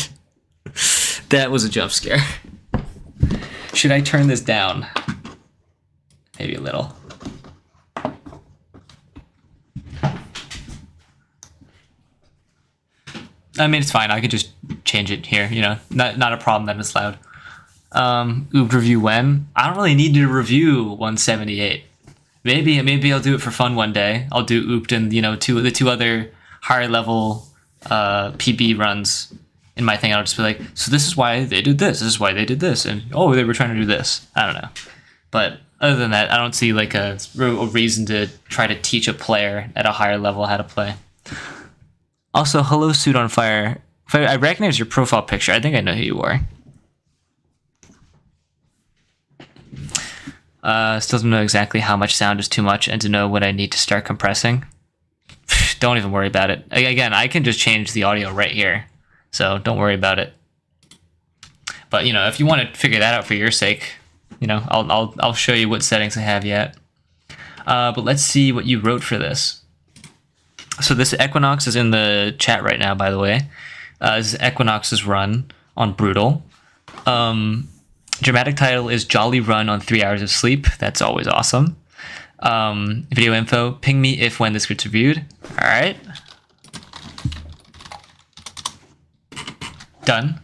That was a jump scare. Should I turn this down? Maybe a little. I mean, it's fine. I could just change it here, you know. Not a problem that it's loud. Oob review when? I don't really need to review 178. Maybe I'll do it for fun one day. I'll do Ooped and, you know, the two other higher level PB runs in my thing. I'll just be like, so this is why they did this. This is why they did this. And, oh, they were trying to do this. I don't know. But other than that, I don't see like a reason to try to teach a player at a higher level how to play. Also, hello, Suit on Fire. I recognize your profile picture. I think I know who you are. Still don't know exactly how much sound is too much and to know when I need to start compressing. Don't even worry about it. Again, I can just change the audio right here, so don't worry about it. But, you know, if you want to figure that out for your sake, you know, I'll show you what settings I have yet. But let's see what you wrote for this. So this Equinox is in the chat right now, by the way. This is Equinox's run on Brutal. Dramatic title is Jolly Run on 3 hours of sleep. That's always awesome. Video info, ping me if when this gets reviewed. All right. Done.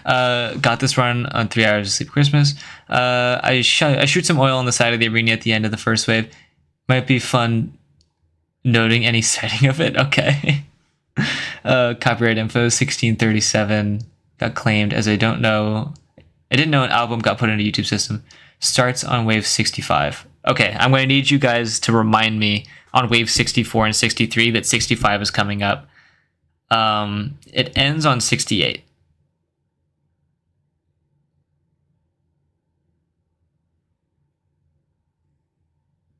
Got this run on 3 hours of sleep Christmas. I shoot some oil on the side of the arena at the end of the first wave. Might be fun noting any setting of it. Okay. Copyright info 1637 got claimed as I didn't know an album got put into YouTube system. Starts on wave 65. Okay, I'm going to need you guys to remind me on wave 64 and 63 that 65 is coming up. It ends on 68.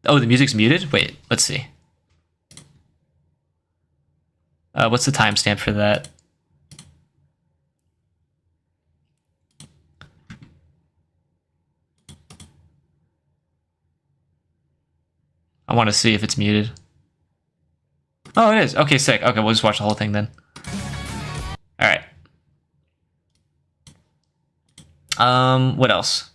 Oh, the music's muted? Wait, let's see. What's the timestamp for that? I want to see if it's muted. Oh, it is. Okay, sick. Okay, we'll just watch the whole thing then. All right. What else?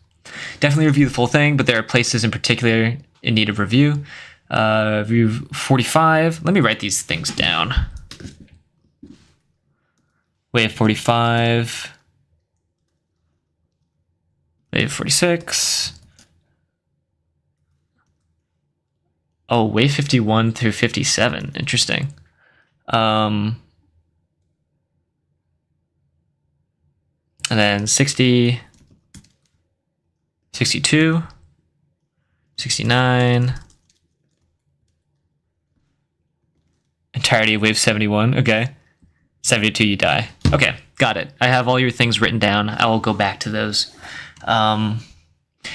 Definitely review the full thing, but there are places in particular in need of review. Review 45. Let me write these things down. Wave 45. Wave 46. Oh, wave 51 through 57. Interesting. And then 60, 62, 69. Entirety of wave 71. Okay. 72, you die. Okay, got it. I have all your things written down. I will go back to those.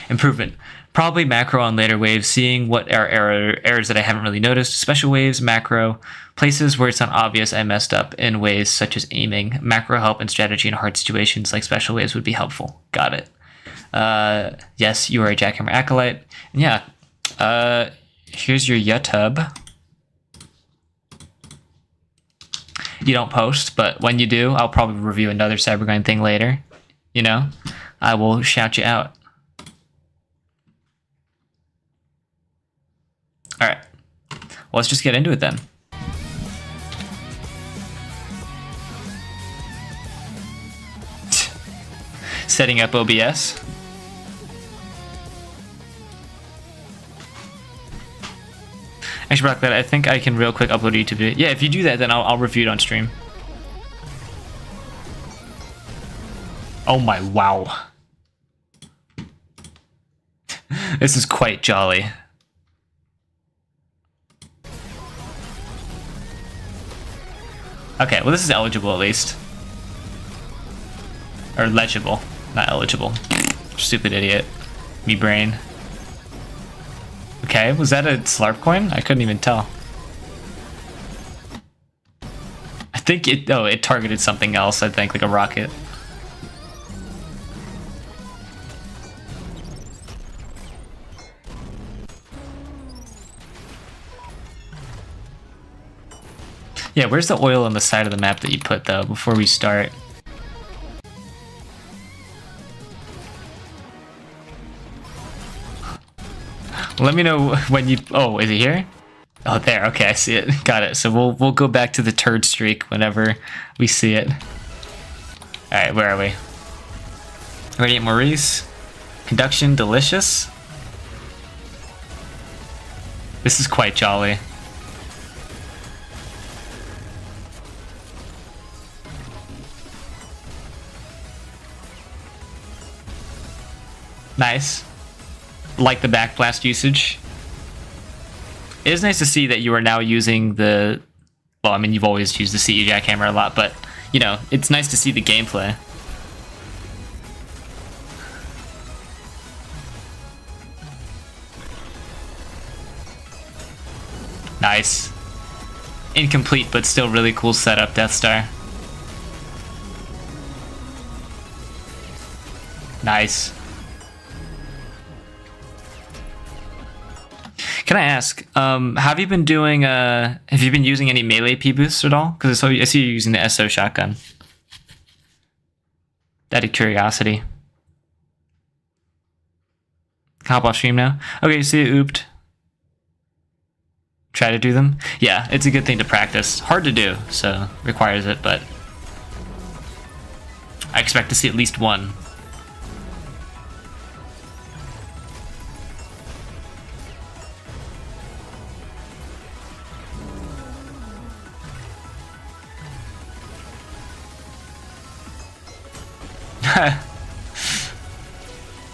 Improvement. Probably macro on later waves, seeing what are errors that I haven't really noticed. Special waves, macro. Places where it's not obvious I messed up in ways such as aiming. Macro help and strategy in hard situations like special waves would be helpful. Got it. Yes, you are a jackhammer acolyte. And yeah, here's your YouTube. You don't post, but when you do, I'll probably review another Cybergrind thing later. You know, I will shout you out. All right, well, let's just get into it then. Setting up OBS. Actually, Brock, that I think I can real quick upload a YouTube video. Yeah, if you do that, then I'll review it on stream. Oh my, wow. This is quite jolly. Okay, well, this is eligible at least. Or legible, not eligible. Stupid idiot. Me brain. Okay, was that a Slarp coin? I couldn't even tell. I think it, oh, it targeted something else, I think, like a rocket. Yeah, where's the oil on the side of the map that you put, though, before we start? Let me know when you... Oh, is it here? Oh, there. Okay, I see it. Got it. So we'll go back to the turd streak whenever we see it. All right, where are we? Radiant Maurice. Conduction, delicious. This is quite jolly. Nice. Like the backblast usage. It is nice to see that you are now using the... Well, I mean, you've always used the CE jackhammer a lot, but, you know, it's nice to see the gameplay. Nice. Incomplete, but still really cool setup, Death Star. Nice. Can I ask, have you been doing, have you been using any melee P boosts at all? Because I see you using the SO shotgun. Out of curiosity. Hop off stream now. Okay, you see it ooped. Try to do them. Yeah, it's a good thing to practice. Hard to do, so requires it, but I expect to see at least one.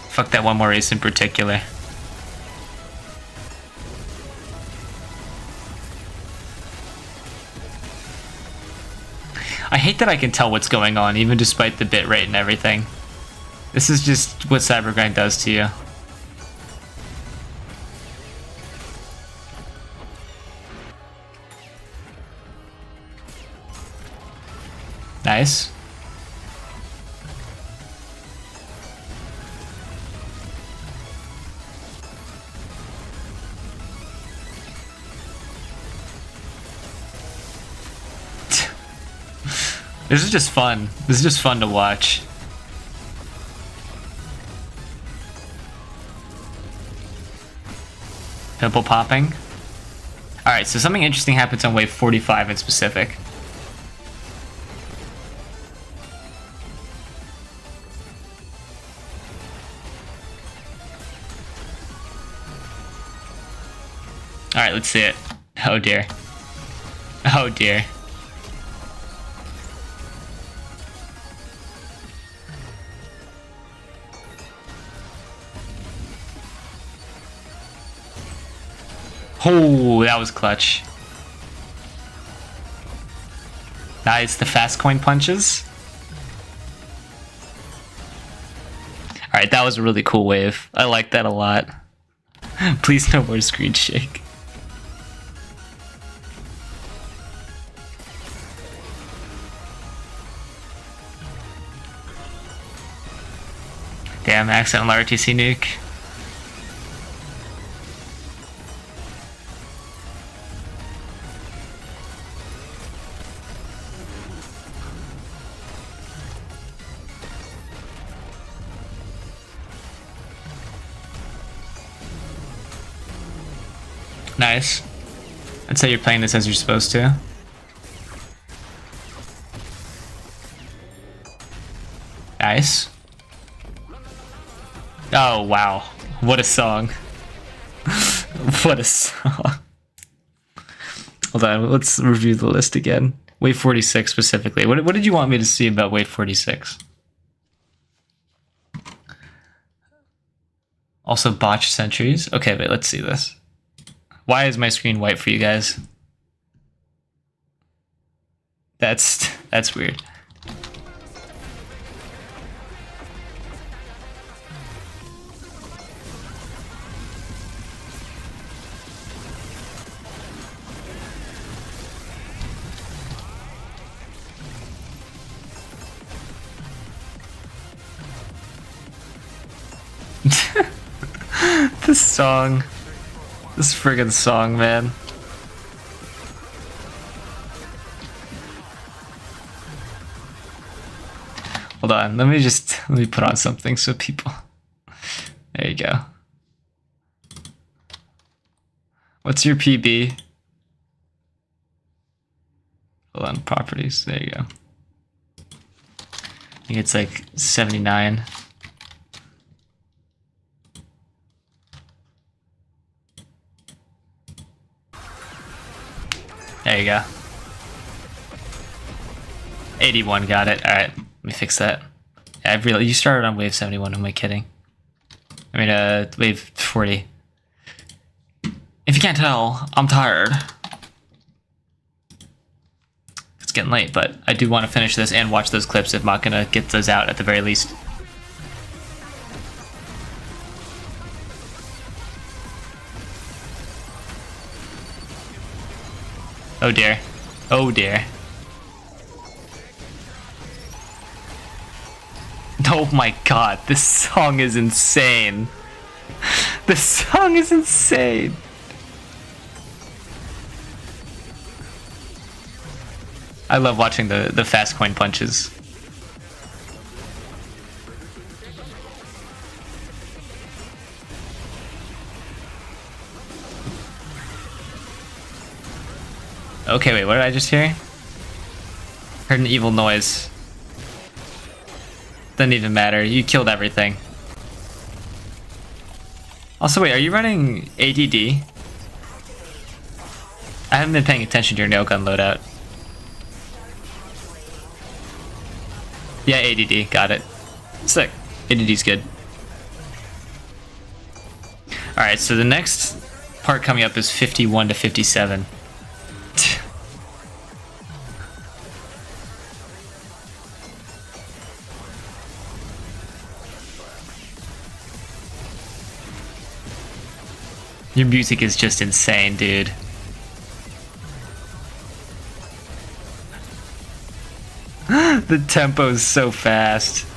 Fuck that one more race in particular. I hate that I can tell what's going on, even despite the bitrate and everything. This is just what Cybergrind does to you. Nice. This is just fun. This is just fun to watch. Pimple popping. Alright, so something interesting happens on wave 45 in specific. Alright, let's see it. Oh dear. Oh dear. Oh, that was clutch. Nice, the fast coin punches. Alright, that was a really cool wave. I like that a lot. Please no more screen shake. Damn, accidental RTC nuke. Nice. I'd say you're playing this as you're supposed to. Nice. Oh, wow. What a song. What a song. Hold on, let's review the list again. Wave 46 specifically. What did you want me to see about Wave 46? Also botched sentries. Okay, but let's see this. Why is my screen white for you guys? That's weird. This song. This friggin' song, man. Hold on, let me put on something so people. There you go. What's your PB? Hold on, properties. There you go. I think it's like 79. There you go. 81, got it. Alright, let me fix that. Yeah, you started on wave 71, am I kidding? I mean, wave 40. If you can't tell, I'm tired. It's getting late, but I do want to finish this and watch those clips if I'm not gonna get those out at the very least. Oh dear. Oh dear. Oh my god, this song is insane. This song is insane. I love watching the fast coin punches. Okay, wait, what did I just hear? Heard an evil noise. Doesn't even matter, you killed everything. Also, wait, are you running ADD? I haven't been paying attention to your nail gun loadout. Yeah, ADD, got it. Sick. ADD's good. Alright, so the next part coming up is 51 to 57. Your music is just insane, dude. The tempo is so fast.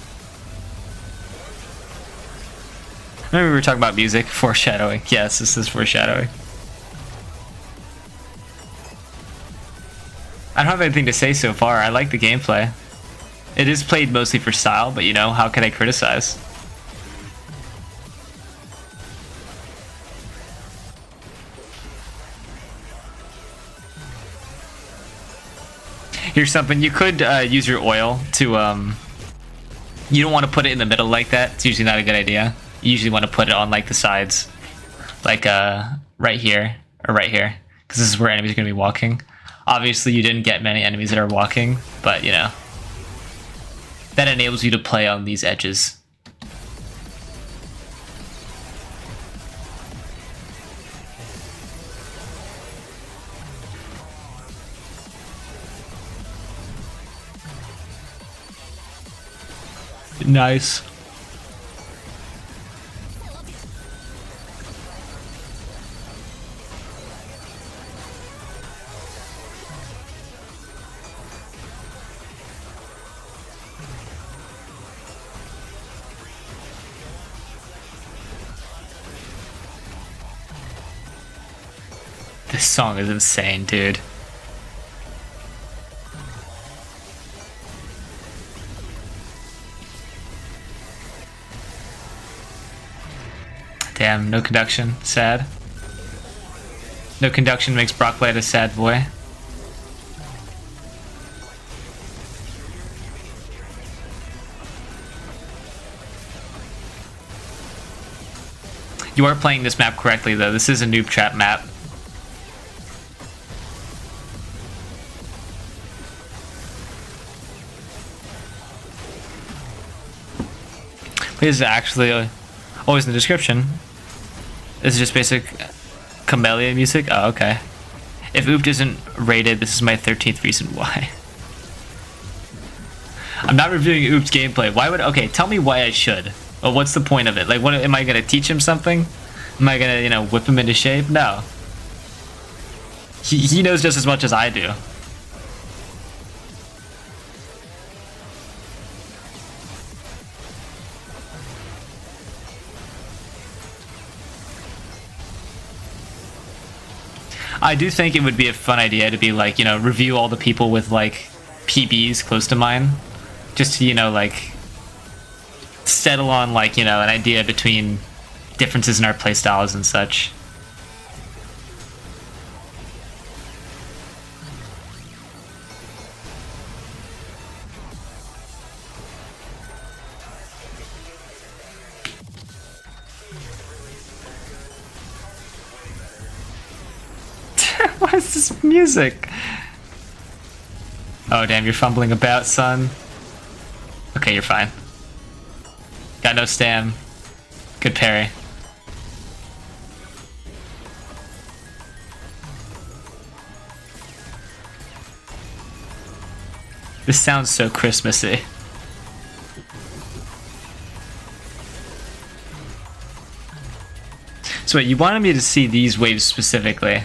Remember we were talking about music? Foreshadowing. Yes, this is foreshadowing. I don't have anything to say so far. I like the gameplay. It is played mostly for style, but you know, how can I criticize? Here's something. You could use your oil to... You don't want to put it in the middle like that. It's usually not a good idea. You usually want to put it on like the sides. Like right here or right here. Because this is where enemies are going to be walking. Obviously, you didn't get many enemies that are walking, but you know. That enables you to play on these edges. Nice. This song is insane, dude. Damn, no conduction. Sad. No conduction makes Brockblade a sad boy. You are playing this map correctly, though. This is a noob trap map. Please actually always in the description. This is just basic Camellia music. Oh, okay. If Oopt isn't rated, this is my 13th reason why. I'm not reviewing Oopt's gameplay. Why would... Okay, tell me why I should. Well, what's the point of it? Like, what am I gonna teach him something? Am I gonna, you know, whip him into shape? No. He knows just as much as I do. I do think it would be a fun idea to be like, you know, review all the people with like PBs close to mine. Just to, you know, like settle on like, you know, an idea between differences in our playstyles and such. What is this music? Oh damn, you're fumbling about, son. Okay, you're fine. Got no stam. Good parry. This sounds so Christmassy. So wait, you wanted me to see these waves specifically.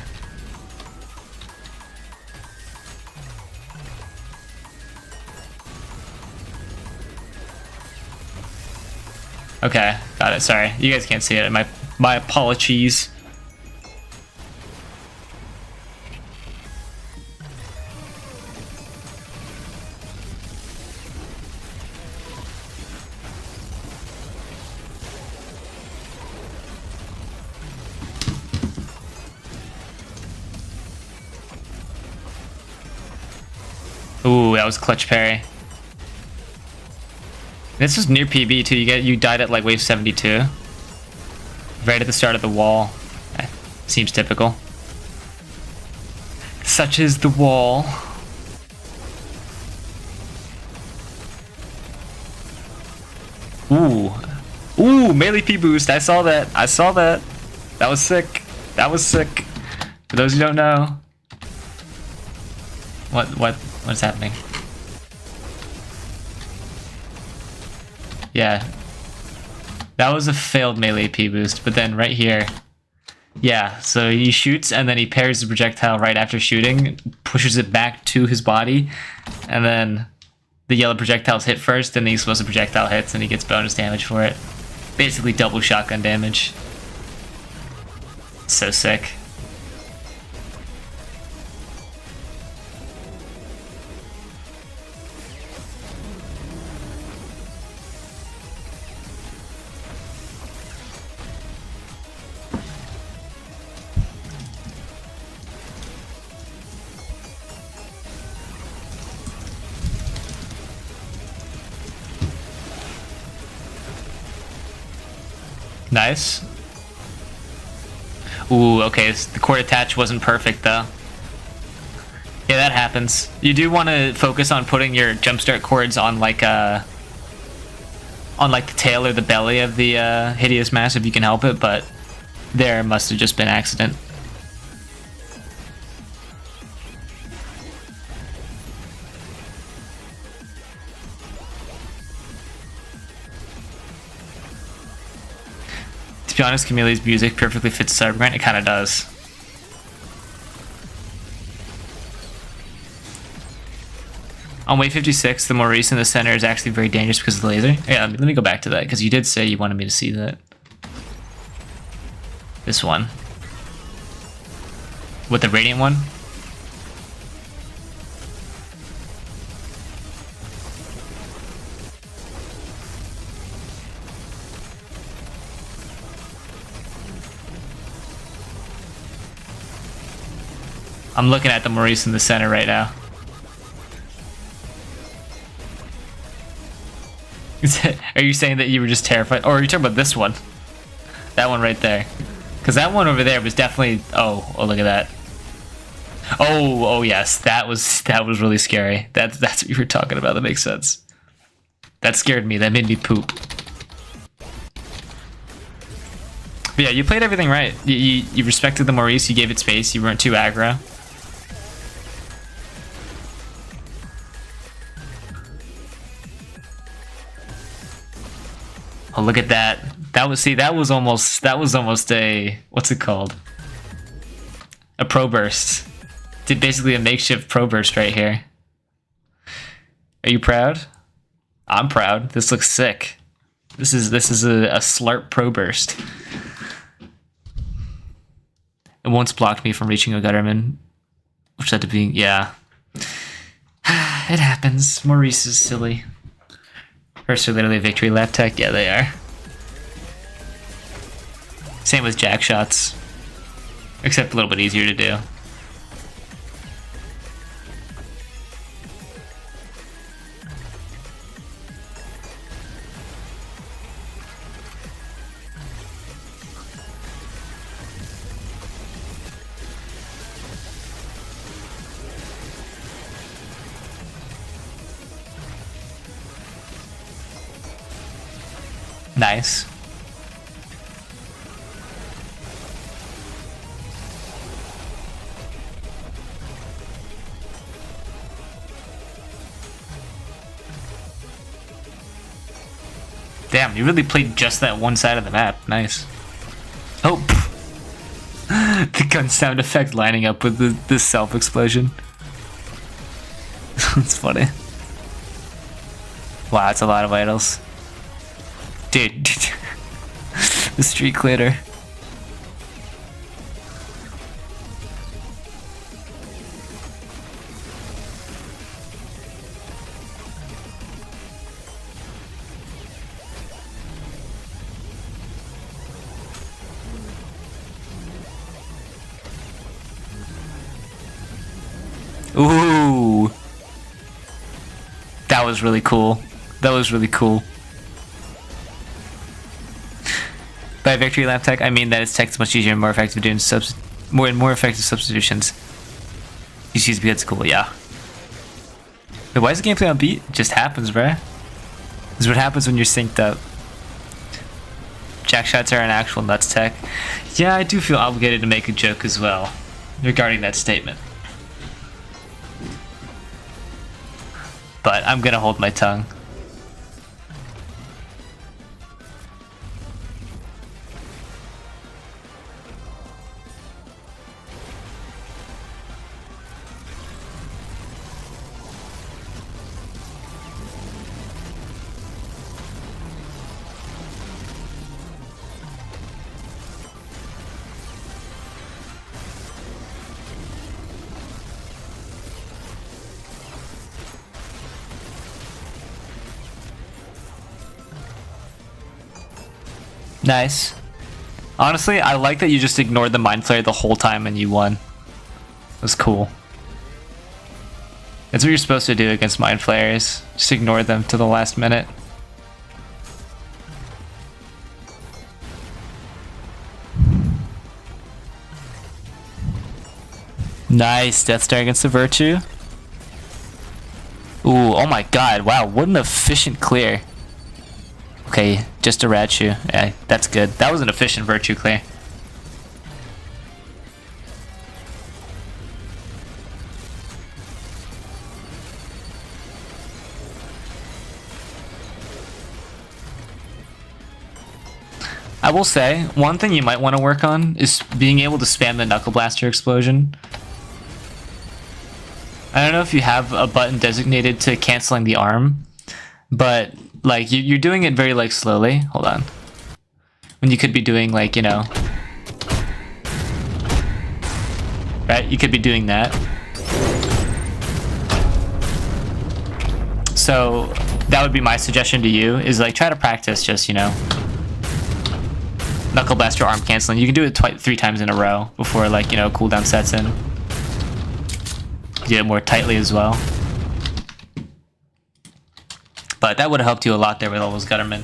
Okay, got it. Sorry, you guys can't see it. My apologies. Ooh, that was clutch parry. This was near PB too. You died at like wave 72, right at the start of the wall. Seems typical. Such is the wall. Ooh, melee P boost. I saw that. I saw that. That was sick. That was sick. For those who don't know, what's happening? Yeah, that was a failed melee P boost, but then right here, yeah, so he shoots and then he parries the projectile right after shooting, pushes it back to his body, and then the yellow projectiles hit first, then the explosive projectile hits and he gets bonus damage for it. Basically double shotgun damage. So sick. Nice. Ooh, okay, the chord attach wasn't perfect though. Yeah, that happens. You do want to focus on putting your jumpstart chords on like the tail or the belly of the hideous mass if you can help it, but there must have just been accident. To be honest, Camille's music perfectly fits Cybergrind. It kind of does. On wave 56, the Maurice in the center is actually very dangerous because of the laser. Yeah, let me go back to that because you did say you wanted me to see that. This one. With the radiant one. I'm looking at the Maurice in the center right now. Are you saying that you were just terrified? Or are you talking about this one? That one right there. Because that one over there was definitely... Oh, look at that. Oh, yes. That was really scary. That's what you were talking about. That makes sense. That scared me. That made me poop. But yeah, you played everything right. You respected the Maurice. You gave it space. You weren't too aggro. Oh, look at that. That was almost a, what's it called? A pro burst. Did basically a makeshift pro burst right here. Are you proud? I'm proud. This looks sick. This is a slurp pro burst. It once blocked me from reaching a gutterman, which had to be, yeah. It happens. Maurice is silly. First are literally victory lap tech. Yeah, they are. Same with jack shots, except a little bit easier to do. Nice. Damn, you really played just that one side of the map. Nice. Oh, the gun sound effect lining up with the self-explosion. It's funny. Wow, that's a lot of idols. Dude, the street glitter. Ooh, that was really cool. That was really cool. By victory lap tech, I mean that its tech is much easier and more effective doing more effective substitutions. You see, that's cool, yeah. Wait, why is the gameplay on beat? It just happens, bruh. This is what happens when you're synced up. Jack shots are an actual nuts tech. Yeah, I do feel obligated to make a joke as well regarding that statement. But I'm gonna hold my tongue. Nice. Honestly, I like that you just ignored the mind flare the whole time and you won. That's cool. That's what you're supposed to do against mind flares. Just ignore them to the last minute. Nice. Death Star against the Virtue. Ooh, oh my god. Wow, what an efficient clear. Okay, just a Ratu. Yeah, that's good. That was an efficient Virtue clear. I will say, one thing you might want to work on is being able to spam the Knuckle Blaster explosion. I don't know if you have a button designated to canceling the arm, but like you're doing it very like slowly. Hold on. When you could be doing like, you know, right? You could be doing that. So that would be my suggestion to you, is like try to practice just, you know, Knuckle Blaster arm canceling. You can do it 3 times in a row before, like, you know, cooldown sets in. Do it more tightly as well. But that would have helped you a lot there with all those Guttermen.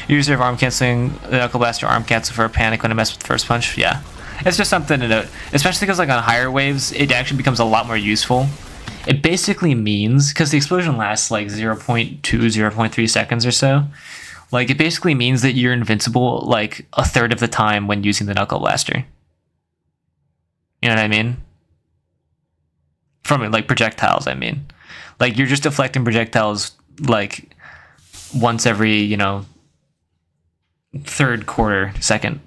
You reserve arm canceling, the Knuckle Blaster arm cancel for a panic when I mess with first punch. Yeah. It's just something to note, especially because like on higher waves, it actually becomes a lot more useful. It basically means, because the explosion lasts like 0.2, 0.3 seconds or so, like it basically means that you're invincible like a third of the time when using the Knuckle Blaster. You know what I mean? From like projectiles, I mean. Like you're just deflecting projectiles like once every, you know, third quarter second.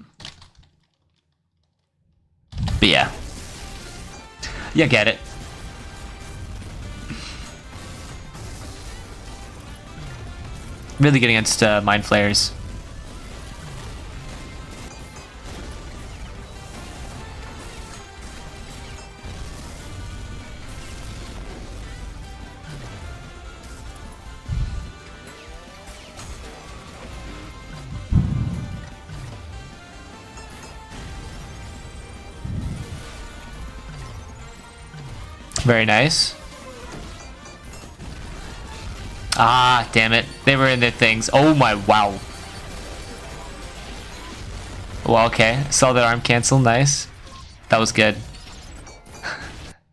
But yeah. You get it. Really good against Mind Flayers. Very nice. Ah, damn it. They were in their things. Oh my, wow. Well, okay. Saw that arm cancel. Nice. That was good.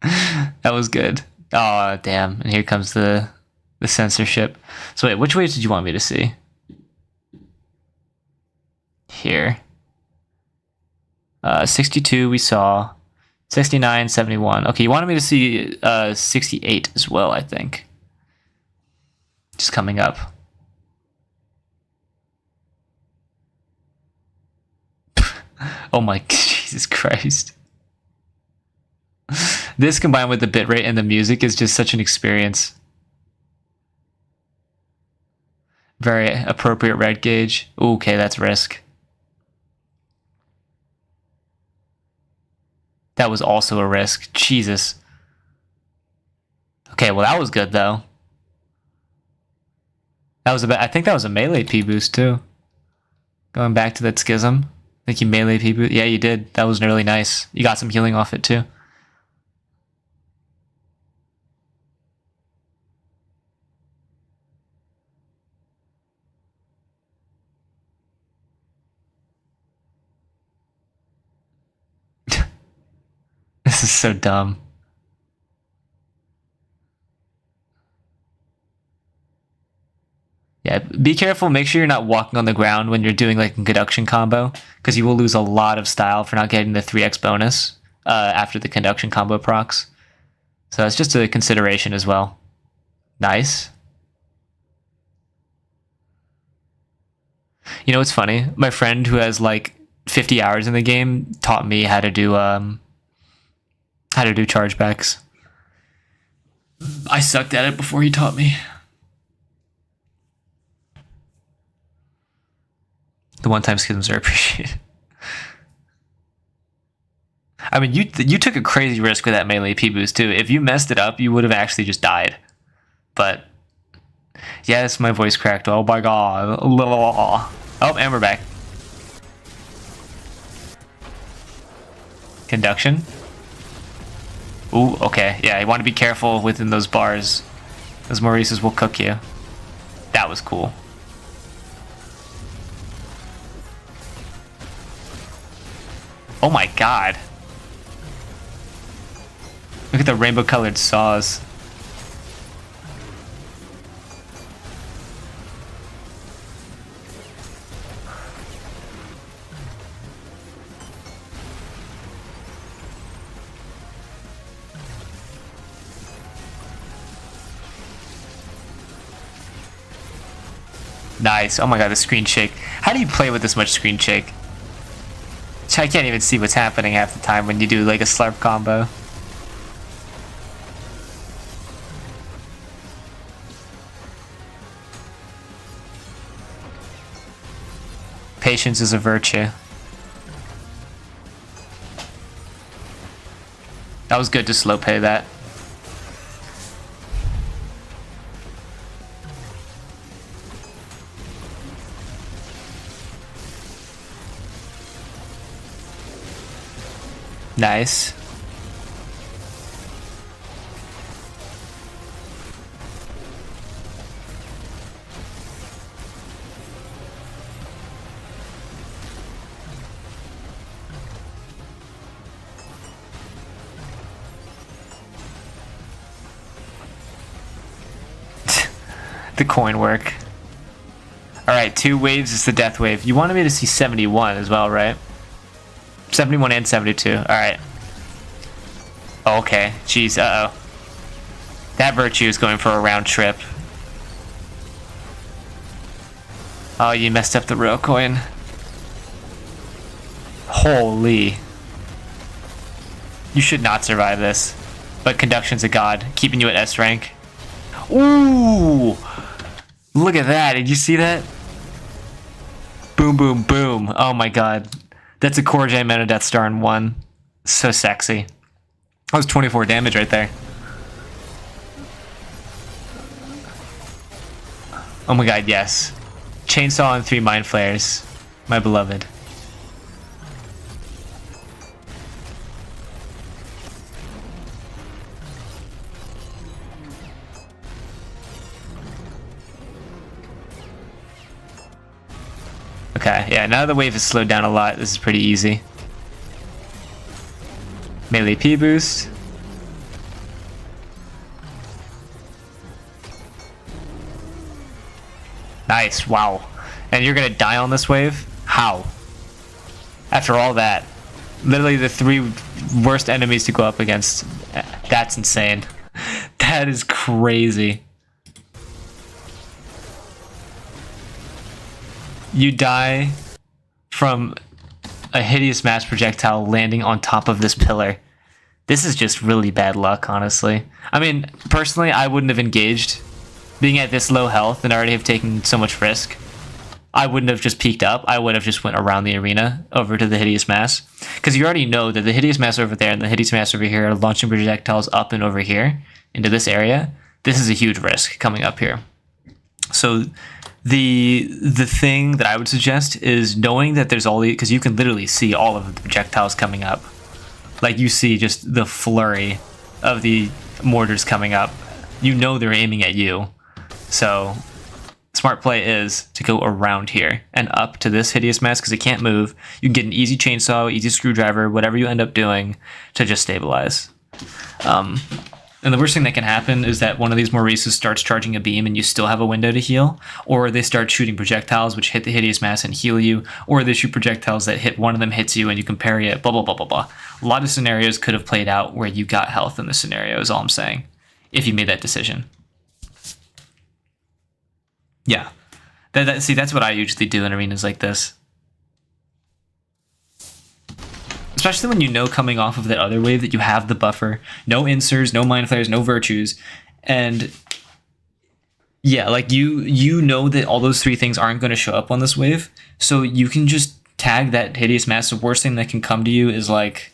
That was good. Oh, damn. And here comes the censorship. So wait, which ways did you want me to see? Here. 62 we saw. 69, 71. Okay, you wanted me to see 68 as well, I think. Just coming up. Oh my, Jesus Christ. This combined with the bitrate and the music is just such an experience. Very appropriate red gauge. Ooh, okay, that's risk. That was also a risk. Jesus. Okay, well that was good though. That was I think that was a melee P boost too. Going back to that schism. I think you melee P boost. Yeah, you did. That was really nice. You got some healing off it too. This is so dumb. Yeah, be careful. Make sure you're not walking on the ground when you're doing like a conduction combo, because you will lose a lot of style for not getting the 3x bonus after the conduction combo procs. So that's just a consideration as well. Nice. You know what's funny? My friend who has like 50 hours in the game taught me how to do chargebacks. I sucked at it before he taught me. The one-time schisms are appreciated. I mean, you took a crazy risk with that melee P boost too. If you messed it up, you would have actually just died. But yes, my voice cracked. Oh my god. Oh, and we're back. Ooh, okay. Yeah, you want to be careful within those bars. Those Maurices will cook you. That was cool. Oh my god. Look at the rainbow colored saws. Nice. Oh my god, the screen shake. How do you play with this much screen shake? I can't even see what's happening half the time when you do like a slurp combo. Patience is a virtue. That was good to slow pay that. Nice. The coin work. Alright, 2 waves is the death wave. You wanted me to see 71 as well, right? 71 and 72. Alright. Okay. Jeez, uh-oh. That virtue is going for a round trip. Oh, you messed up the real coin. Holy. You should not survive this. But conduction's a god, keeping you at S rank. Ooh! Look at that. Did you see that? Boom, boom, boom. Oh my god. That's a core J Meta Death Star in 1. So sexy. That was 24 damage right there. Oh my god, yes. Chainsaw and 3 Mind Flayers. My beloved. Okay, yeah, now the wave has slowed down a lot. This is pretty easy. Melee P boost. Nice, wow. And you're gonna die on this wave? How? After all that. Literally the 3 worst enemies to go up against. That's insane. That is crazy. You die from a hideous mass projectile landing on top of this pillar. This is just really bad luck, honestly. I mean, personally, I wouldn't have engaged. Being at this low health and already have taken so much risk, I wouldn't have just peeked up. I would have just went around the arena over to the hideous mass. Because you already know that the hideous mass over there and the hideous mass over here are launching projectiles up and over here into this area. This is a huge risk coming up here. So the thing that I would suggest is knowing that there's all these, because you can literally see all of the projectiles coming up. Like you see just the flurry of the mortars coming up. You know they're aiming at you. So smart play is to go around here and up to this hideous mass because it can't move. You can get an easy chainsaw, easy screwdriver, whatever you end up doing to just stabilize. And the worst thing that can happen is that one of these Maurices starts charging a beam and you still have a window to heal, or they start shooting projectiles which hit the hideous mass and heal you, or they shoot projectiles that hit one of them hits you and you can parry it, blah, blah, blah, blah, blah. A lot of scenarios could have played out where you got health in this scenario is all I'm saying, if you made that decision. Yeah. See, that's what I usually do in arenas like this. Especially when you know coming off of that other wave that you have the buffer. No insers, no mind flayers, no virtues. And yeah, like you know that all those 3 things aren't going to show up on this wave. So you can just tag that hideous mass. The worst thing that can come to you is like,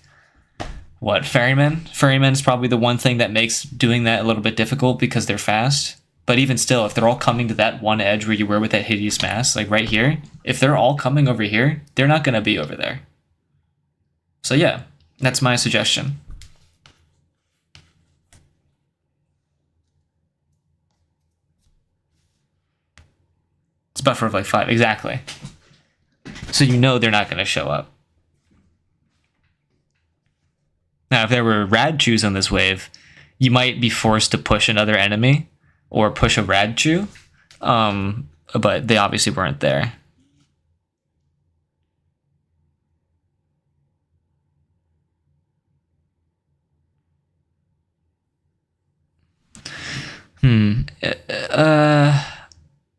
what, Ferryman? Ferryman is probably the one thing that makes doing that a little bit difficult because they're fast. But even still, if they're all coming to that one edge where you were with that hideous mass, like right here, if they're all coming over here, they're not going to be over there. So yeah, that's my suggestion. buffer of like 5, exactly. So you know they're not going to show up. Now, if there were rad chews on this wave, you might be forced to push another enemy or push a rad chew, but they obviously weren't there.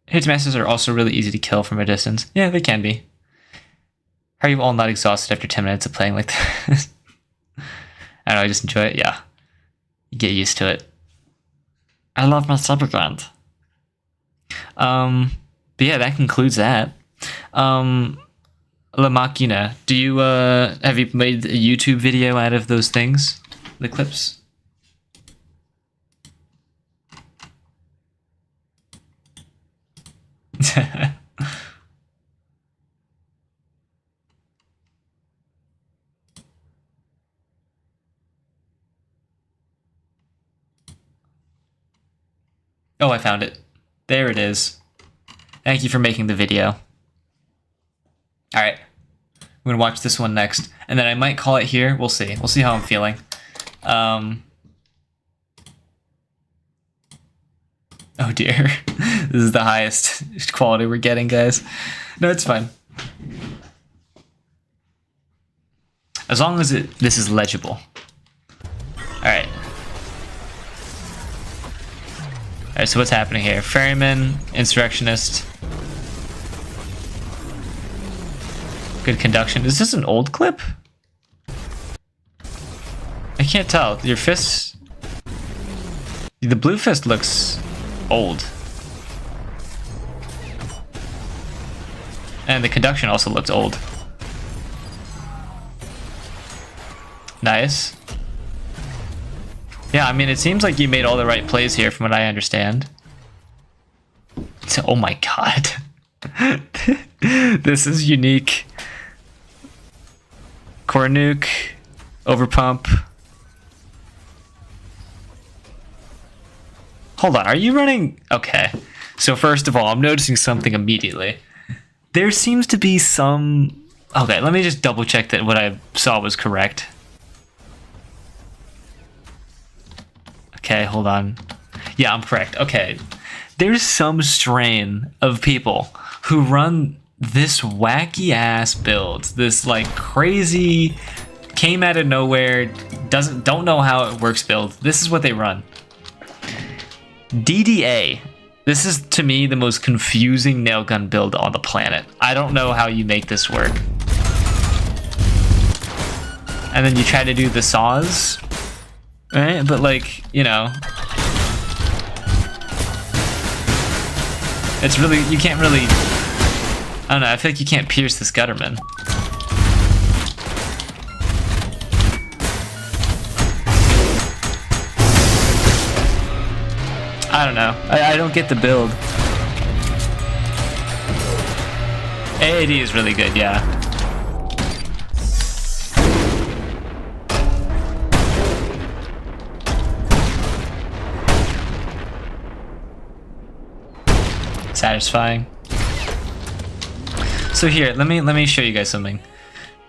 Hitmasters are also really easy to kill from a distance. Yeah, they can be. Are you all not exhausted after 10 minutes of playing like this? I don't know, I just enjoy it. Yeah. You get used to it. I love my Cybergrind. But yeah, that concludes that. La Machina, do you have you made a YouTube video out of those things? The clips? Oh, I found it. There it is. Thank you for making the video. Alright. I'm gonna watch this one next. And then I might call it here. We'll see. We'll see how I'm feeling. Oh dear. This is the highest quality we're getting, guys. No, it's fine. As long as this is legible. Alright. Alright, so what's happening here? Ferryman, Insurrectionist. Good conduction. Is this an old clip? I can't tell. Your fist... The blue fist looks old. And the conduction also looks old. Nice. Yeah, I mean, it seems like you made all the right plays here from what I understand. Oh my god. This is unique. Core nuke. Overpump. Hold on, are you running? Okay. So first of all, I'm noticing something immediately. There seems to be some... Okay, let me just double check that what I saw was correct. Okay, hold on. Yeah, I'm correct. Okay. There's some strain of people who run this wacky ass build. This like crazy, came out of nowhere, don't know how it works build. This is what they run. DDA. This is, to me, the most confusing nailgun build on the planet. I don't know how you make this work. And then you try to do the saws. Right? But like, you know, it's really, you can't really, I don't know, I feel like you can't pierce this gutterman. I don't know, I don't get the build. AAD is really good, yeah. Satisfying. So here, let me show you guys something.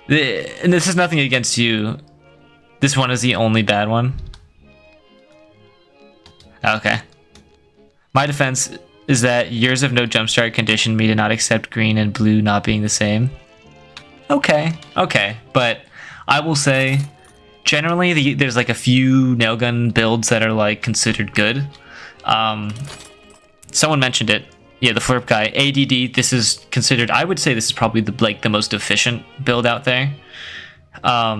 And this is nothing against you. This one is the only bad one. Okay. My defense is that years of no jumpstart conditioned me to not accept green and blue not being the same. Okay, but I will say, generally there's like a few nailgun builds that are like considered good. Someone mentioned it. Yeah, the flip guy. ADD, this is considered, I would say this is probably the most efficient build out there. Out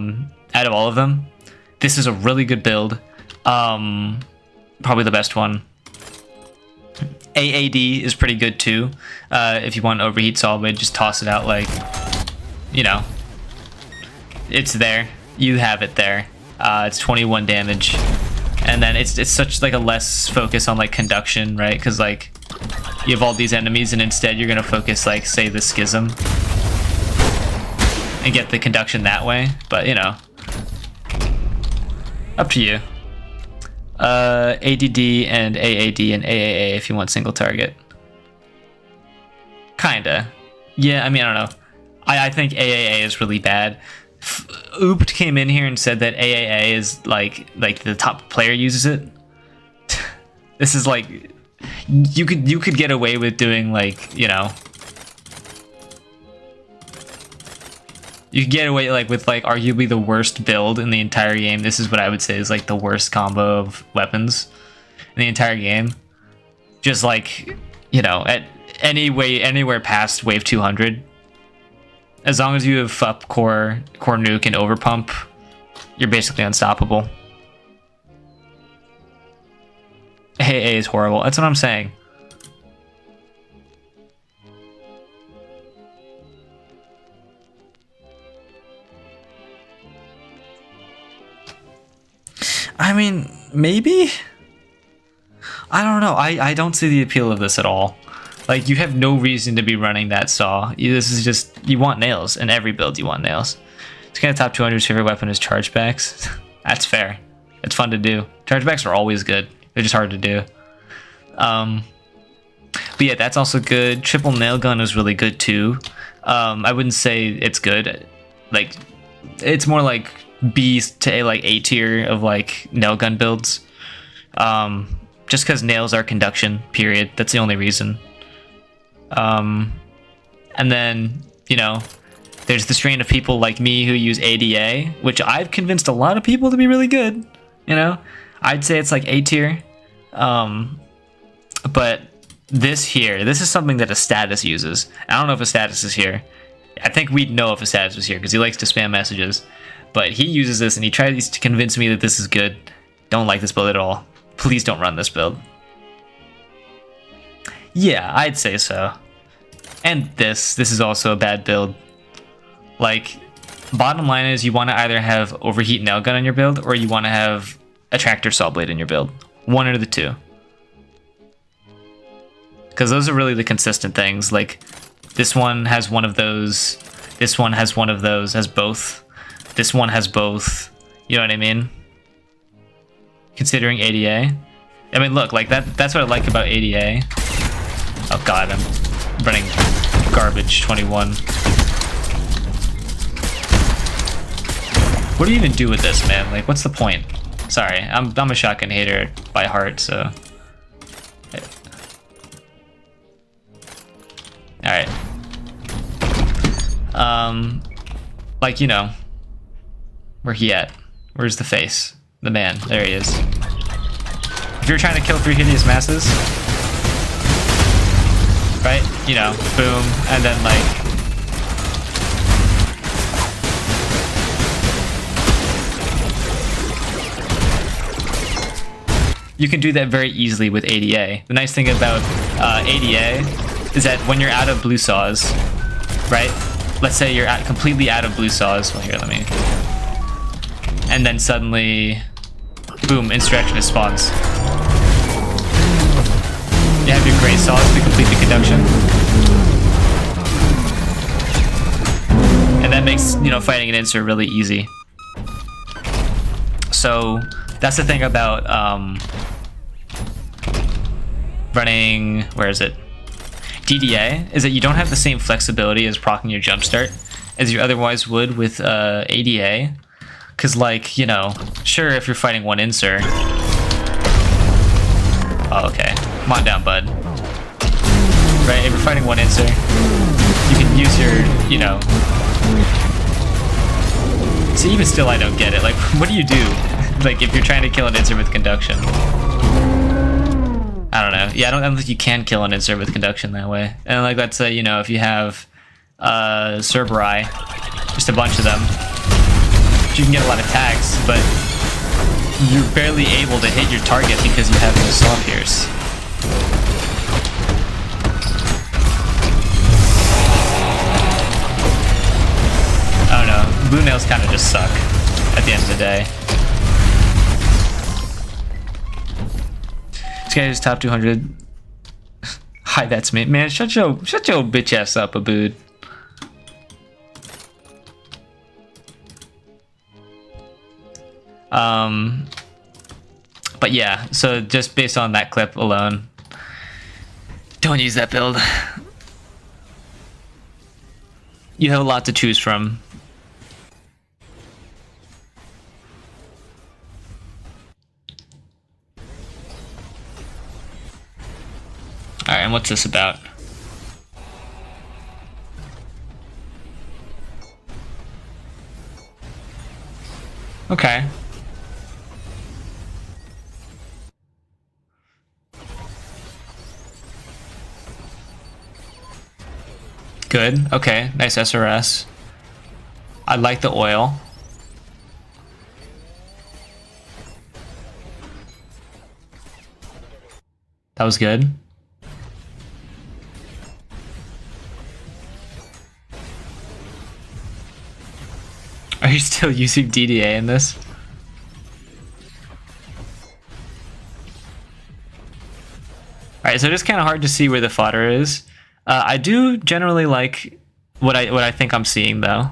of all of them. This is a really good build. Probably the best one. AAD is pretty good too. If you want overheat solid, just toss it out like, you know. It's there. You have it there. It's 21 damage. And then it's such like a less focus on like conduction, right? Because like you have all these enemies and instead you're gonna focus like say the schism and get the conduction that way. But you know, up to you. ADD and AAD and AAA if you want single target. Kinda. Yeah, I mean, I don't know. I think AAA is really bad. Oopt came in here and said that AAA is like the top player uses it. This is like you could get away with doing like, you know, you could get away like with like arguably the worst build in the entire game. This is what I would say is like the worst combo of weapons in the entire game. Just like, you know, at anywhere past wave 200, as long as you have up core nuke and overpump, you're basically unstoppable. AA is horrible. That's what I'm saying. I mean, maybe? I don't know. I don't see the appeal of this at all. Like, you have no reason to be running that saw. This is just, you want nails. In every build, you want nails. It's kind of top 200's favorite weapon is chargebacks. That's fair. It's fun to do. Chargebacks are always good. They're just hard to do. But yeah, that's also good. Triple nail gun is really good too. I wouldn't say it's good. Like, it's more like B to A, like A tier of like nail gun builds. Just because nails are conduction, period. That's the only reason. And then, you know, there's the strain of people like me who use ADA, which I've convinced a lot of people to be really good. You know, I'd say it's like A tier. But this is something that a status uses. I don't know if a status is here. I think we'd know if a status was here because he likes to spam messages. But he uses this and he tries to convince me that this is good. Don't like this build at all. Please don't run this build. Yeah, I'd say so. And this is also a bad build. Like, bottom line is you want to either have overheat nail gun in your build or you want to have attractor saw blade in your build. One or the two. Because those are really the consistent things. Like, this one has one of those. This one has one of those, has both. This one has both. You know what I mean? Considering ADA. I mean, look, like that's what I like about ADA. Oh god, I'm running garbage 21. What do you even do with this, man? Like, what's the point? Sorry, I'm a shotgun hater by heart, so. Alright. Like, you know. Where he at? Where's the face? The man. There he is. If you're trying to kill 3 hideous masses, right? You know, boom, and then like... You can do that very easily with ADA. The nice thing about ADA is that when you're out of blue saws, right? Let's say you're completely out of blue saws. Well, here, let me... And then suddenly, boom, insurrectionist spawns. You have your gray saws to complete the conduction. And that makes, you know, fighting an insert really easy. So, that's the thing about running, where is it? DDA, is that you don't have the same flexibility as proccing your jumpstart as you otherwise would with ADA. Because, like, you know, sure, if you're fighting one insert. Oh, okay. Come on down, bud. Right, if you're fighting one insert, you can use your, you know... See, even still, I don't get it. Like, what do you do? Like, if you're trying to kill an insert with conduction. I don't know. Yeah, I don't think you can kill an insert with conduction that way. And, like, let's say, you know, if you have Cerberus, just a bunch of them, you can get a lot of tags, but you're barely able to hit your target because you have no saw pierce. I don't know. Blue nails kind of just suck at the end of the day. This guy is top 200. Hi, that's me. Man, shut your bitch ass up, Abood. But yeah, so just based on that clip alone, don't use that build. you have a lot to choose from. All right, and what's this about? Okay. Good. Okay. Nice SRS. I like the oil. That was good. Are you still using DDA in this? Alright, so it's kind of hard to see where the fodder is. I do generally like what I think I'm seeing though.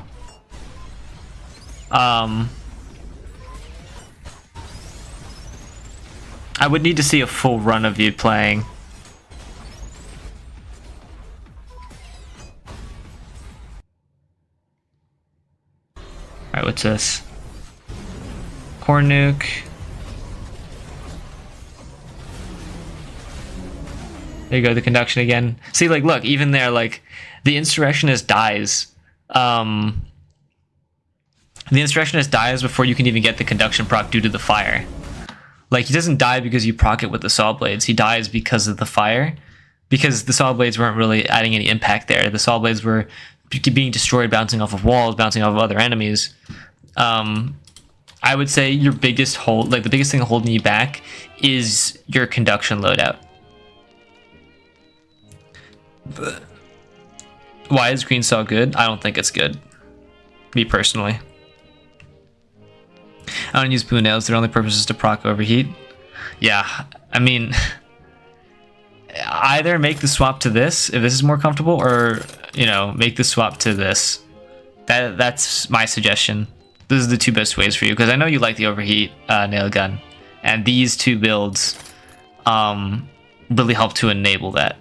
I would need to see a full run of you playing. Alright, what's this? Corn nuke. There you go, the conduction again. See, like, look, even there, like, the insurrectionist dies. The insurrectionist dies before you can even get the conduction proc due to the fire. Like, he doesn't die because you proc it with the saw blades. He dies because of the fire. Because the saw blades weren't really adding any impact there. The saw blades were being destroyed, bouncing off of walls, bouncing off of other enemies. I would say your biggest hold, like the biggest thing holding you back, is your conduction loadout. But why is green saw good? I don't think it's good. Me personally. I don't use blue nails. Their only purpose is to proc overheat. Yeah, I mean, either make the swap to this if this is more comfortable, or you know, make the swap to this. That's my suggestion. Those are the two best ways for you, because I know you like the overheat nail gun, and these two builds really help to enable that.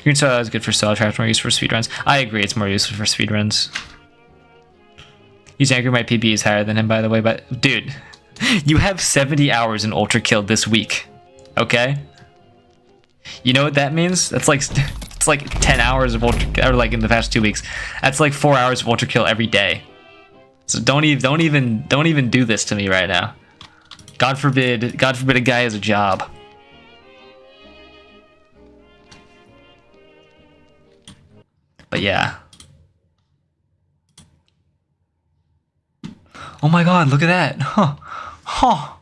Green saw is good for cell traps, more used for speedruns. I agree, it's more useful for speedruns. He's angry my PB is higher than him, by the way, but dude, you have 70 hours in Ultra Kill this week, okay? You know what that means? That's like, it's like 10 hours of Ultra, or like in the past 2 weeks. That's like 4 hours of Ultra Kill every day. So don't even do this to me right now. God forbid a guy has a job. But yeah. Oh my god, look at that. Huh. Huh.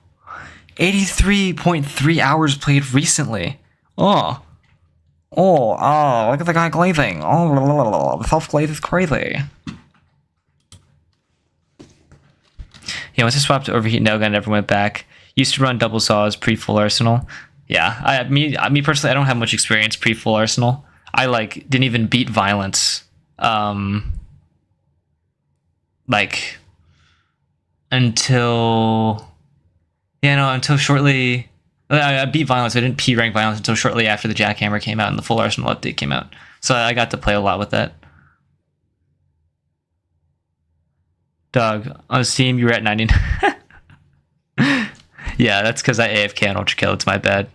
83.3 hours played recently. Oh. Oh, look at the guy glazing. Oh, the self-glaze is crazy. Yeah, once I swapped to overheat nail gun, never went back. Used to run double saws pre-full arsenal. Yeah, me personally, I don't have much experience pre-full arsenal. I like didn't even beat violence, like until shortly. I beat violence. I didn't P rank violence until shortly after the jackhammer came out and the full arsenal update came out. So I got to play a lot with that. Doug, on Steam you were at 99. Yeah, that's because I AFK on Ultra Kill. It's my bad.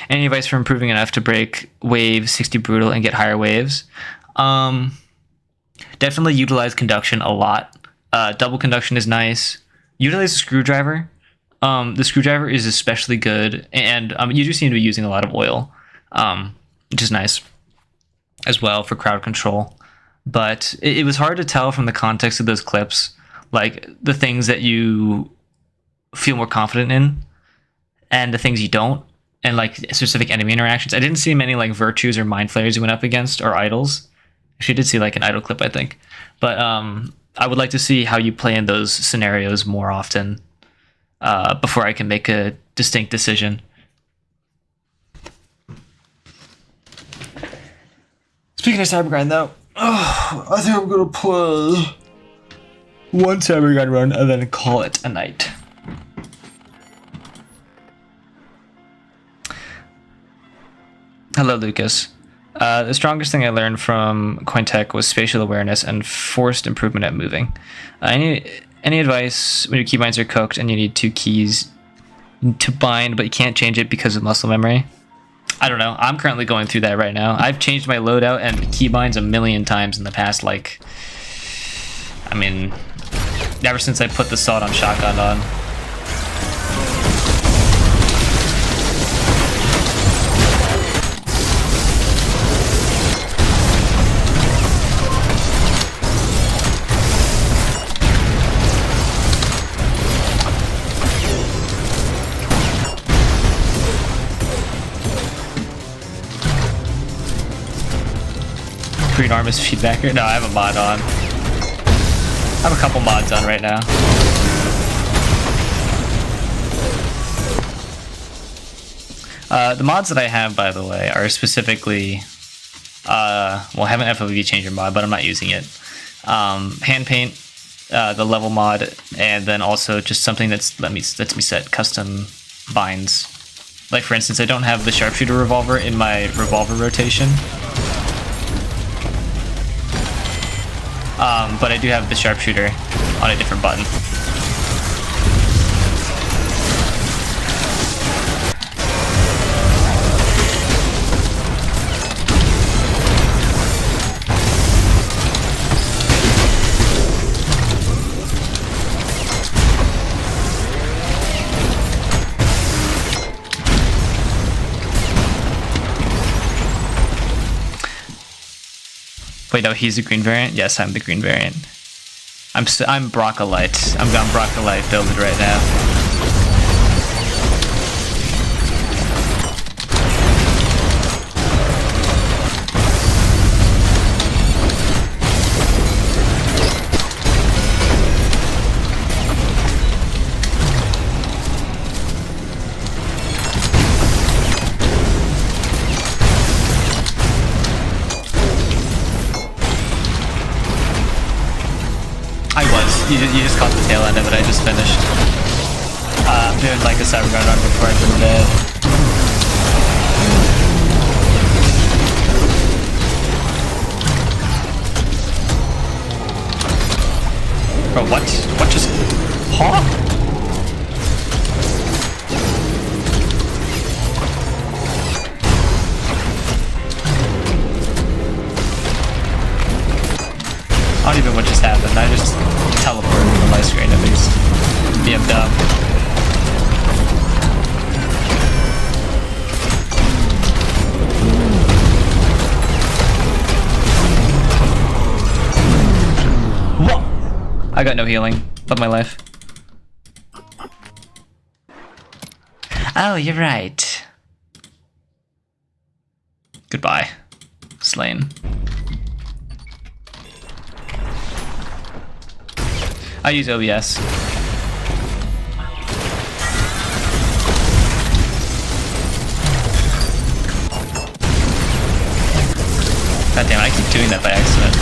Any advice for improving enough to break wave 60 brutal and get higher waves? Definitely utilize conduction a lot. Double conduction is nice. Utilize the screwdriver. The screwdriver is especially good, and you do seem to be using a lot of oil, which is nice as well for crowd control. But it was hard to tell from the context of those clips, like the things that you feel more confident in and the things you don't, and like specific enemy interactions. I didn't see many like virtues or mind flayers you went up against, or idols. Actually, I did see like an idol clip, I think. But I would like to see how you play in those scenarios more often before I can make a distinct decision. Speaking of Cybergrind, though, I think I'm gonna play one Cybergrind run and then call it a night. Hello, Lucas. The strongest thing I learned from Cointech was spatial awareness and forced improvement at moving. Any advice when your keybinds are cooked and you need 2 keys to bind, but you can't change it because of muscle memory? I don't know. I'm currently going through that right now. I've changed my loadout and keybinds a million times in the past, like, I mean, ever since I put the Sawed on Shotgun on. Green Arm is feedbacker? No, I have a mod on. I have a couple mods on right now. The mods that I have, by the way, are specifically, well, I have an FOV changer mod, but I'm not using it. Hand paint, the level mod, and then also just something lets me set custom binds. Like, for instance, I don't have the sharpshooter revolver in my revolver rotation. But I do have the sharpshooter on a different button. Wait, no, he's the green variant? Yes, I'm the green variant. I'm Broccolite. I'm on Broccolite builded right now. You just caught the tail end of it, I just finished. I'm doing like a Cybergrind run before I go to bed. Bro, what? What just... Huh? I don't even know what just happened. I just teleported from my screen at least. Yeah, I'm dumb. Whoa! I got no healing. Love my life. Oh, you're right. Goodbye. Slain. I use OBS. God damn, I keep doing that by accident.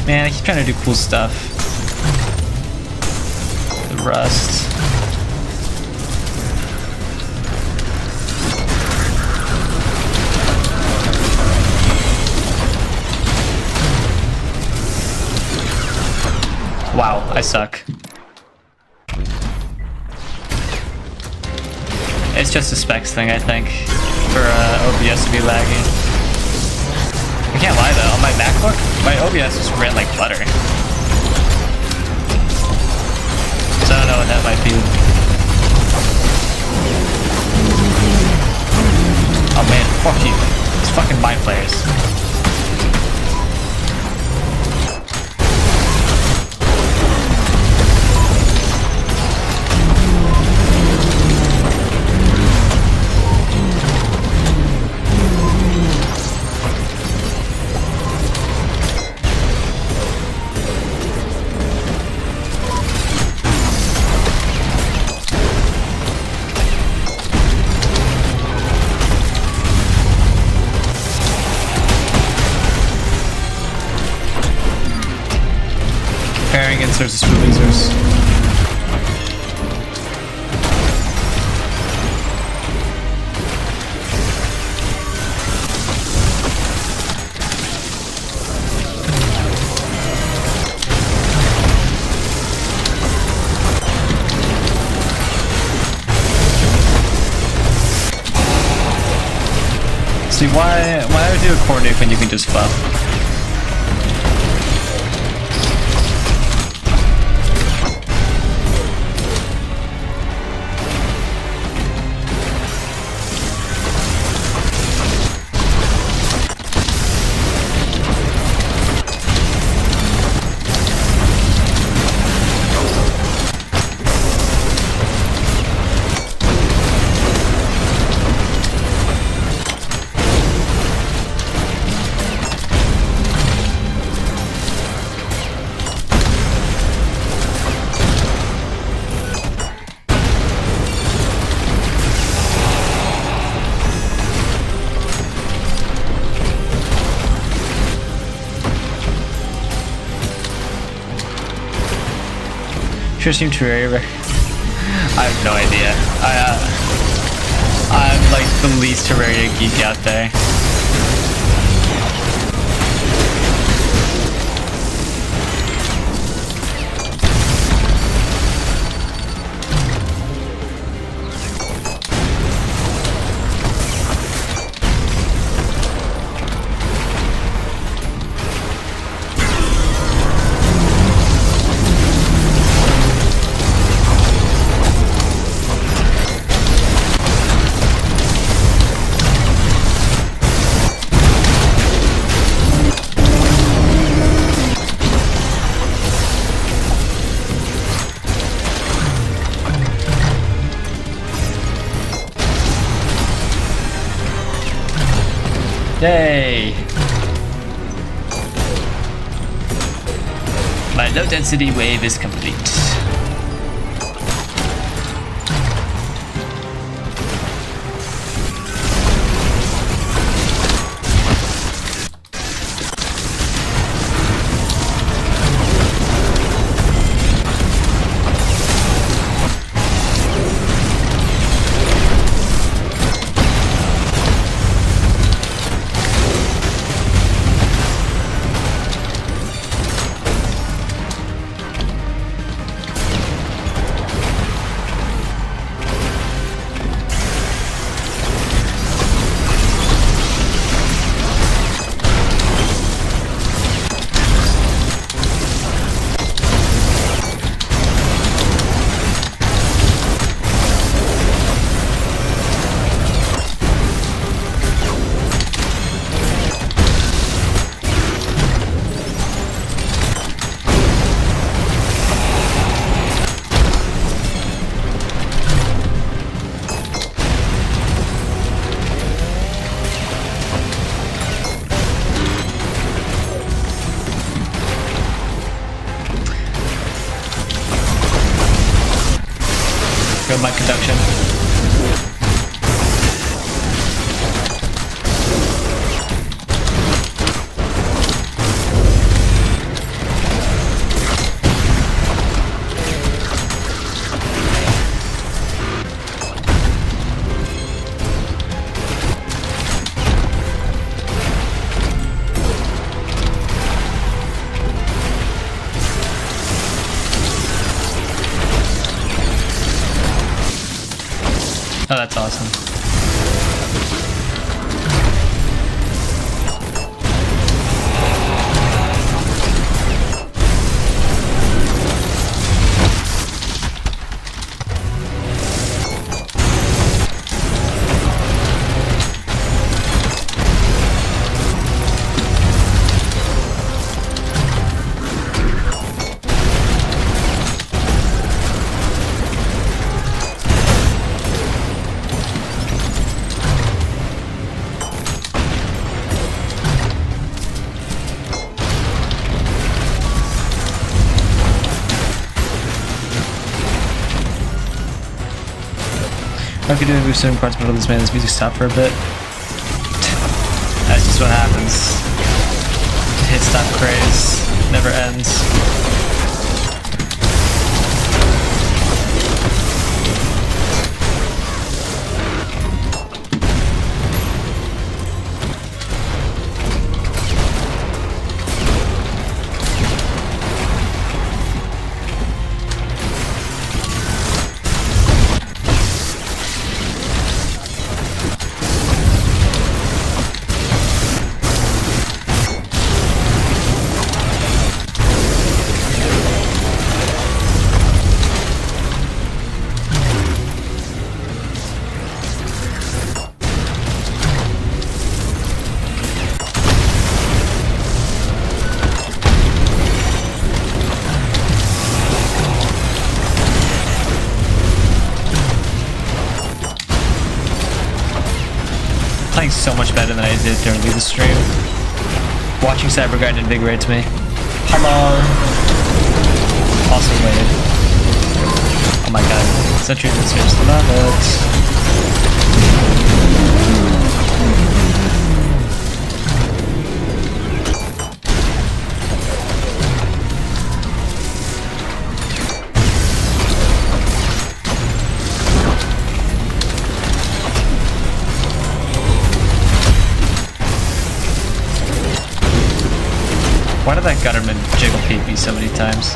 Man, I keep trying to do cool stuff. The rust. Wow, I suck. It's just a specs thing, I think, for OBS to be laggy. I can't lie though, on my MacBook, my OBS just ran like butter. So I don't know what that might be. Oh man, fuck you. It's fucking mind players. firing in sources for lasers. See, why would you do a core nuke when you can just buff? Sure seem Terraria. I have no idea. I'm like the least Terraria geek out there. Yay! My low density wave is complete. My conduction. Oh, that's awesome. I could do a certain parts, but this man's music stopped for a bit. That's just what happens. Hit stop craze never ends. so much better than I did during the stream. Watching Cybergrind invigorates me. Hello. Also waited. Oh my god. Sentry Mistress, love it. Why did that Gutterman jiggle PP so many times?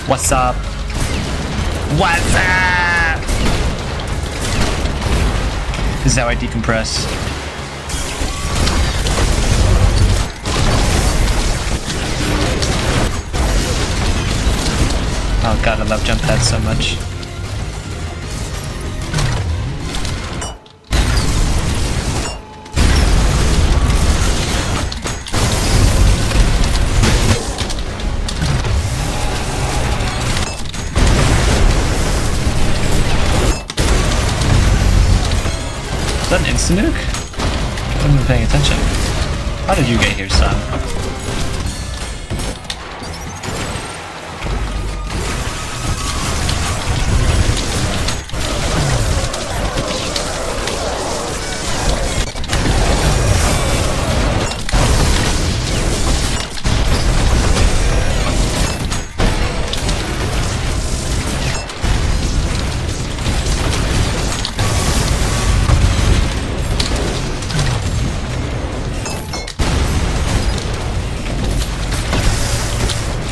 What's up? What's up? This is how I decompress. Oh god, I love jump pads so much. Is that an instant nuke? I wasn't even paying attention. How did you get here, son?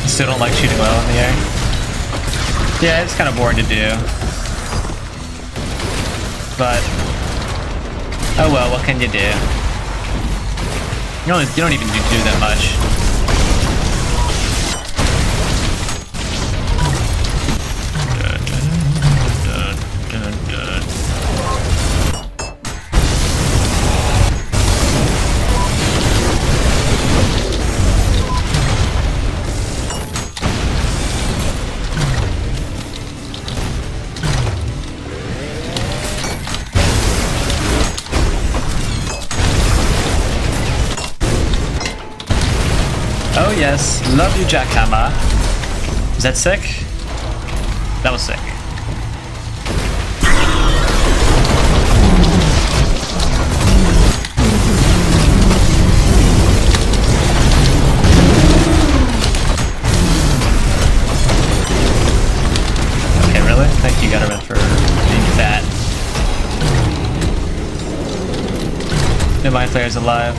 Still don't like shooting well in the air. Yeah, it's kind of boring to do. But oh well, what can you do? You don't even do that much. Oh yes, love you, Jackhammer. Is that sick? That was sick. Okay, really? Thank you, Gutterman, for being fat. No mind flayer's alive.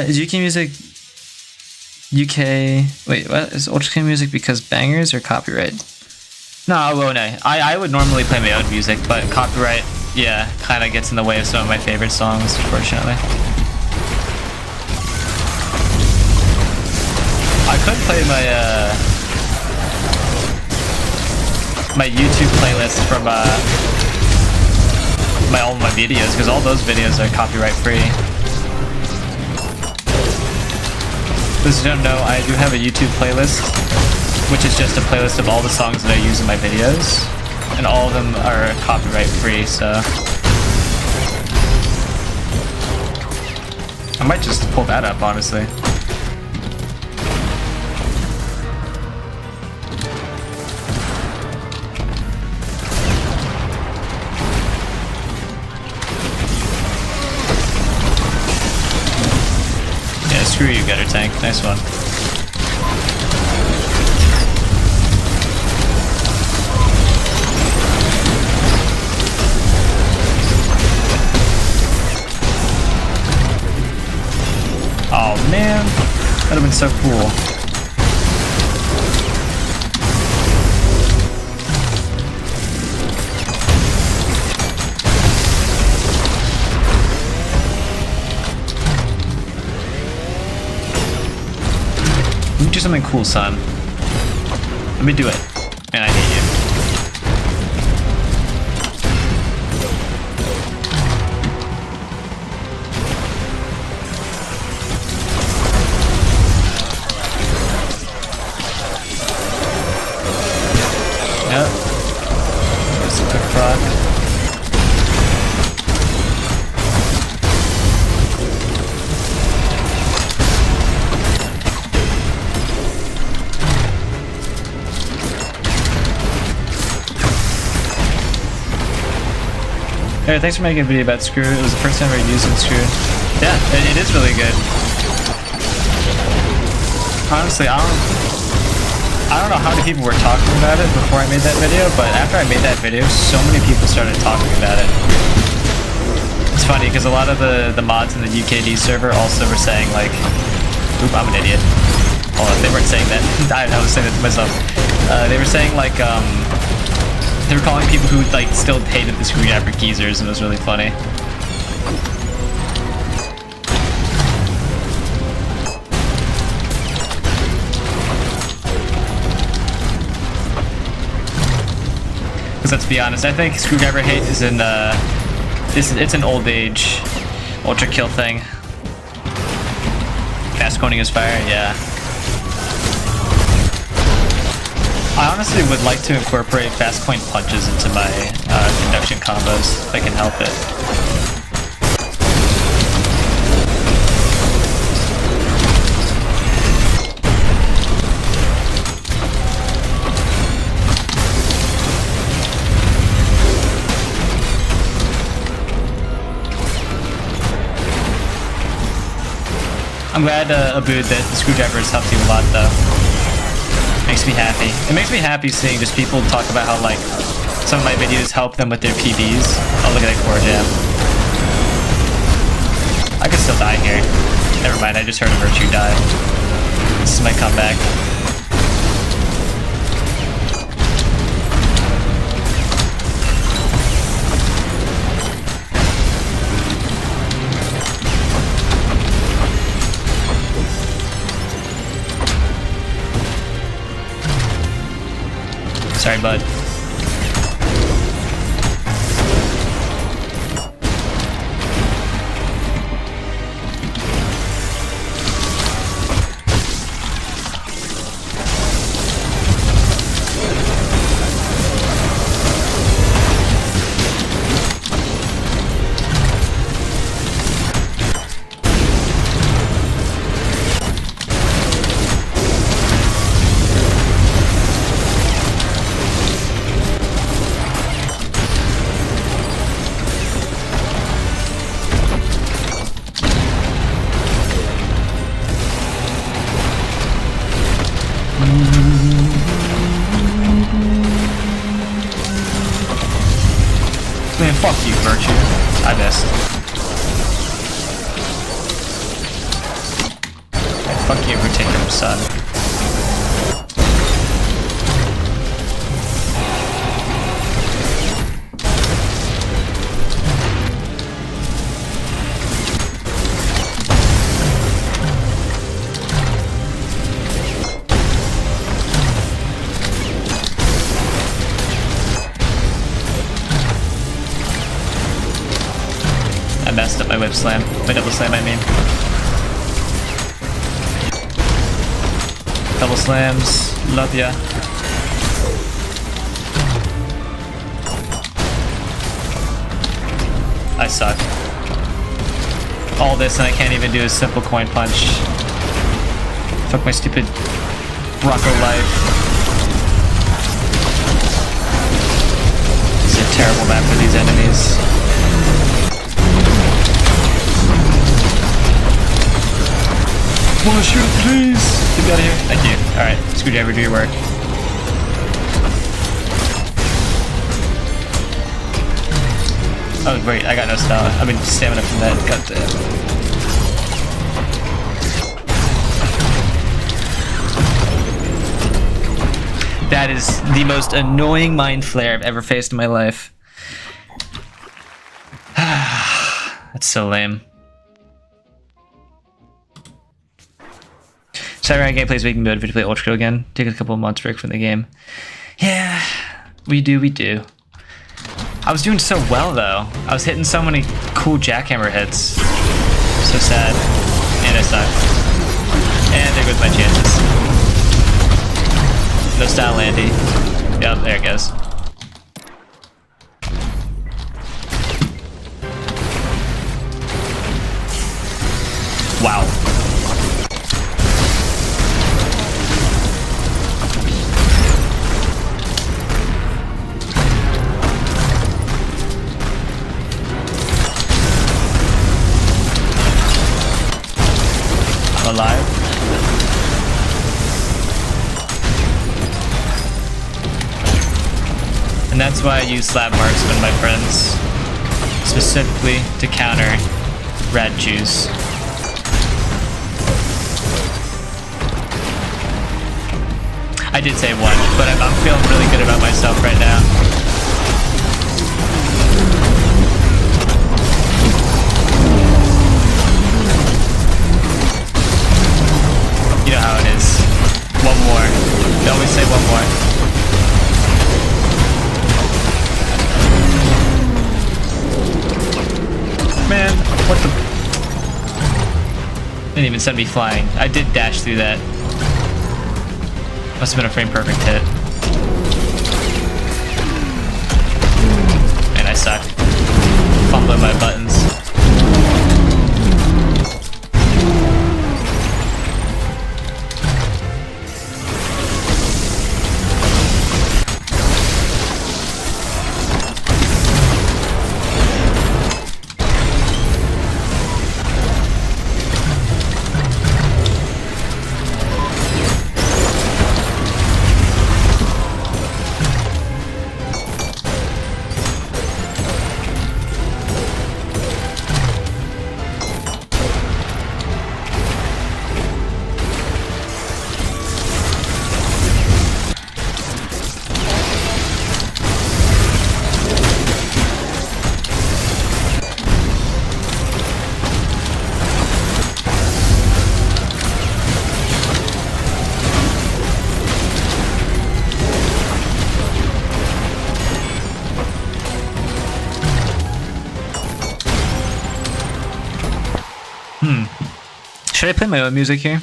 Is UK music UK? Wait, what is ULTRAKILL music because bangers or copyright? No, I would normally play my own music, but copyright, yeah, kind of gets in the way of some of my favorite songs, unfortunately. I could play my my YouTube playlist from all my videos, because all those videos are copyright free. Those who don't know, I do have a YouTube playlist, which is just a playlist of all the songs that I use in my videos, and all of them are copyright free, so I might just pull that up, honestly. Screw you, Gutter Tank. Nice one. so cool. Let me do something cool, son. Let me do it. Man, I hate you. Yep. Just a quick frog. Hey, thanks for making a video about Screw. It was the first time I used Screw. Yeah, it is really good. Honestly, I don't know how many people were talking about it before I made that video, but after I made that video, so many people started talking about it. It's funny because a lot of the mods in the UKD server also were saying like, oop, I'm an idiot. Hold on, they weren't saying that. I was saying that to myself. They were saying like, they were calling people who like still hated the screwdriver geezers, and it was really funny. Because let's be honest, I think screwdriver hate is in it's an old age ultra kill thing. Fast coning is fire, yeah. I honestly would like to incorporate fast point punches into my conduction combos if I can help it. I'm glad, Abood, that the screwdriver has helped you a lot, though. Makes me happy. It makes me happy seeing just people talk about how, like, some of my videos help them with their PBs. Oh, look at that core jam. I could still die here. Never mind, I just heard a Virtue die. This is my comeback. Sorry, bud. Man, fuck you, Virtue. I missed. Man, fuck you, Particular Son. I messed up my whip slam. My double slam, I mean. Double slams. Love ya. I suck. All this and I can't even do a simple coin punch. Fuck my stupid Bronco life. This is a terrible map for these enemies. Wanna shoot, please? Get me out of here. Thank you. Alright, screwdriver, do your work. Oh, great, I got no stamina. I mean, stamina from that. God damn. That is the most annoying mind flare I've ever faced in my life. That's so lame. Cybergrind gameplay is making me motivated to play ULTRAKILL again. Take a couple of months break from the game. Yeah, we do. I was doing so well though. I was hitting so many cool jackhammer hits. So sad. And I sucked. And there goes my chances. No style Landy. Yep, there it goes. Wow. I'm alive. And that's why I use slab marksman, my friends. Specifically to counter rad juice. I did say one, but I'm feeling really good about myself right now. You know how it is. One more. They always say one more. Man, what the... Didn't even send me flying. I did dash through that. Must have been a frame perfect hit. And I suck. Fumbling my buttons. Should I play my own music here?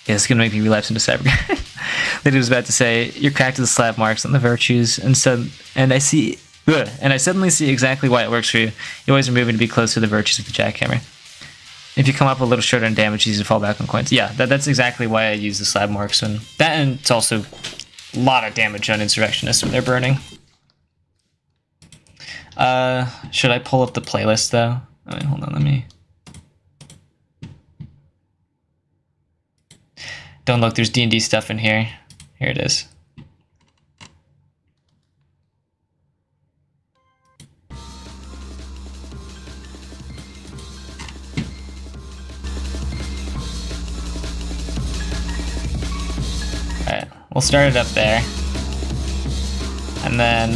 Yeah, it's gonna make me relapse into Cybergrind. Lady was about to say, "You're cracked to the slab marks on the virtues," and I suddenly see exactly why it works for you. You always are moving to be close to the virtues of the jackhammer. If you come up a little short on damage, it's easy to fall back on coins. Yeah, that's exactly why I use the slab marksman. That, and it's also a lot of damage on insurrectionists when they're burning. Should I pull up the playlist though? Oh, wait, hold on, let me. Don't look, there's D&D stuff in here. Here it is. Alright, we'll start it up there. And then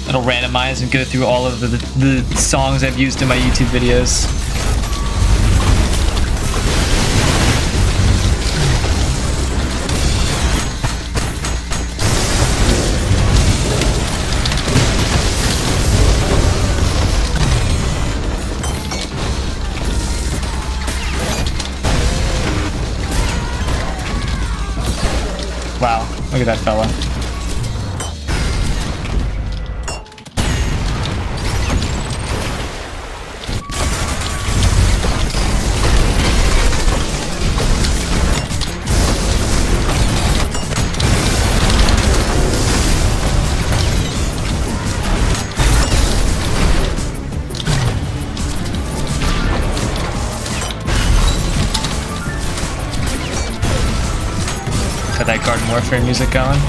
it'll randomize and go through all of the songs I've used in my YouTube videos. Wow, look at that fella. Got that Garden Warfare music going.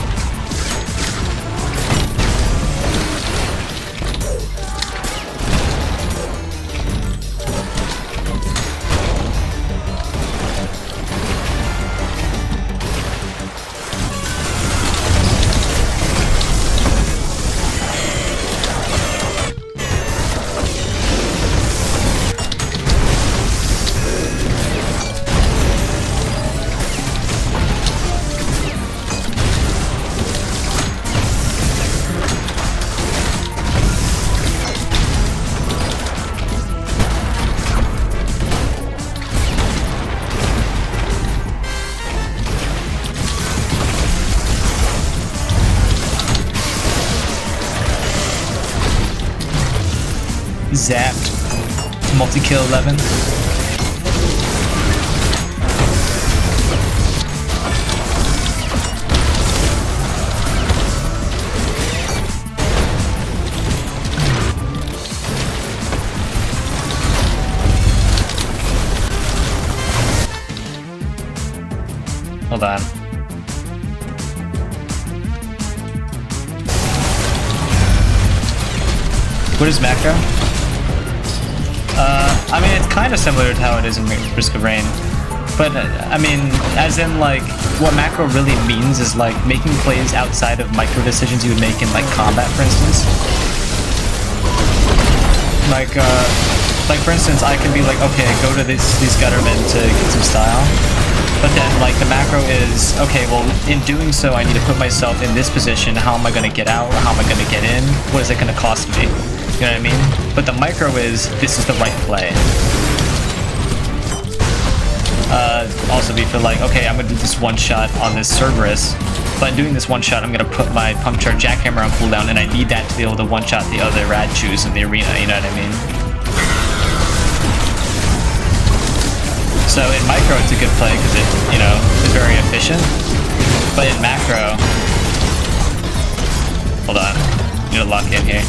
zapped multi-kill 11. Hold on. What is macro? I mean, it's kind of similar to how it is in Risk of Rain. But, I mean, as in, like, what macro really means is, like, making plays outside of micro decisions you would make in, like, combat, for instance. Like, for instance, I can be like, okay, go to these guttermen to get some style. But then, like, the macro is, okay, well, in doing so, I need to put myself in this position. How am I going to get out? How am I going to get in? What is it going to cost me? You know what I mean? But the micro is, this is the right play. Also be for like, okay, I'm going to do this one shot on this Cerberus. But doing this one shot, I'm going to put my pump charge jackhammer on cooldown, and I need that to be able to one shot the other rad choose in the arena, you know what I mean? So in micro, it's a good play because it, you know, is very efficient. But in macro, hold on, need to lock in here.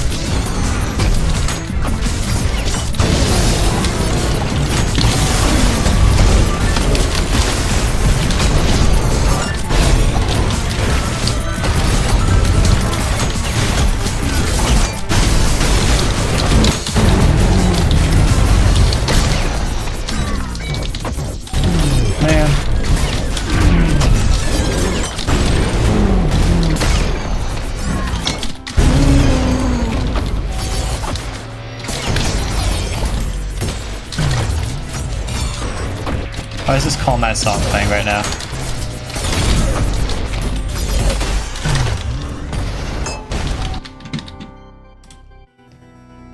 Why is this Calm Mad song playing right now?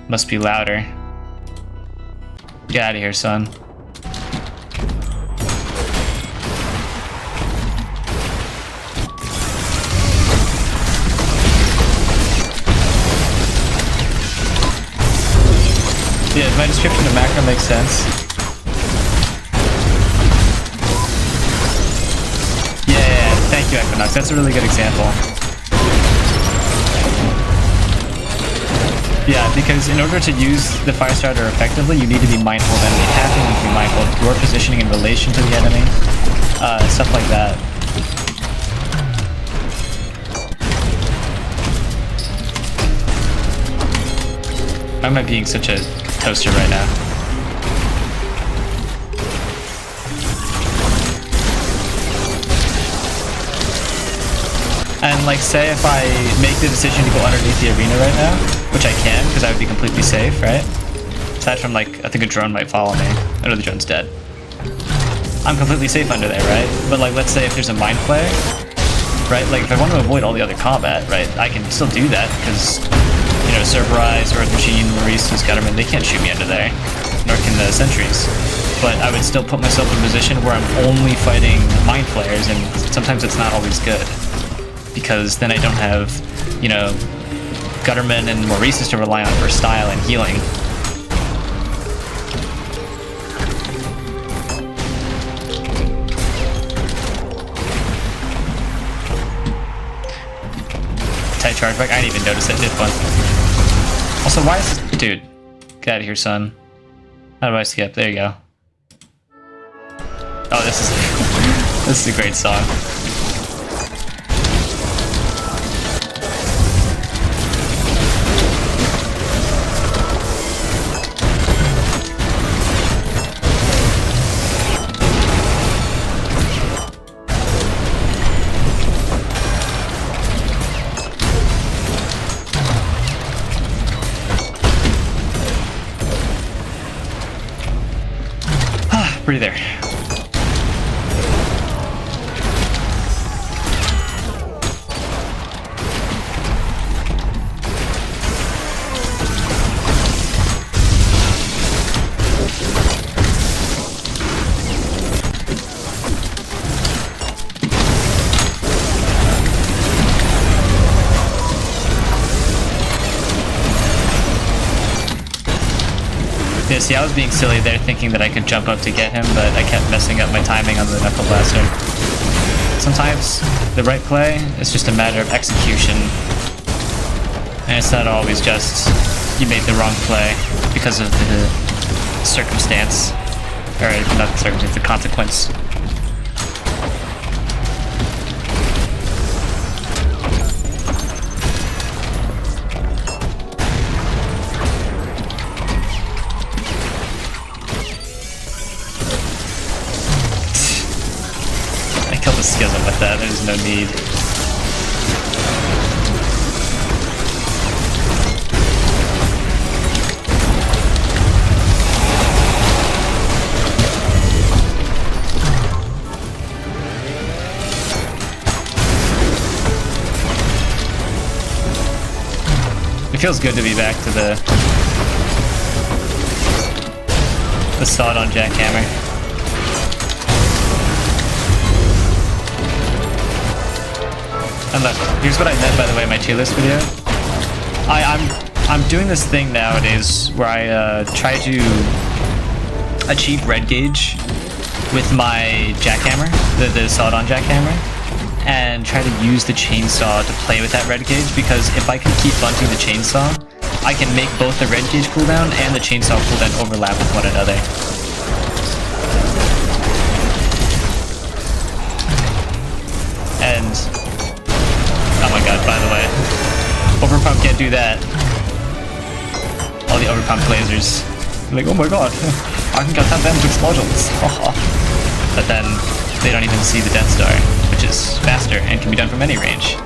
Must be louder. Get out of here, son. Yeah, my description of macro makes sense. Thank you, Equinox. That's a really good example. Yeah, because in order to use the Firestarter effectively, you need to be mindful of enemy tapping, you need to be mindful of your positioning in relation to the enemy, stuff like that. Why am I being such a toaster right now? And like, say if I make the decision to go underneath the arena right now, which I can, because I would be completely safe, right? Aside from like, I think a drone might follow me. I know the drone's dead. I'm completely safe under there, right? But like, let's say if there's a mind player, right? Like if I want to avoid all the other combat, right? I can still do that, because, you know, Cerberus, Earth Machine, Maurice, Gutterman, they can't shoot me under there. Nor can the sentries. But I would still put myself in a position where I'm only fighting mind flayers, and sometimes it's not always good. Because then I don't have, you know, Gutterman and Maurices to rely on for style and healing. Tight chargeback? I didn't even notice that did one. Also, why is this... Dude, get out of here, son. How do I skip? There you go. Oh, this is... this is a great song. Breathe there. Yeah, see, I was being silly there, thinking that I could jump up to get him, but I kept messing up my timing on the Knuckle Blaster. Sometimes the right play is just a matter of execution. And it's not always just you made the wrong play because of the circumstance. Or not the circumstance, the consequence. I killed the Schism with that, there's no need. It feels good to be back to the sawed-on jackhammer. And look, here's what I meant, by the way, in my tier list video. I'm doing this thing nowadays where I try to achieve red gauge with my jackhammer, the sawed-on jackhammer, and try to use the chainsaw to play with that red gauge, because if I can keep bunting the chainsaw, I can make both the red gauge cooldown and the chainsaw cooldown overlap with one another. And oh my god, by the way, overpump can't do that. All the overpump lasers. Like, oh my god, I can cut that them to explosions. But then they don't even see the Death Star, which is faster and can be done from any range.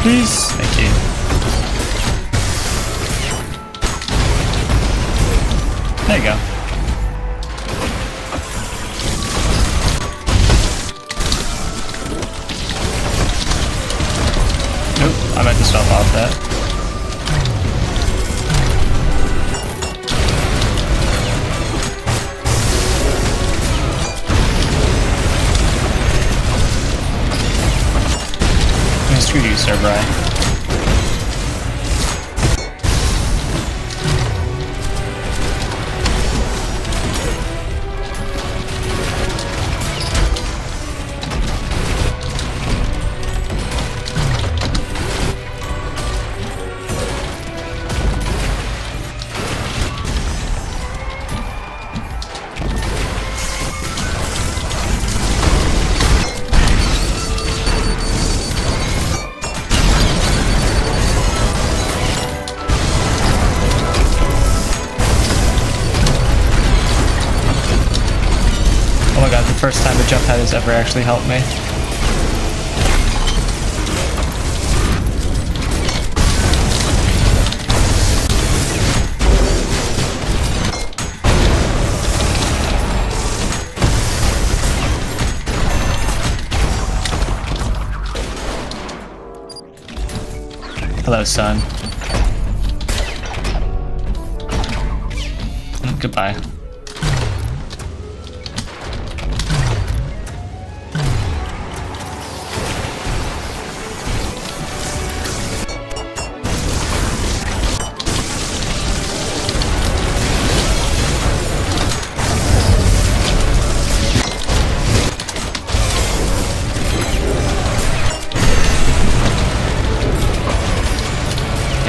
Please. Thank you. There you go. Nope, I meant to stop off that. Screw you, Cybergrind. Oh my god, the first time the jump pad has ever actually helped me. Hello, son. Goodbye.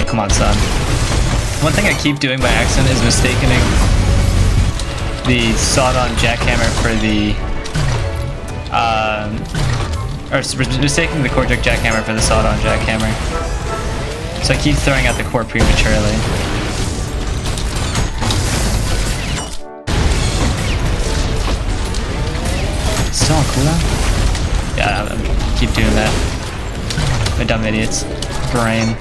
Come on, son. One thing I keep doing by accident is mistaking the sawed-on jackhammer for the mistaking the Cortex jackhammer for the sawed-on jackhammer. So I keep throwing out the core prematurely. Still on cooldown? Yeah, I keep doing that. My dumb idiots. Brain.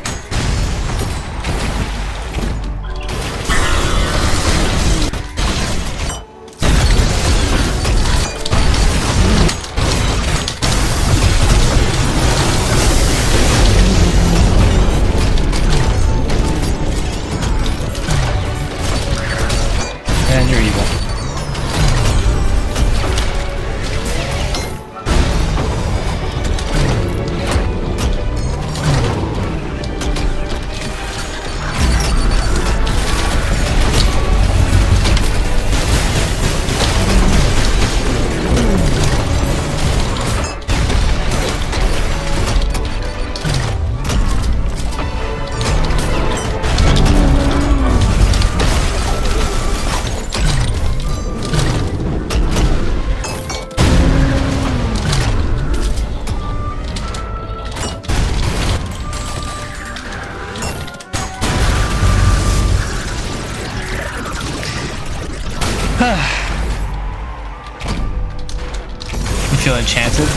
enchanted?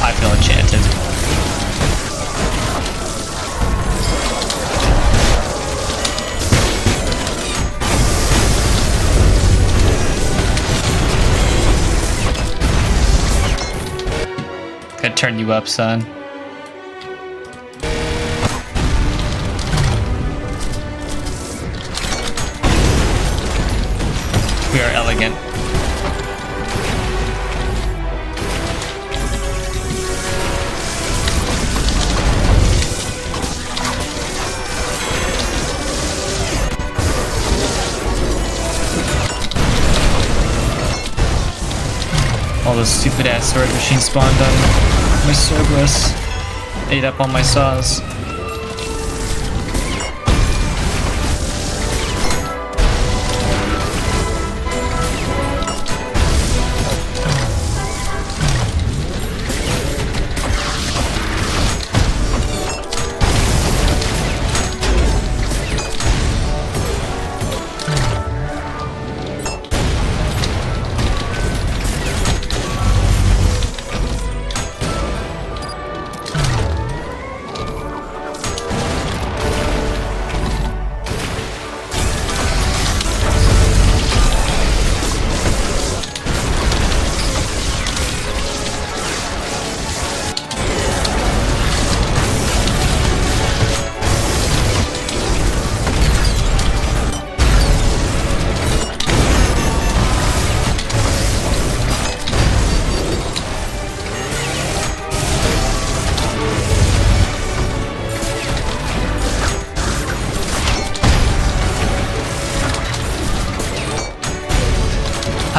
I feel enchanted. Gonna turn you up, son. We are elegant. All those stupid ass sword machines spawned on my Cerberus. Ate up all my saws.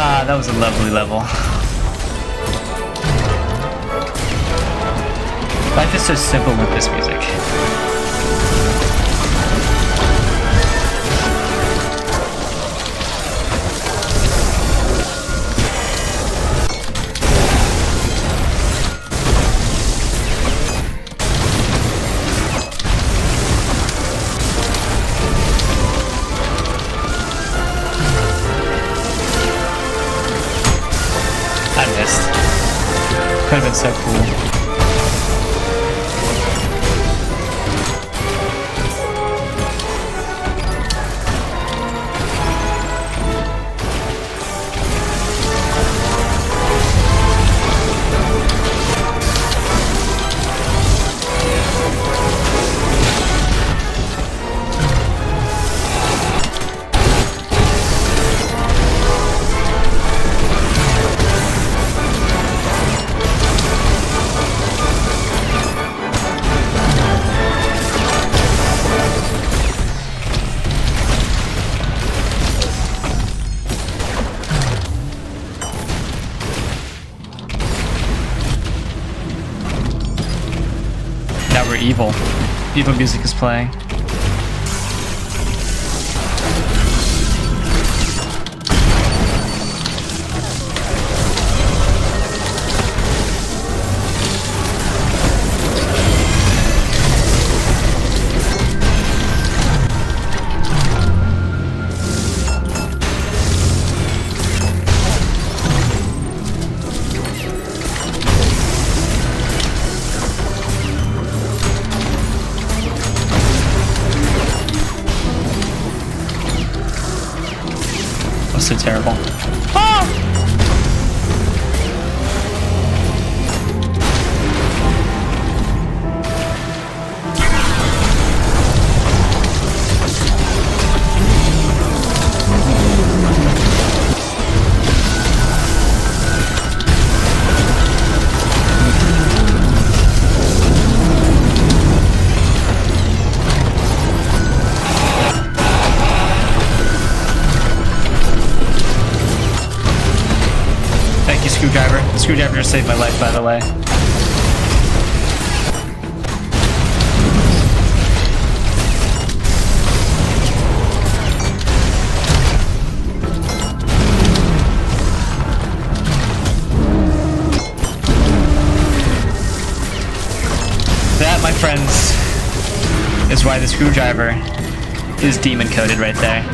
Ah, that was a lovely level. Life is so simple with this music. I missed. Could have been so cool. Now we're evil. Evil music is playing. So terrible. Ah! Screwdriver. The screwdriver just saved my life, by the way. That, my friends, is why the screwdriver is demon coded right there.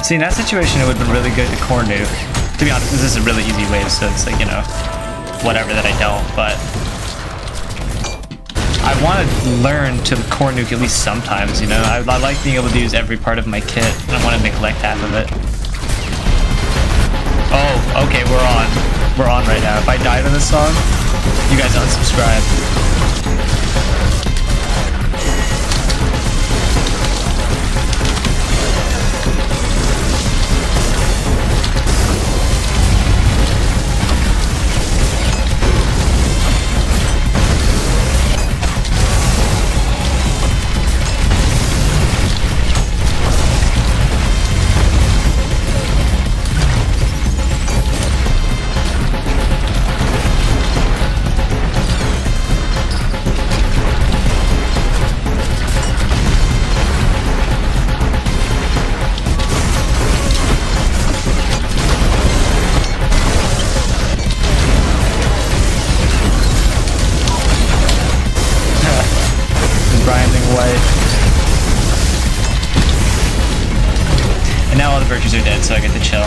See, in that situation, it would have been really good to core nuke. To be honest, this is a really easy wave, so it's like, you know, whatever that I don't, but I want to learn to core nuke at least sometimes, you know? I like being able to use every part of my kit. I don't want to neglect half of it. Oh, okay, we're on. We're on right now. If I die to this song, you guys unsubscribe. And now all the virtues are dead, so I get to chill.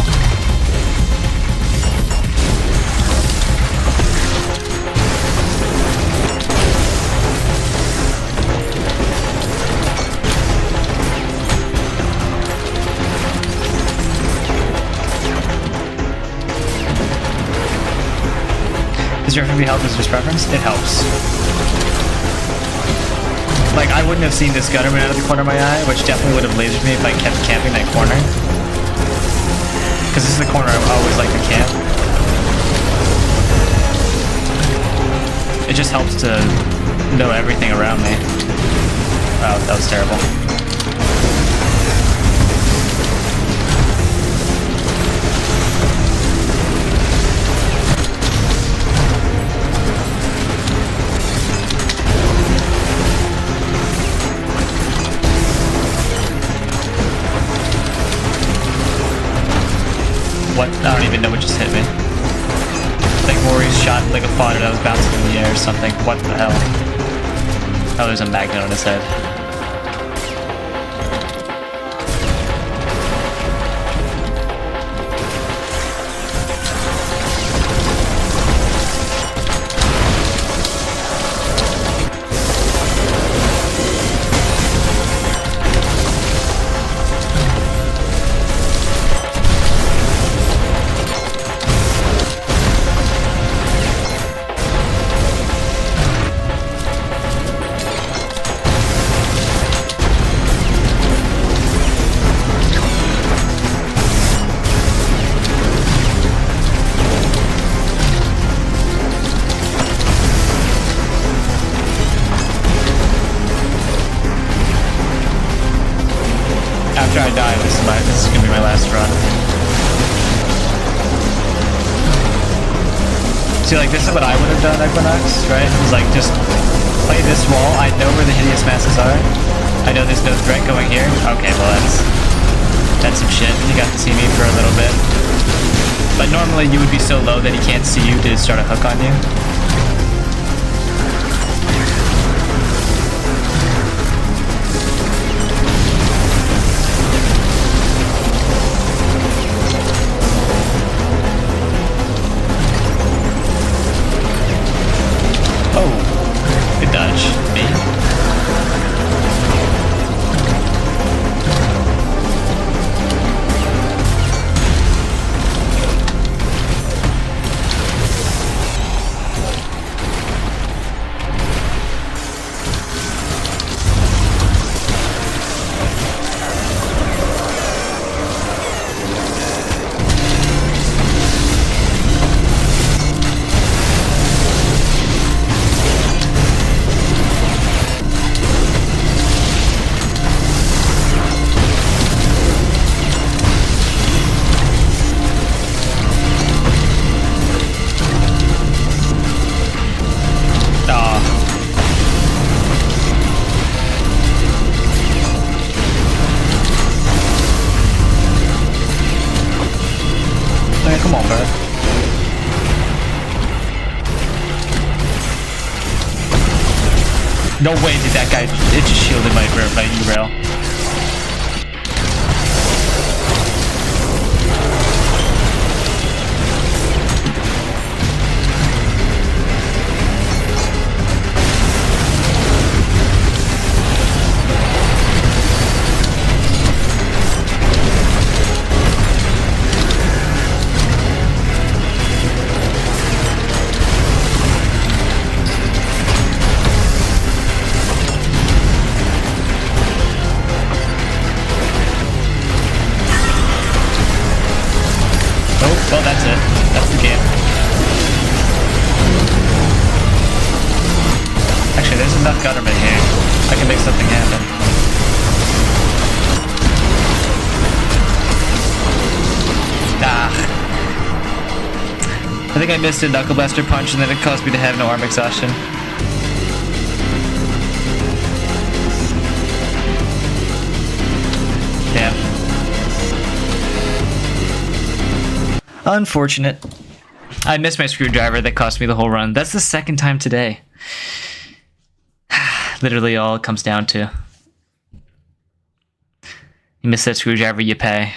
Does your FMV help as just preference? It helps. Like, I wouldn't have seen this Gutterman out of the corner of my eye, which definitely would have lasered me if I kept camping that corner. Because this is the corner I always like to camp. It just helps to know everything around me. Wow, that was terrible. What? I don't even know what just hit me. Like Rory's shot like a fodder that was bouncing in the air or something. What the hell? Oh, there's a magnet on his head. After I die, this is gonna be my last run. See, like, this is what I would have done, Equinox, right? It was like, just play this wall. I know where the hideous masses are. I know there's no threat going here. Okay, well, that's some shit. You got to see me for a little bit. But normally you would be so low that he can't see you to start a hook on you. Come on, bro. No way did that guy... It just shielded my E-rail. Well, that's it. That's the game. Actually, there's enough gutterman here. I can make something happen. Ah. I think I missed a Knuckle Blaster punch and then it caused me to have no arm exhaustion. Damn. Unfortunate. I missed my screwdriver that cost me the whole run. That's the second time today. Literally all it comes down to. You miss that screwdriver, you pay.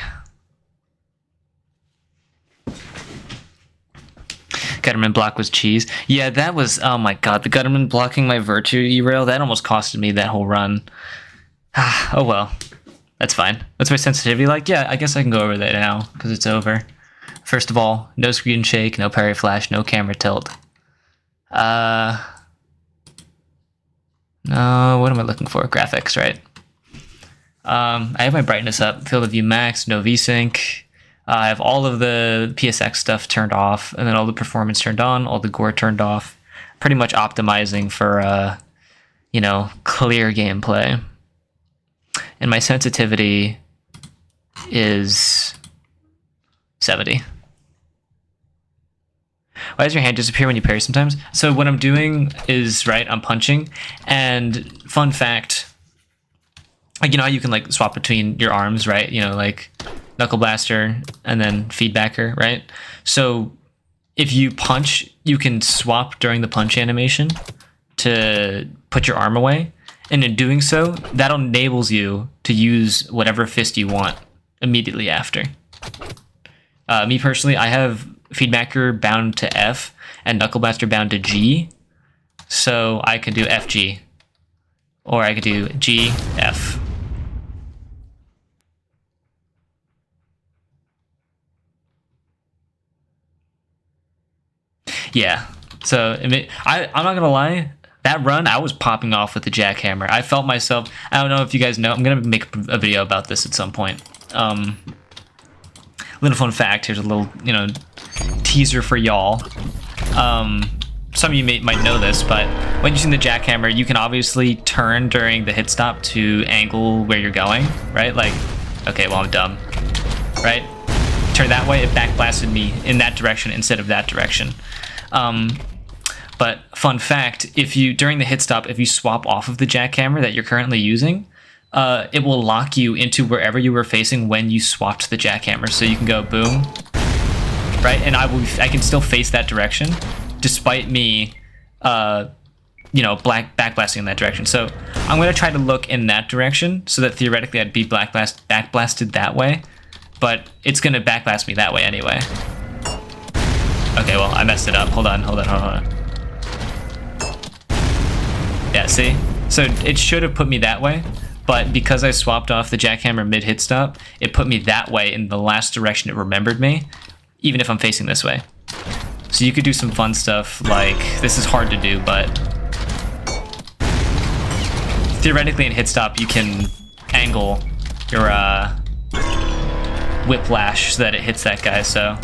Gutterman block was cheese. Yeah, that was, oh my god, the Gutterman blocking my Virtue E-Rail, that almost costed me that whole run. Oh well, that's fine. What's my sensitivity like? Yeah, I guess I can go over that now, because it's over. First of all, no screen shake, no parry flash, no camera tilt. No, what am I looking for? Graphics, right? I have my brightness up, field of view max, no VSync. I have all of the PSX stuff turned off, and then all the performance turned on, all the gore turned off. Pretty much optimizing for, you know, clear gameplay. And my sensitivity is 70. Why does your hand disappear when you parry sometimes? So what I'm doing is, right, I'm punching, and fun fact, like, you know how you can, like, swap between your arms, right? You know, like, Knuckle Blaster and then Feedbacker, right? So if you punch, you can swap during the punch animation to put your arm away. And in doing so, that enables you to use whatever fist you want immediately after. Me personally, I have Feedbacker bound to F and Knuckle Blaster bound to G. So I could do FG. Or I could do G, F. Yeah, so I'm not gonna lie, that run I was popping off with the jackhammer. I felt myself. I don't know if you guys know. I'm gonna make a video about this at some point. Little fun fact. Here's a little, you know, teaser for y'all. Some of you might know this, but when using the jackhammer, you can obviously turn during the hit stop to angle where you're going, right? Like, okay, well I'm dumb, right? Turn that way. It backblasted me in that direction instead of that direction. But fun fact, if you, during the hit stop, if you swap off of the jackhammer that you're currently using, it will lock you into wherever you were facing when you swapped the jackhammer. So you can go boom, right? And I can still face that direction despite me, you know, backblasting in that direction. So I'm going to try to look in that direction so that theoretically I'd be backblasted that way, but it's going to backblast me that way anyway. Okay, well, I messed it up. Hold on. Yeah, see? So it should have put me that way, but because I swapped off the jackhammer mid-hit stop, it put me that way in the last direction it remembered me, even if I'm facing this way. So you could do some fun stuff, like, this is hard to do, but theoretically in hit stop, you can angle your whiplash so that it hits that guy, so...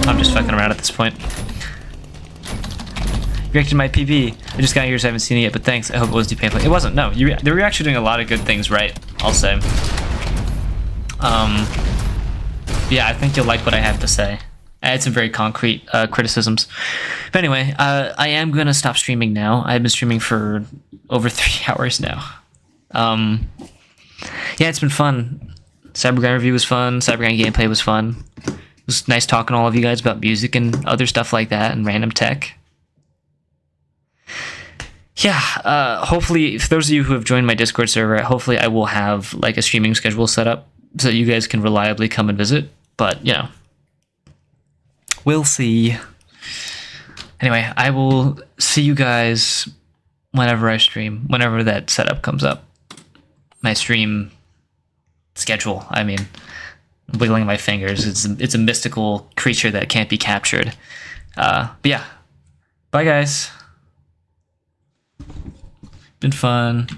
I'm just fucking around at this point. Reacted to my PV. I just got here so I haven't seen it yet, but thanks. I hope it was too painful. It wasn't, no. They were actually doing a lot of good things right, I'll say. Yeah, I think you'll like what I have to say. I had some very concrete criticisms. But anyway, I am going to stop streaming now. I've been streaming for over 3 hours now. Yeah, it's been fun. Cybergrind review was fun. Cybergrind gameplay was fun. It was nice talking to all of you guys about music and other stuff like that and random tech. Yeah, hopefully, for those of you who have joined my Discord server, hopefully I will have like a streaming schedule set up so that you guys can reliably come and visit. But, you know, we'll see. Anyway, I will see you guys whenever I stream, whenever that setup comes up. My stream schedule, I mean, wiggling my fingers. It's a mystical creature that can't be captured. But yeah, bye guys. Been fun.